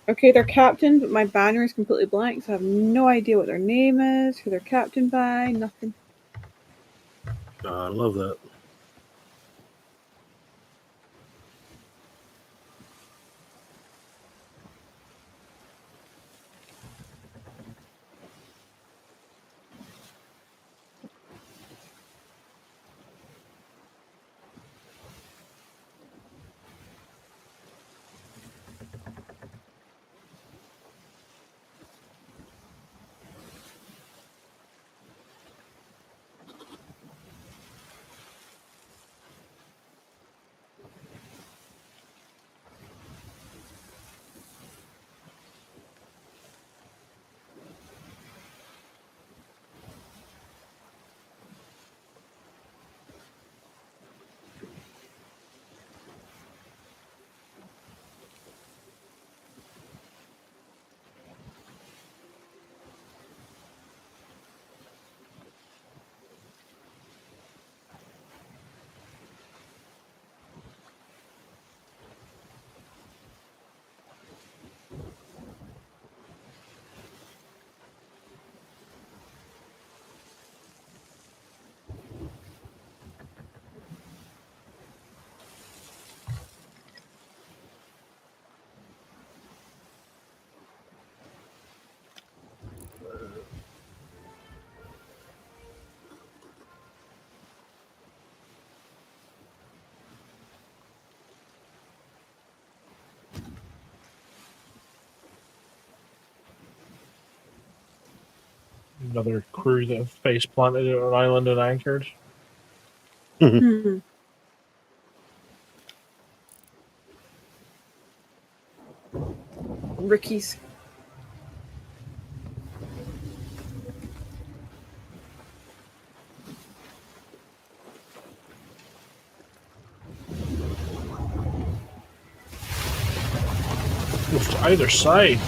B: Okay, they're captain, but my banner is completely blank, so I have no idea what their name is, who they're captained by, nothing.
C: I love that.
A: Another crew that face planted at an island and anchored.
B: Ricky's.
A: Move to either side.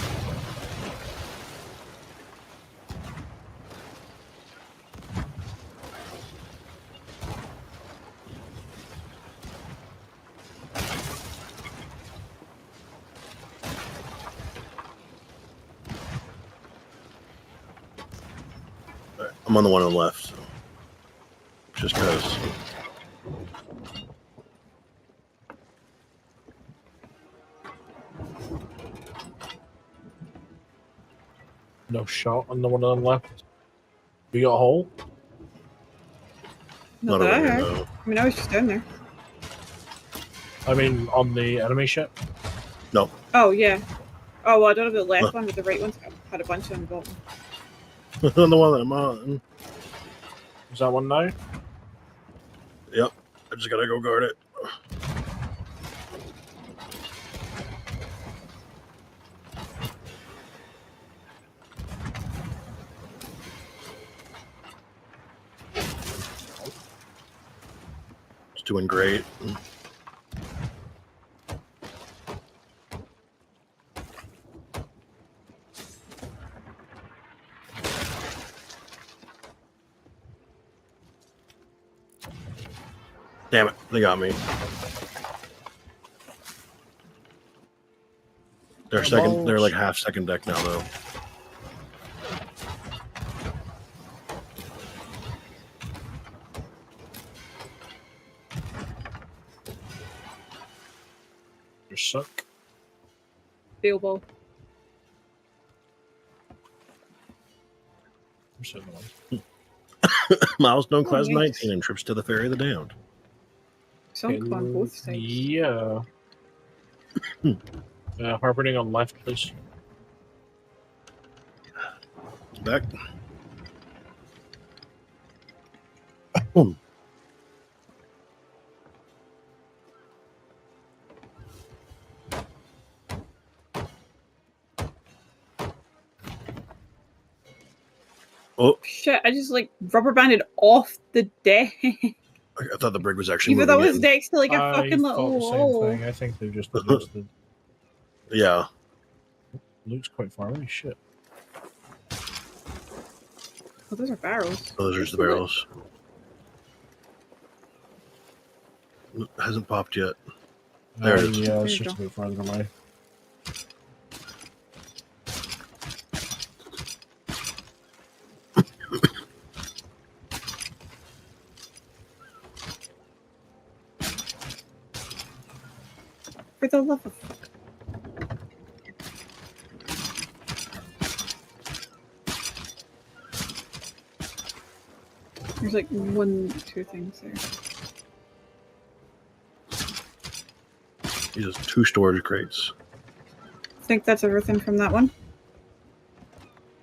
C: I'm on the one on the left. So. Just because.
A: No shot on the one on the left. You got a hole?
B: Not
C: Not
B: that I
C: over here,
B: heard.
C: no.
B: I mean, I was just down there.
A: I mean, on the enemy ship?
C: No.
B: Oh, yeah. Oh, well, I don't have the left one, but the right one's had a bunch on the bottom.
C: On the one that I'm on.
A: Is that one now?
C: Yep. I just gotta go guard it. It's doing great. Damn it, they got me. They're like half second deck now though.
A: You suck.
B: Field ball.
A: Where's the other one?
C: Milestone class
B: nice.
C: 19 and trips to the Ferry of the Damned.
B: Sunk on both sides.
A: Yeah. Harboring on left, please.
C: Back. Boom. Oh,
B: Shit, I just like rubber banded off the deck.
C: I thought the brig was actually
B: Even though
C: moving
B: it was
C: in.
B: next to like a
A: I
B: fucking
A: thought
B: little
A: the same
B: wall.
A: thing. I think they've just adjusted.
C: Yeah.
A: Luke's quite far away. Shit.
B: Oh, those are barrels.
C: Oh, those are just the barrels. Hasn't popped yet. There it is.
A: Yeah,
B: There
A: it's
B: you
A: just
B: go.
A: a bit farther away.
B: For the love of fuck. There's like 2 things there.
C: These are 2 storage crates.
B: I think that's everything from that one.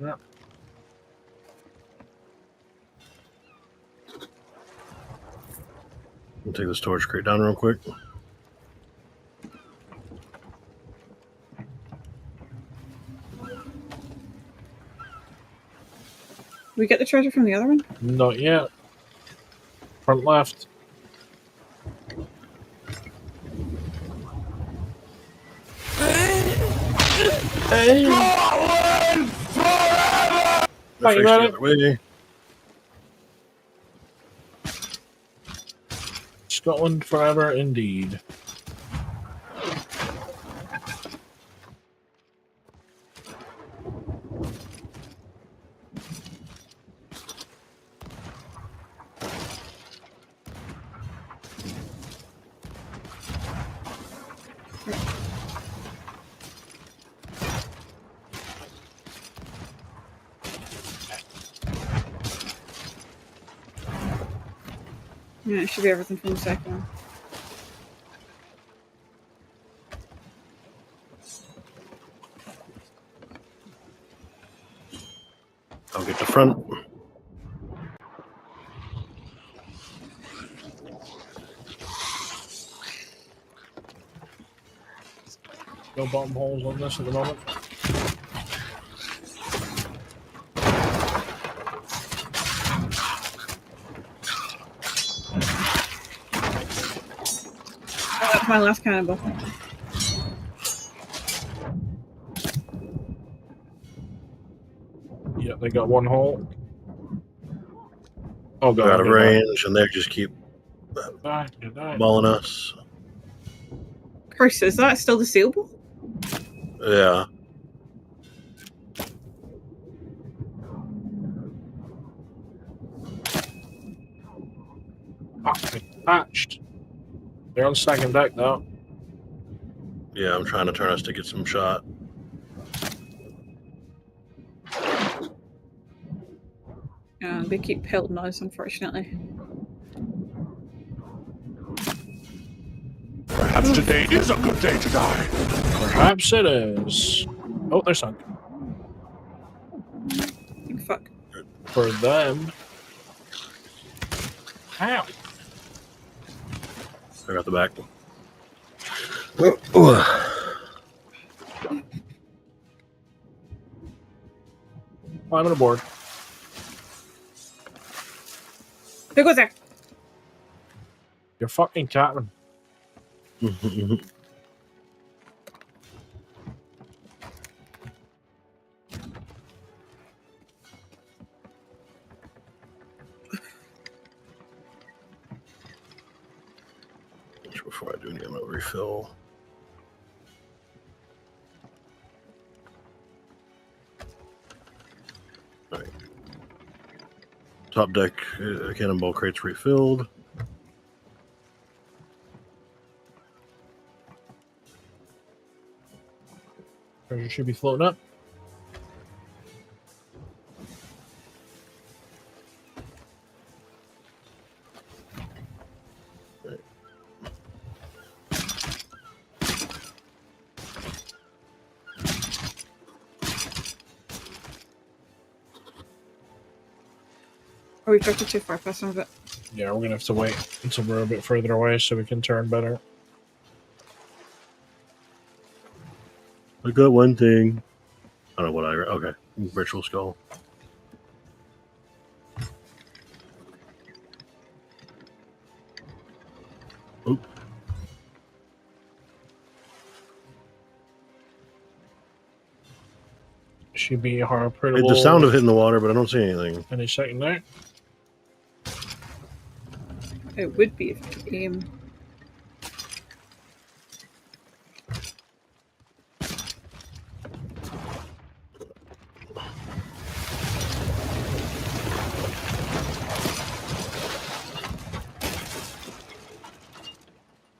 A: Yeah.
C: I'll take the storage crate down real quick.
B: We get the treasure from the other one?
A: Not yet. Front left.
D: Scotland forever!
A: Thank you,
C: The
A: Medic.
C: other way.
A: Scotland forever, indeed.
B: Yeah, it should be everything from the second one.
C: I'll get the front front.
A: No bottom holes on this at the moment.
B: Oh, that's my last cannonball.
A: Yeah, they got one hole. Oh god,
C: They're out of
A: I'm gonna
C: range, and they just keep
A: die. Die.
C: mauling us.
B: Curse, is that still disabled?
C: Yeah.
A: Fuck, they patched. They're on second deck though.
C: Yeah, I'm trying to turn us to get some shot.
B: They keep pelting us, unfortunately.
D: Perhaps today is a good day to die.
A: Perhaps it is. Oh, they're sunk.
B: Fuck.
A: For them. Ow.
C: I got the back.
A: Climbing aboard.
B: Who goes there?
A: You're fucking captain.
C: Before I do any, I'm gonna refill. All right. Top deck cannonball crates refilled.
A: Treasure should be floating up.
B: Oh, we drifted too far past some of it.
A: Yeah, we're gonna have to wait until we're a bit further away so we can turn better.
C: I got one thing. I don't know what I. Okay, virtual skull. Oop.
A: Should be
C: Hey,
A: harpoonable.
C: the sound of hitting the water, but I don't see anything.
A: Any second there.
B: It would be if you aim.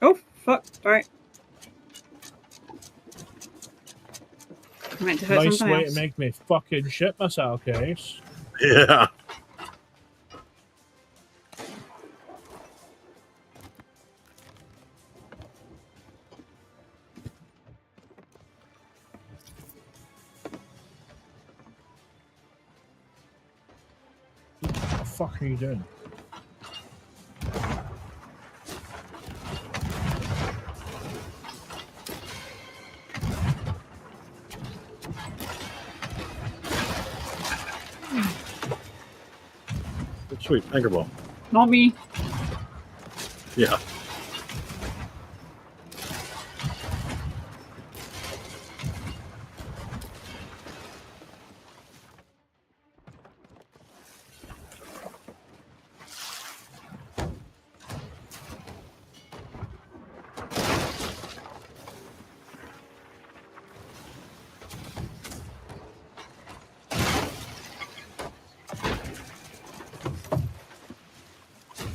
B: Oh, fuck. Alright. I meant to hit
A: Nice
B: something
A: way
B: else.
A: to make me fucking shit myself, Case.
C: Yeah.
A: What the fuck are you doing?
C: Sweet. Anchor ball.
B: Not me.
C: Yeah.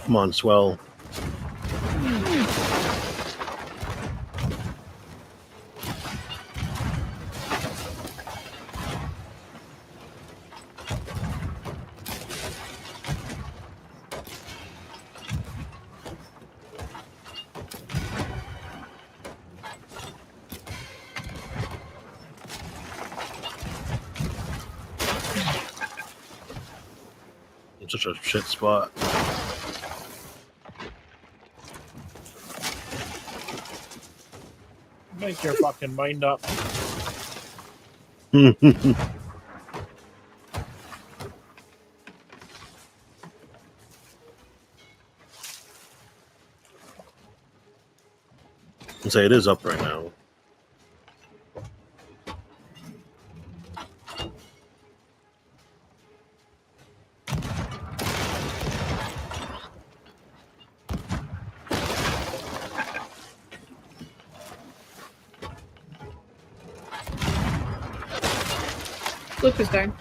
C: Come on, swell. such a shit spot.
A: Make your fucking mind up.
C: And say it is up right now.
B: Loop is down.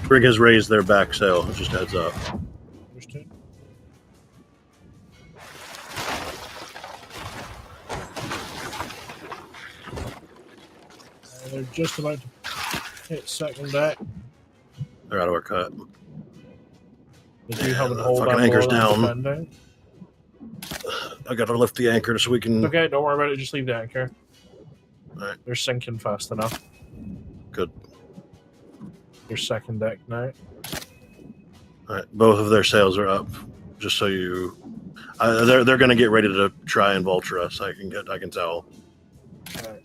C: Brig has raised their back sail. Just heads up.
A: Understood. They're just about to hit second deck.
C: They're out of our cut.
A: They do have a
C: the
A: hold
C: fucking
A: on
C: anchor's
A: board and
C: down.
A: defending.
C: I gotta lift the anchor so we can.
A: Okay, don't worry about it. Just leave the anchor.
C: Alright.
A: They're sinking fast enough.
C: Good.
A: They're second deck now.
C: Alright, both of their sails are up. Just so you, they're gonna get ready to try and vulture us. I can tell.
A: Right.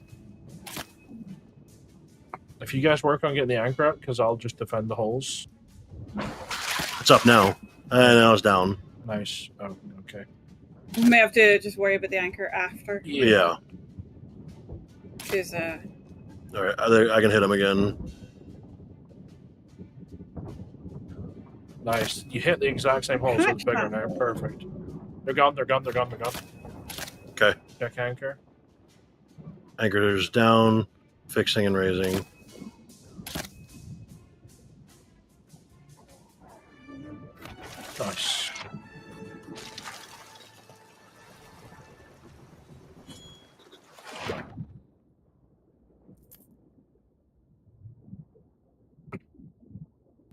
A: If you guys work on getting the anchor up, because I'll just defend the holes.
C: It's up now, and now it's down.
A: Nice. Oh, okay.
B: We may have to just worry about the anchor after.
C: Yeah.
B: Because,
C: All right, I can hit him again.
A: Nice. You hit the exact same hole, so it's bigger now. Perfect. They're gone. They're gone. They're gone. They're gone.
C: Okay.
A: Check anchor.
C: Anchor's down, fixing and raising.
A: Nice.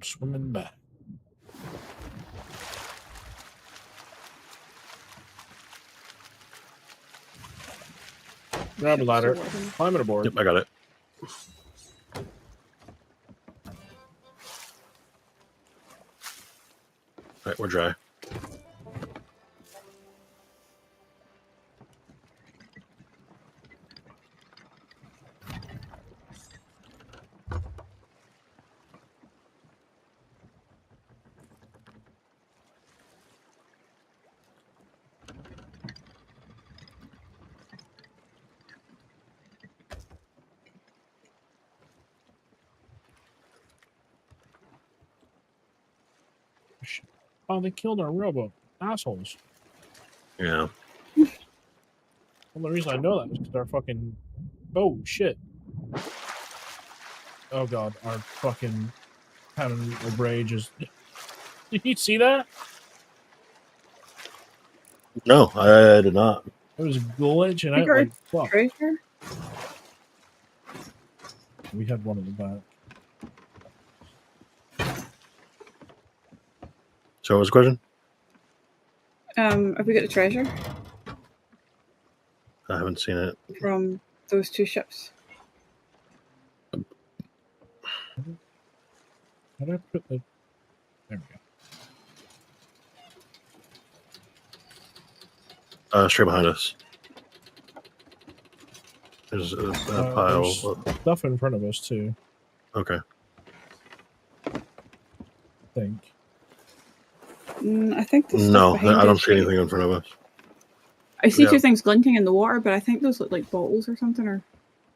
A: Swimming back. Grab a ladder. Climb it aboard.
C: Yep, I got it. All right, we're dry.
A: Oh, they killed our rowboat. Assholes.
C: Yeah.
A: The only reason I know that is because our fucking... Oh, shit. Oh, God. Our fucking cannon of rage is... Did you see that?
C: No, I did not.
A: It was glitching
B: You
A: out
B: got
A: like fuck.
B: treasure?
A: We had one in the back.
C: So what was the question?
B: Have we got the treasure
C: I haven't seen it.
B: from those two ships?
A: How did I put the... There we go.
C: Straight behind us. There's a pile.
A: There's stuff in front of us, too,
C: Okay.
A: I think.
B: I think there's
C: No,
B: stuff behind
C: I don't
B: us.
C: see anything in front of us.
B: I see
C: Yeah.
B: two things glinting in the water, but I think those look like bottles or something. Or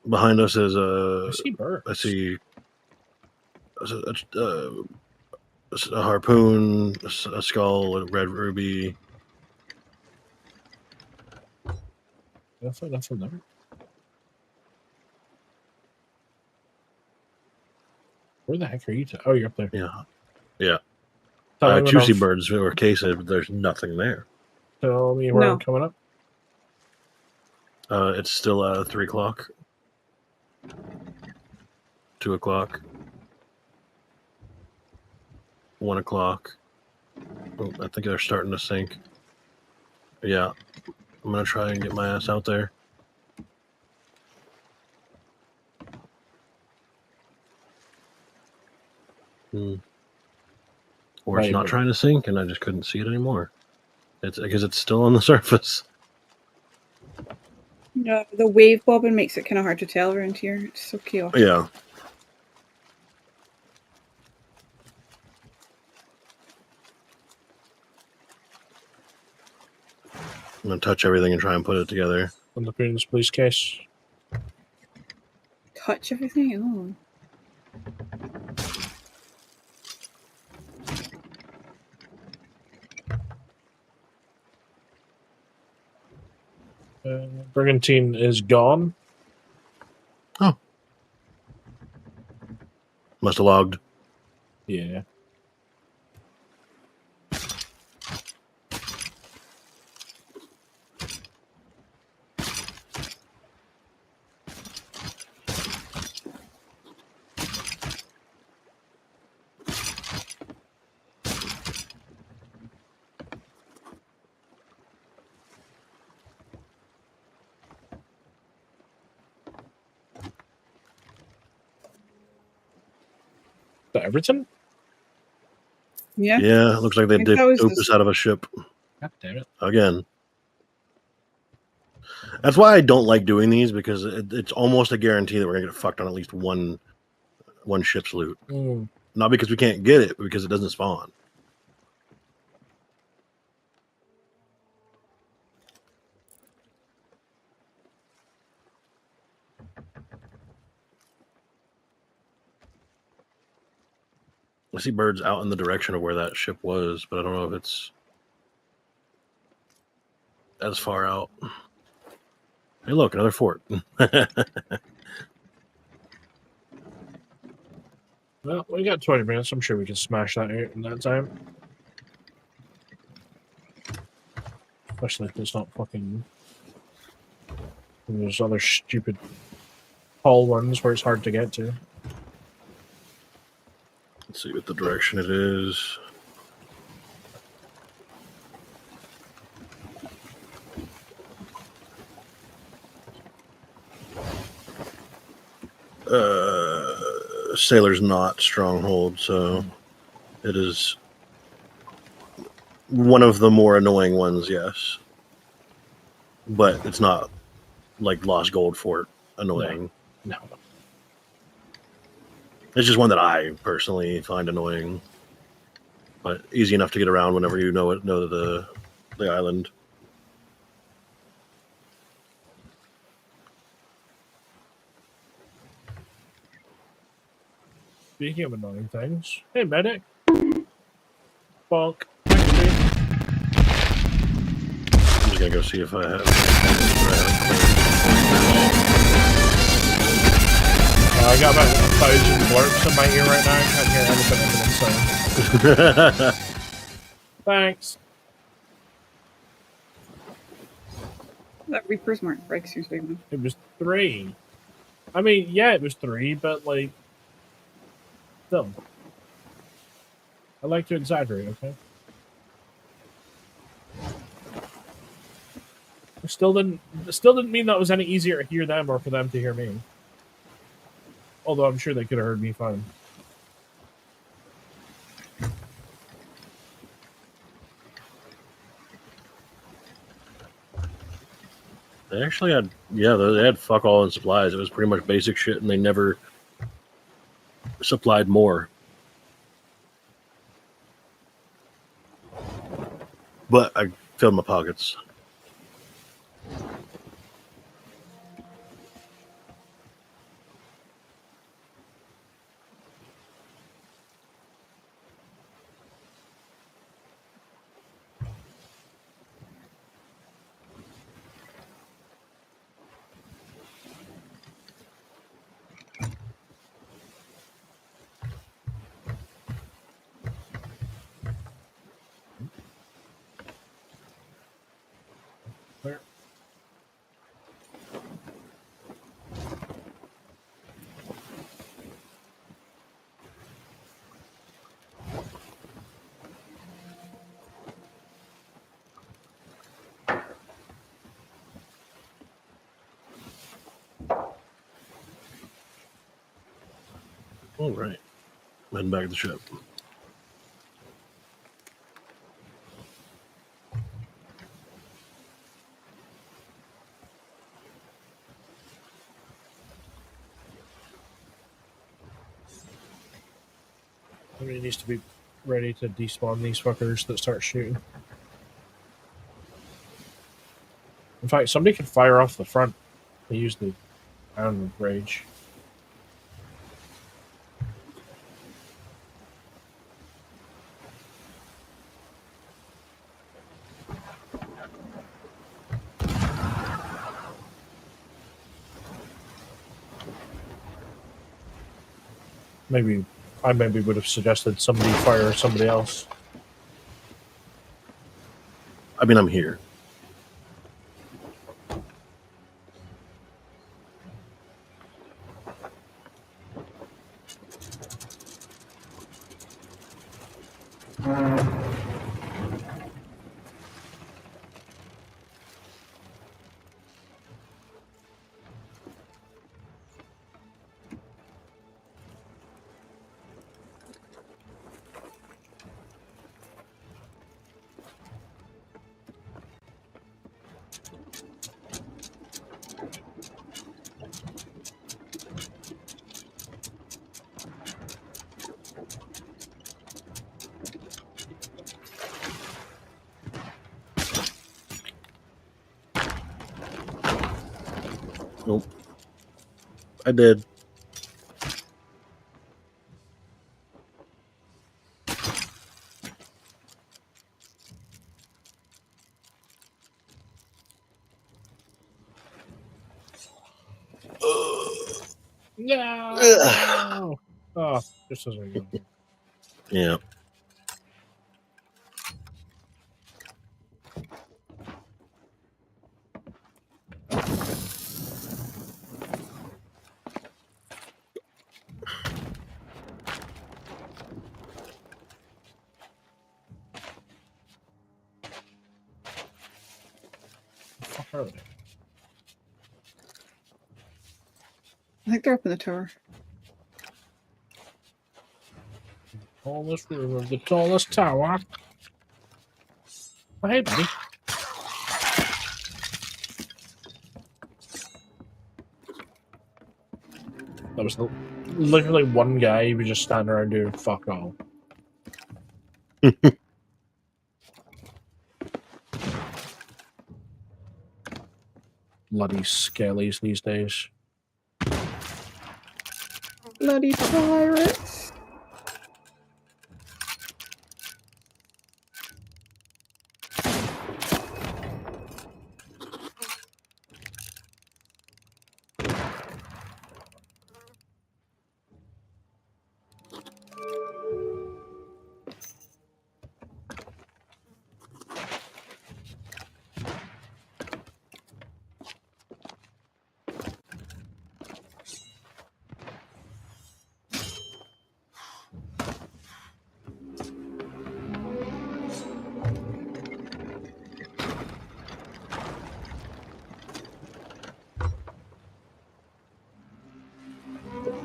C: Behind us is
A: I see birds.
C: I see a harpoon, a skull, a red ruby.
A: That's from there. Where the heck are you? Oh, you're up there.
C: Yeah. Yeah.
A: Tell me when
C: Juicy
A: I'm-
C: birds were cased, but there's nothing there.
A: Tell me where
B: No.
A: I'm coming up.
C: It's still 3 o'clock. 2 o'clock. 1 o'clock. Oh, I think they're starting to sink. Yeah. I'm going to try and get my ass out there. Or it's not trying to sink, and I just couldn't see it anymore. It's because it's still on the surface.
B: No, the wave bobbing makes it kind of hard to tell around here. It's so chaotic.
C: Yeah. I'm gonna touch everything and try and put it together.
A: On the Queen's police case.
B: Touch everything? Oh.
A: Brigantine is gone.
C: Oh. Must have logged.
A: Yeah. Everton?
B: Yeah.
C: Yeah, it looks like they
B: think
C: did
B: that was
C: Opus out of a ship.
A: God damn it.
C: Again. That's why I don't like doing these, because it's almost a guarantee that we're gonna get fucked on at least one ship's loot. Not because we can't get it, but because it doesn't spawn. I see birds out in the direction of where that ship was, but I don't know if it's as far out. Hey, look, another fort.
A: Well, we got 20 minutes. I'm sure we can smash that out in that time. Especially if it's not fucking... There's other stupid tall ones where it's hard to get to.
C: Let's see what the direction it is. Sailor's Knot Stronghold, so it is one of the more annoying ones, yes. But it's not like Lost Gold Fort annoying.
A: No.
C: It's just one that I personally find annoying. But easy enough to get around whenever you know the island.
A: Speaking of annoying things, hey medic. Bonk.
C: I'm just gonna go see if I have.
A: I got about 1,000 blurps in my ear right now. I can't hear anything I'm saying. Thanks.
B: That Reaper's Mark breaks seems big enough.
A: It was 3. I mean, yeah, it was 3, but like, still. I like to exaggerate, okay? It still didn't mean that it was any easier to hear them or for them to hear me. Although I'm sure they could have heard me fine.
C: They actually had, they had fuck all in supplies. It was pretty much basic shit, and they never supplied more. But I filled my pockets.
A: Where?
C: All right. Heading back to the ship.
A: Somebody needs to be ready to despawn these fuckers that start shooting. In fact, somebody could fire off the front. They use the iron rage. I maybe would have suggested somebody fire somebody else.
C: I mean, I'm here. Nope. I did.
A: No! Oh, this isn't good.
C: Yeah.
A: Fuck are they?
B: I think they're up in the tower.
A: Tallest room of the tallest tower. Oh, hey, buddy. That was literally one guy who was just standing around doing fuck all. Bloody skellies these days.
B: Bloody pirates.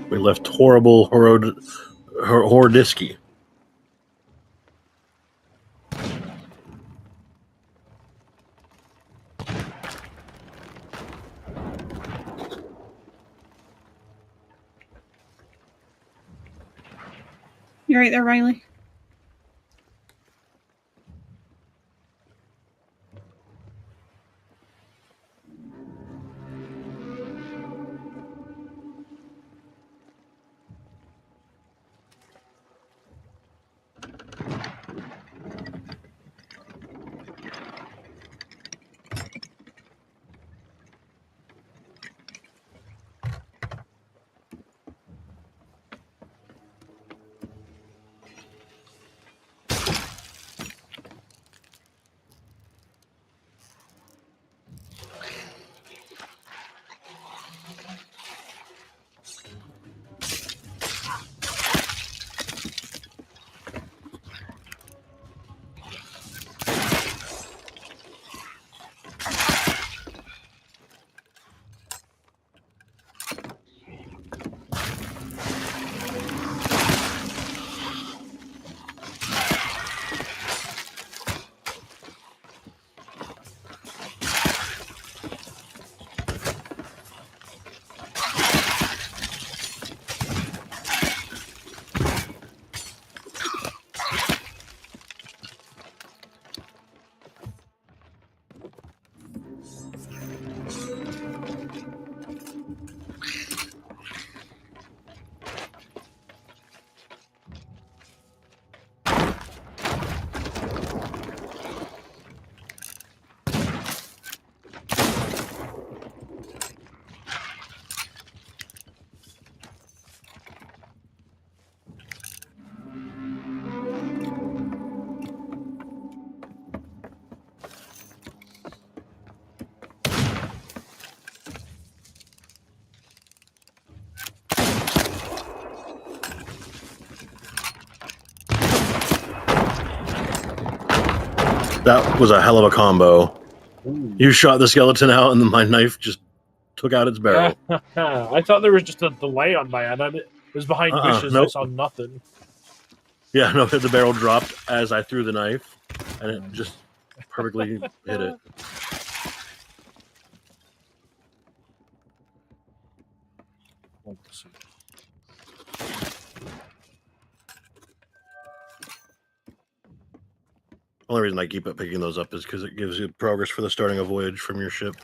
C: We left horrible Hordisky.
B: You right there, Riley?
C: That was a hell of a combo.
A: Ooh.
C: You shot the skeleton out, and then my knife just took out its barrel.
A: I thought there was just a delay on my end. It was behind bushes.
C: Nope.
A: I saw nothing.
C: Yeah, no, the barrel dropped as I threw the knife, and it just perfectly hit it.
A: Let's see.
C: Only reason I keep picking those up is because it gives you progress for the starting a voyage from your ship.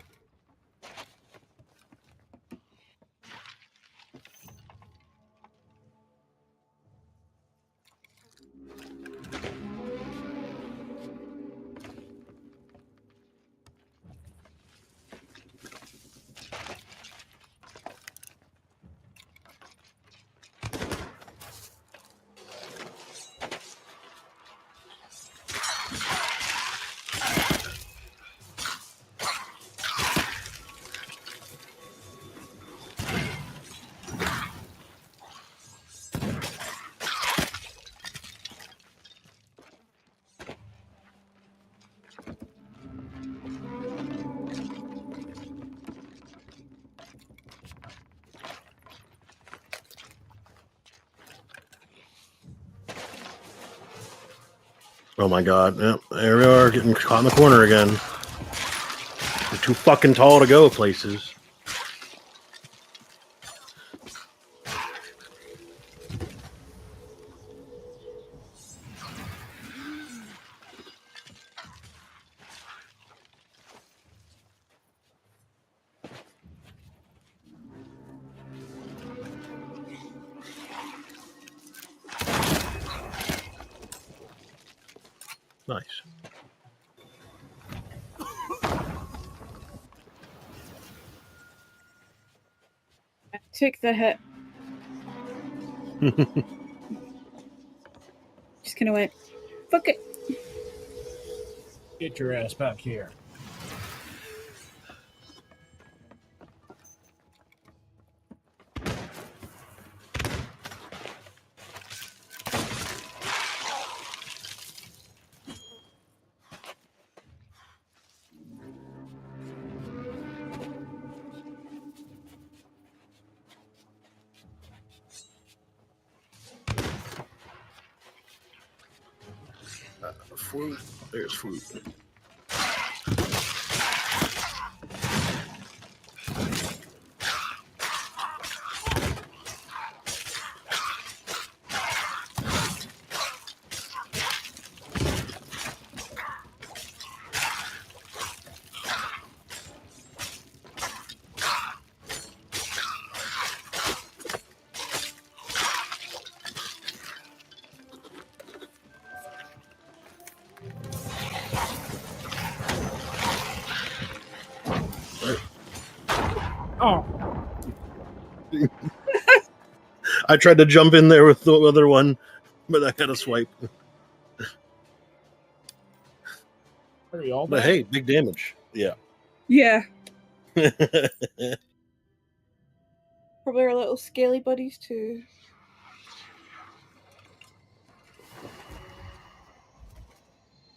C: Oh my god, yep, there we are, getting caught in the corner again. We're too fucking tall to go places. Nice.
B: Take the hit. Just kind of went, fuck it.
A: Get your ass back here.
C: Fruit. There's fruit.
A: Oh.
C: I tried to jump in there with the other one, but I had a swipe.
A: Are we all
C: But
A: back?
C: hey, big damage. Yeah.
B: Yeah. Probably our little scaly buddies too.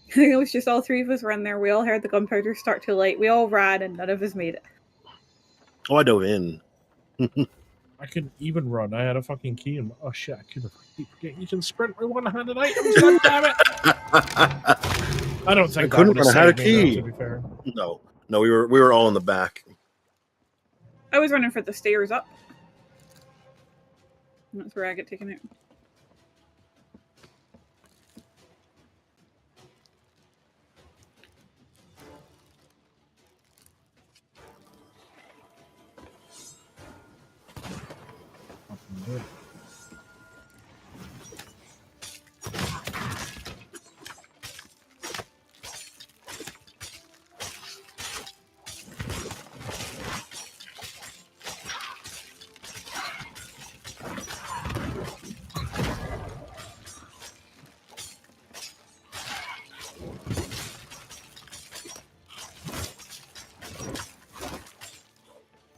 B: I think it was just all three of us were in there. We all heard the gunpowder start to light. We all ran and none of us made it.
C: Oh, I dove in.
A: I couldn't even run. I had a fucking key in my... Oh shit, I keep forgetting you can sprint with one-handed items, god damn it! I don't think
C: I couldn't
A: that
C: run. I had a
A: would have saved me, though,
C: key.
A: to be fair.
C: No, we were all in the back.
B: I was running for the stairs up. And that's where I get taken out.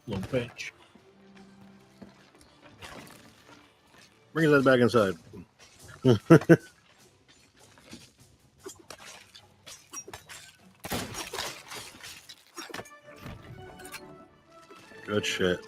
A: Little bitch.
C: Bring his ass back inside. Good shit.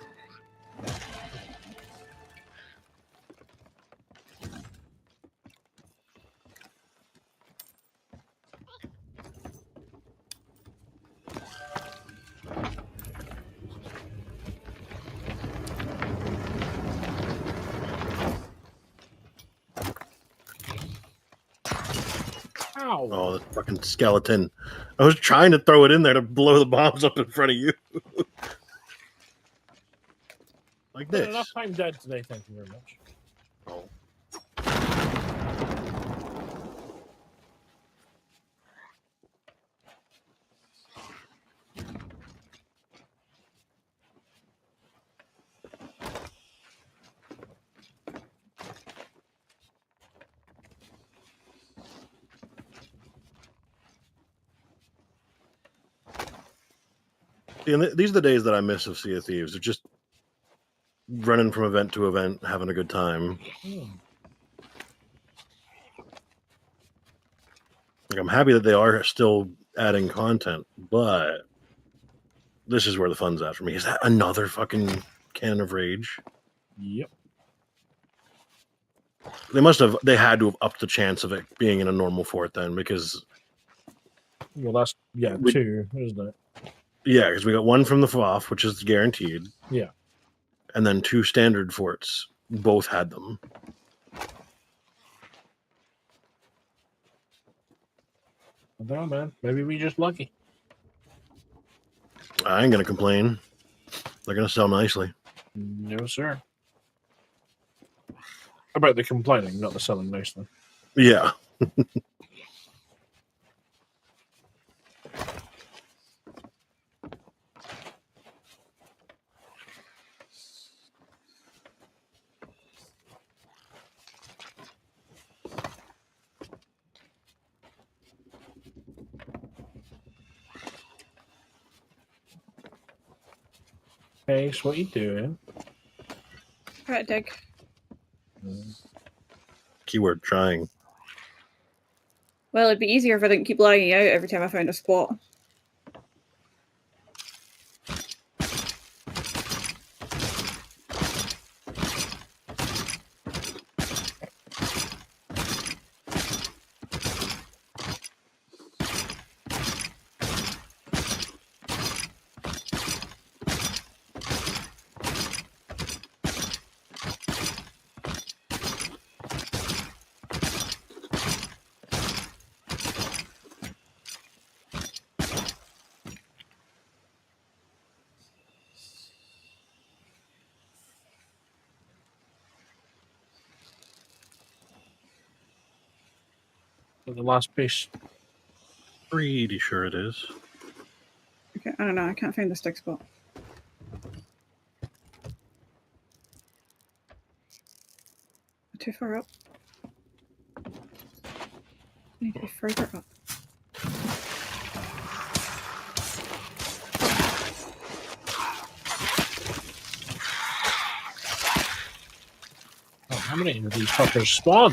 A: Ow.
C: Oh, the fucking skeleton. I was trying to throw it in there to blow the bombs up in front of you. Like
A: Spent
C: this.
A: enough time dead today, thank you very much.
C: Oh. See, and these are the days that I miss of Sea of Thieves. Of just running from event to event, having a good time. Like, I'm happy that they are still adding content, but this is where the fun's at for me. Is that another fucking Cannon of Rage?
A: Yep.
C: They had to have upped the chance of it being in a normal fort then, because
A: Well, that's two, isn't it?
C: yeah, because we got one from the FOF, which is guaranteed.
A: Yeah.
C: And then 2 standard forts. Both had them.
A: I don't know, man. Maybe we just lucky.
C: I ain't gonna complain. They're gonna sell nicely.
A: No, sir. About the complaining, not the selling nicely.
C: Yeah.
A: Hey, so what you doing?
B: Right, dig.
C: Keyword trying.
B: Well, it'd be easier if I didn't keep lying out every time I found a spot.
A: The last piece.
C: Pretty sure it is.
B: Okay, I don't know. I can't find the stick spot. Too far up. I need to be further up.
A: Oh, how many of these fuckers spawn?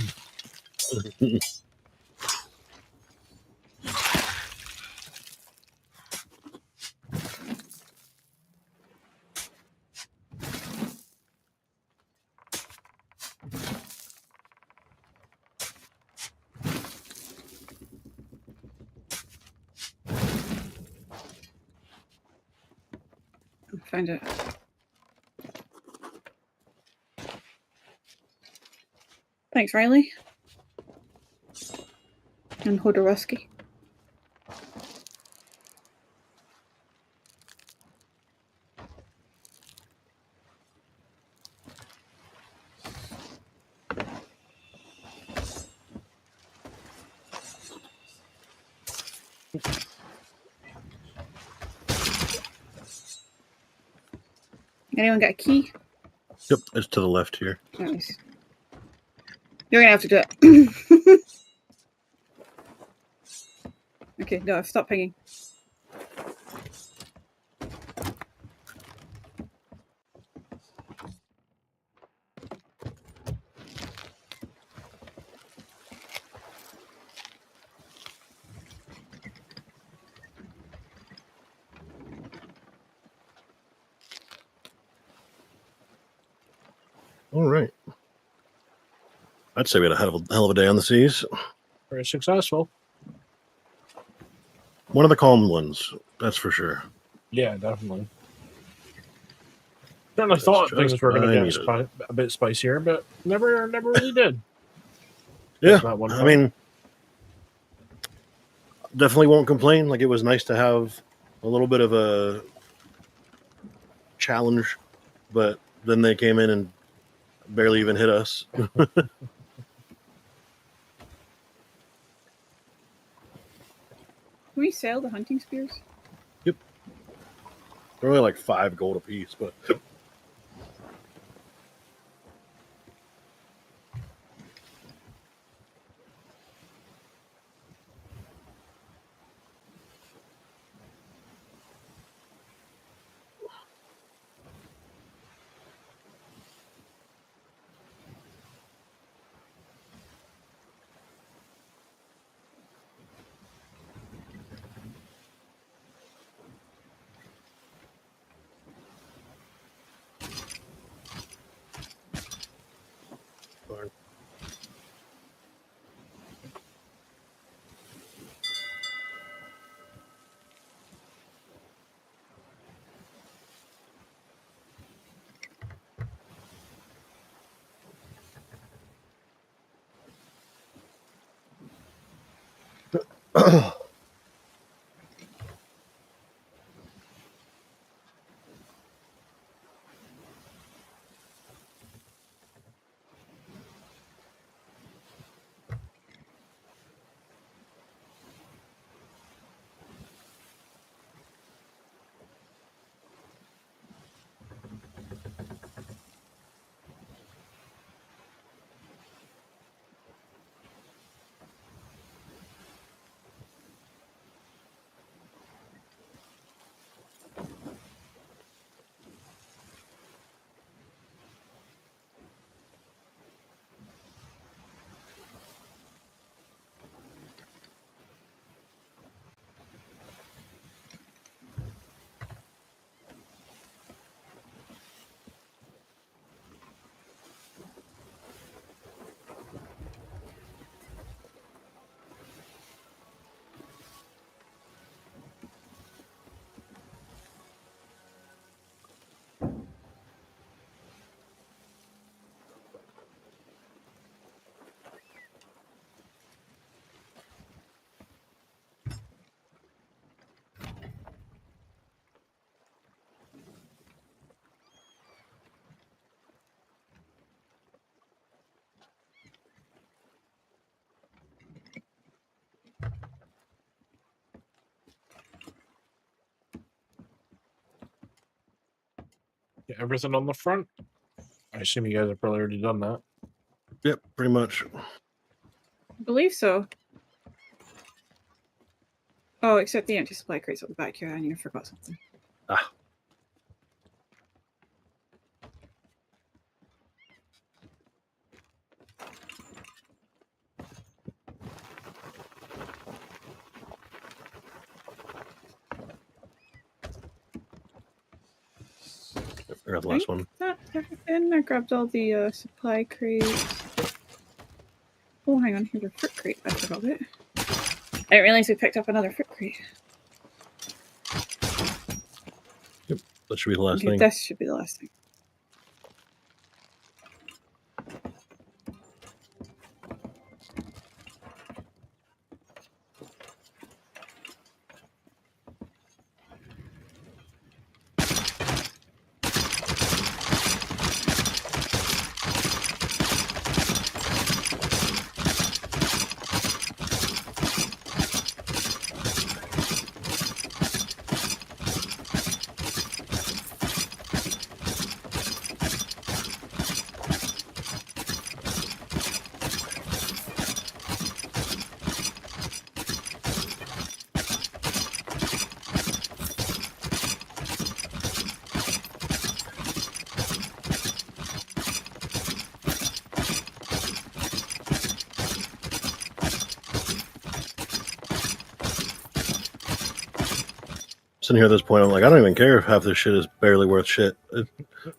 B: Found it. Thanks, Riley. And Hodorowski. Anyone got a key?
C: Yep, it's to the left here.
B: Nice. You're gonna have to do it. Okay, no, I've stopped pinging.
C: All right. I'd say we had a hell of a day on the seas.
A: Very successful.
C: One of the calm ones, that's for sure.
A: Yeah, definitely. Certainly thought things were going to get a bit spicier, but never really did.
C: Yeah, I mean, definitely won't complain. Like, it was nice to have a little bit of a challenge, but then they came in and barely even hit us.
B: Can we sell the hunting spears?
C: Yep. They're only like 5 gold apiece, but...
A: Everything on the front? I assume you guys have probably already done that.
C: Yep, pretty much.
B: I believe so. Oh, except the empty supply crates at the back here. I need to forgot something.
C: Ah. I got the last one.
B: And I grabbed all the supply crates. Oh, hang on. Here's a fruit crate. I forgot it. I didn't realize we picked up another fruit crate.
C: Yep, that should be the last thing.
B: This should be the last thing.
C: Sitting here at this point, I'm like, I don't even care if half this shit is barely worth shit. I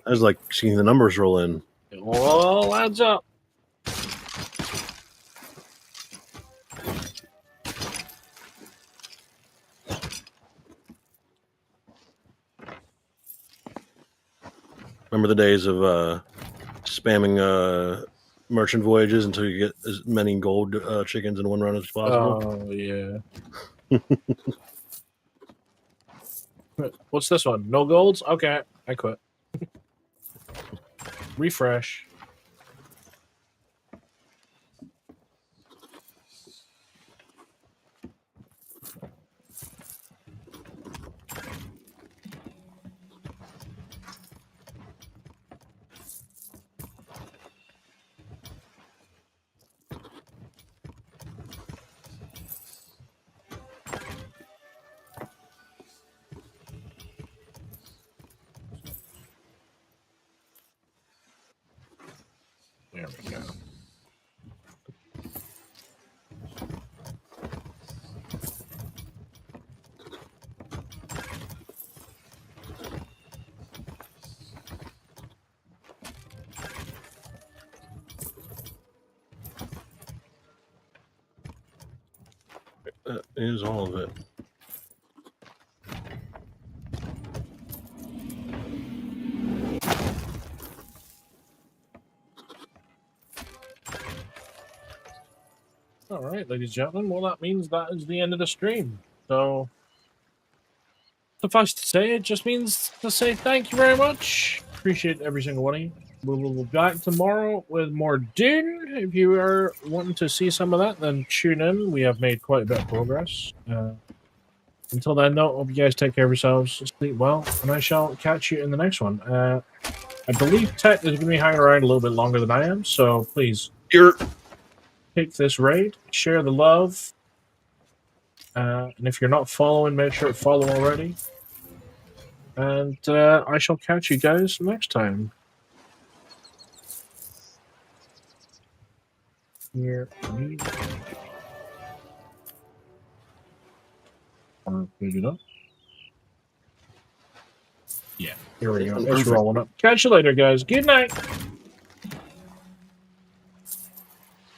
C: was like seeing the numbers roll in.
A: At all adds up.
C: Remember the days of spamming merchant voyages until you get as many gold chickens in one run as possible?
A: Oh, yeah. What's this one? No golds? Okay, I quit. Refresh. There we go.
C: That is all of it.
A: All right, ladies and gentlemen. Well, that means that is the end of the stream. So, suffice to say, it just means to say thank you very much. Appreciate every single one of you. We will be back tomorrow with more Dune. If you are wanting to see some of that, then tune in. We have made quite a bit of progress. Until then, though, hope you guys take care of yourselves, sleep well, and I shall catch you in the next one. I believe Tet is going to be hanging around a little bit longer than I am, so please take this raid, share the love, and if you're not following, make sure to follow already. And I shall catch you guys next time. Here, or maybe not. Yeah, here we go. It's rolling up. Catch you later, guys. Good night.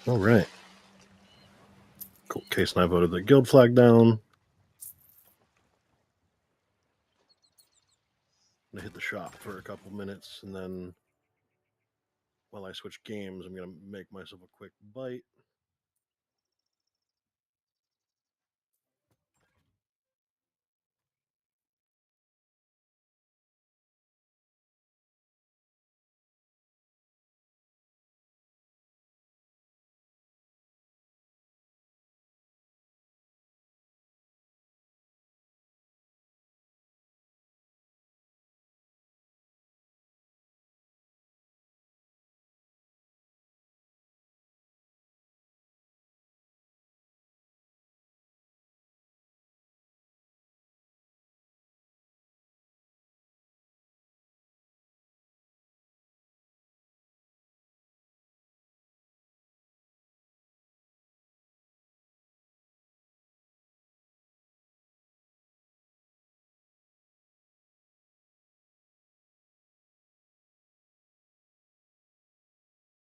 C: All right. Cool. Case and I voted the guild flag down. I'm gonna hit the shop for a couple minutes, and then while I switch games, I'm gonna make myself a quick bite.